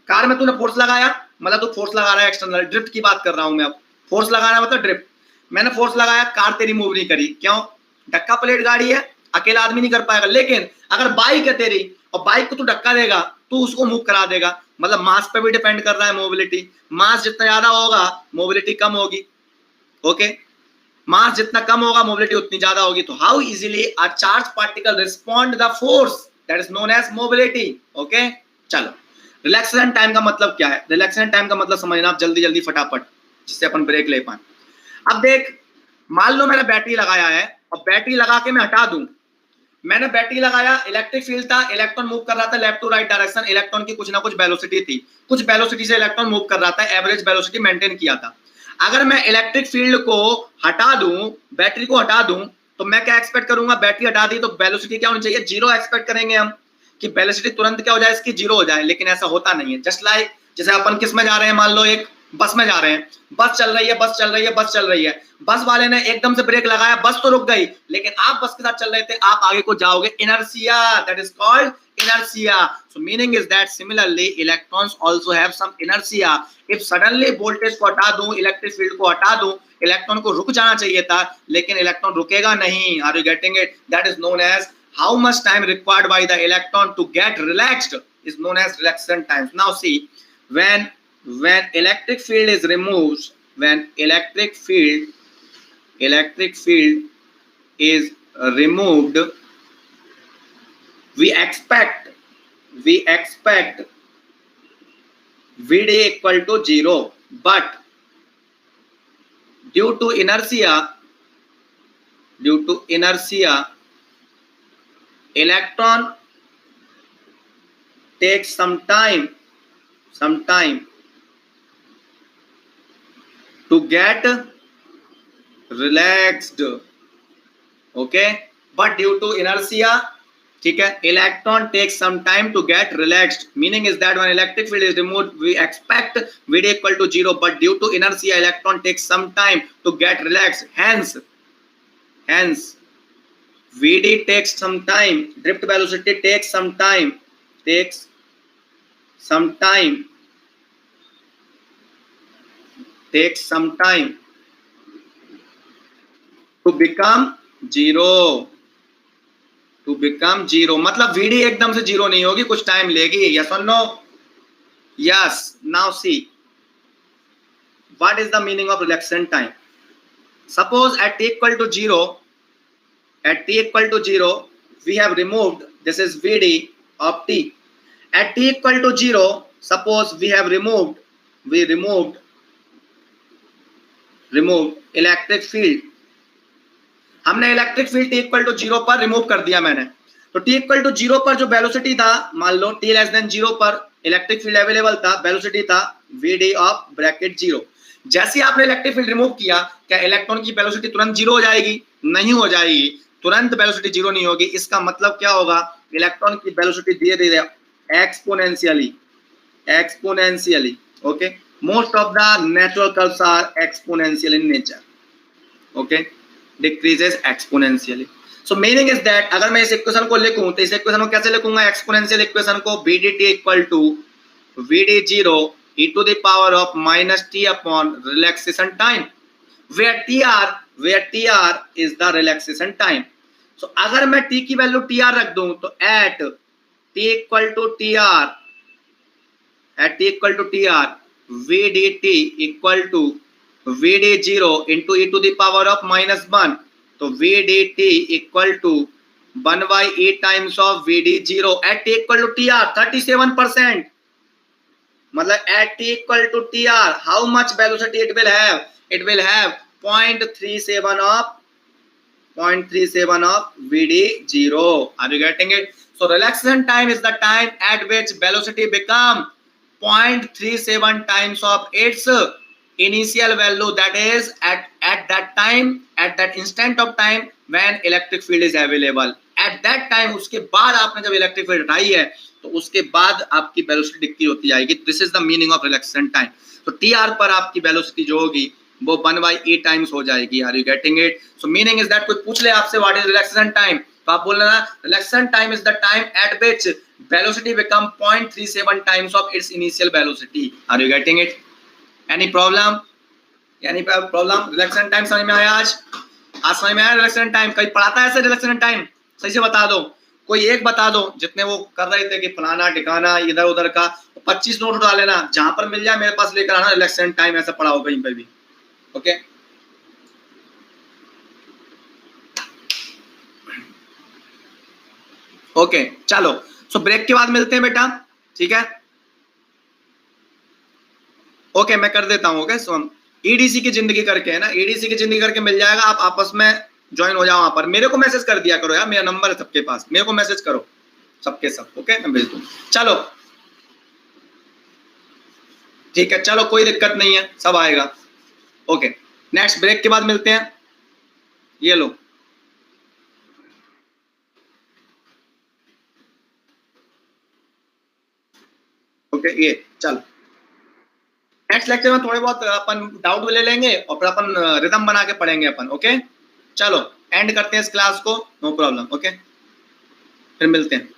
Speaker 1: कार में तूने फोर्स लगाया, मतलब तू फोर्स लगा रहा है एक्सटर्नल, ड्रिफ्ट की बात कर रहा हूं मैं। अब फोर्स लगाना मतलब ड्रिफ्ट, मैंने फोर्स लगाया, कार तेरी मूव नहीं करी, क्यों? धक्का प्लेट गाड़ी है, अकेला आदमी नहीं कर पाएगा। लेकिन अगर बाइक है तेरी और बाइक को तू धक्का देगा तो उसको मूव करा देगा, मतलब मास पे भी डिपेंड कर रहा है मोबिलिटी। मास जितना ज्यादा होगा मोबिलिटी कम होगी। ओके, मास जितना कम होगा मोबिलिटी उतनी ज्यादा होगी। तो how easily a charge particle respond the force, that is known as mobility. Okay, चलो रिलैक्सेशन टाइम का मतलब क्या है? रिलैक्सेशन टाइम का मतलब समझना आप जल्दी जल्दी फटाफट, जिससे अपन ब्रेक ले पाए। अब देख, मान लो मैंने बैटरी लगाया है और बैटरी लगा के मैं हटा दूं, मैंने बैटरी लगाया, इलेक्ट्रिक फील्ड था, इलेक्ट्रॉन मूव कर रहा था left to right direction, electron की कुछ ना कुछ वेलोसिटी थी, कुछ वेलोसिटी से इलेक्ट्रॉन मूव कर रहा था, एवरेज वेलोसिटी मेंटेन किया था। अगर मैं इलेक्ट्रिक फील्ड को हटा दूं, बैटरी को हटा दूं, तो मैं क्या एक्सपेक्ट करूंगा, बैटरी हटा दी तो वेलोसिटी क्या होनी चाहिए, जीरो एक्सपेक्ट करेंगे हम, कि वेलोसिटी तुरंत क्या हो जाए, इसकी जीरो हो जाए, लेकिन ऐसा होता नहीं है। जस्ट लाइक जैसे अपन किस में जा रहे हैं, मान लो एक बस में जा रहे हैं, बस चल रही है, बस चल रही है, बस चल रही है, बस वाले ने एकदम से ब्रेक लगाया, बस तो रुक गई, लेकिन आप बस के साथ चल रहे थे, आप आगे को जाओगे, inertia, that is called inertia. So meaning is that similarly electrons also have some inertia. If suddenly voltage को हटा दूं, इलेक्ट्रिक फील्ड को हटा दूं, इलेक्ट्रॉन को रुक जाना चाहिए था, लेकिन इलेक्ट्रॉन रुकेगा नहीं। Are you getting it? That is known as how much time required by the electron to get relaxed is known as relaxation time. Now see, when electric field is removed, when electric field is removed, we expect Vd equal to 0, but due to inertia electron takes some time to get relaxed. Okay, but due to inertia, ठीक है, electron takes some time to get relaxed. Meaning is that when electric field is removed, we expect Vd equal to 0, but due to inertia, electron takes some time to get relaxed. Hence, Vd takes some time. Drift velocity takes some time to become zero. मतलब Vd एकदम से zero नहीं होगी, कुछ time लेगी। Yes or no? Yes. Now see, what is the meaning of relaxation time? Suppose at t equal to 0, we have removed, this is Vd of t. At t equal to 0, suppose we removed electric field. हमने electric field t equal to 0 पर remove कर दिया मैंने, तो t equal to 0 पर जो velocity था, मान लो t लेस देन 0 पर इलेक्ट्रिक फील्ड अवेलेबल था, वेलोसिटी था Vd ऑफ ब्रैकेट 0। जैसे ही आपने इलेक्ट्रिक फील्ड रिमूव किया, क्या इलेक्ट्रॉन की वेलोसिटी तुरंत 0 हो जाएगी? नहीं हो जाएगी, तुरंत वेलोसिटी 0 नहीं होगी। इसका मतलब क्या होगा, इलेक्ट्रॉन की वेलोसिटी धीरे धीरे exponentially, okay, most of the natural curves are exponential in nature, okay, decreases exponentially. So meaning is that अगर मैं इस इक्वेशन को लिखूं, तो इस इक्वेशन को कैसे लिखूंगा, एक्सपोनेंशियल इक्वेशन को, Vdt equal to Vd0 e to the power of minus t upon relaxation time, where tr is the relaxation time. So अगर मैं t की वैल्यू tr रख दूं, तो at t equal to tr Vdt equal to Vd0 into e to the power of minus 1, तो Vdt equal to 1 by e times of Vd0 at t equal to tr 37%. मतलब at t equal to tr, how much velocity it will have? It will have 0.37 of Vd0. Are you getting it? So relaxation time is the time at which velocity become 0.37 times of its initial value, that is at that time, at that instant of time when electric field is available. At that time, उसके बाद आपने जब electric field हटाई है, तो उसके बाद आपकी वेलोसिटी डिक्रीज होती जाएगी। This is the meaning of relaxation time. तो tr पर आपकी वेलोसिटी जो होगी वो 1 by e टाइम्स हो जाएगी। Are you getting it? So meaning is that कोई पूछ ले आपसे व्हाट इज रिलैक्सेशन टाइम, तो आप बोल रहे ना, relaxation time is the time at which velocity become 0.37 times of its initial velocity. Are you getting it? Any problem? Relaxation time समझ में आया? आज समझ में आया रिलैक्सेशन टाइम? कहीं पढ़ाता है ऐसे रिलैक्सेशन टाइम? सही से बता दो, कोई एक बता दो, जितने वो कर रहे थे कि फलाना ठिकाना इधर उधर का, 25 नोट उठा लेना, जहां पर मिल जाए मेरे पास लेकर आना, रिलैक्सेशन टाइम ऐसा पढ़ा हो कहीं पे भी। ओके, ओके, चलो, सो ब्रेक के बाद मिलते हैं बेटा, ठीक है? ओके, मैं कर देता हूँ। ओके, सो ईडीसी की जिंदगी करके है ना, ईडीसी की जिंदगी करके मिल जाएगा, आप आपस में ज्वाइन हो जाओ वहां पर। मेरे को मैसेज कर दिया करो यार, मेरा नंबर है सबके पास, मेरे को मैसेज करो सबके सब। ओके, मैं भेज दूं। चलो ठीक है, चलो कोई दिक्कत नहीं है, सब आएगा। ओके, नेक्स्ट ब्रेक के बाद मिलते हैं। ये लो, ओके ये चलो नेक्स्ट लेक्चर में थोड़े बहुत अपन डाउट ले लेंगे और फिर अपन रिदम बना के पढ़ेंगे अपन। ओके चलो एंड करते हैं इस क्लास को, नो प्रॉब्लम। ओके फिर मिलते हैं।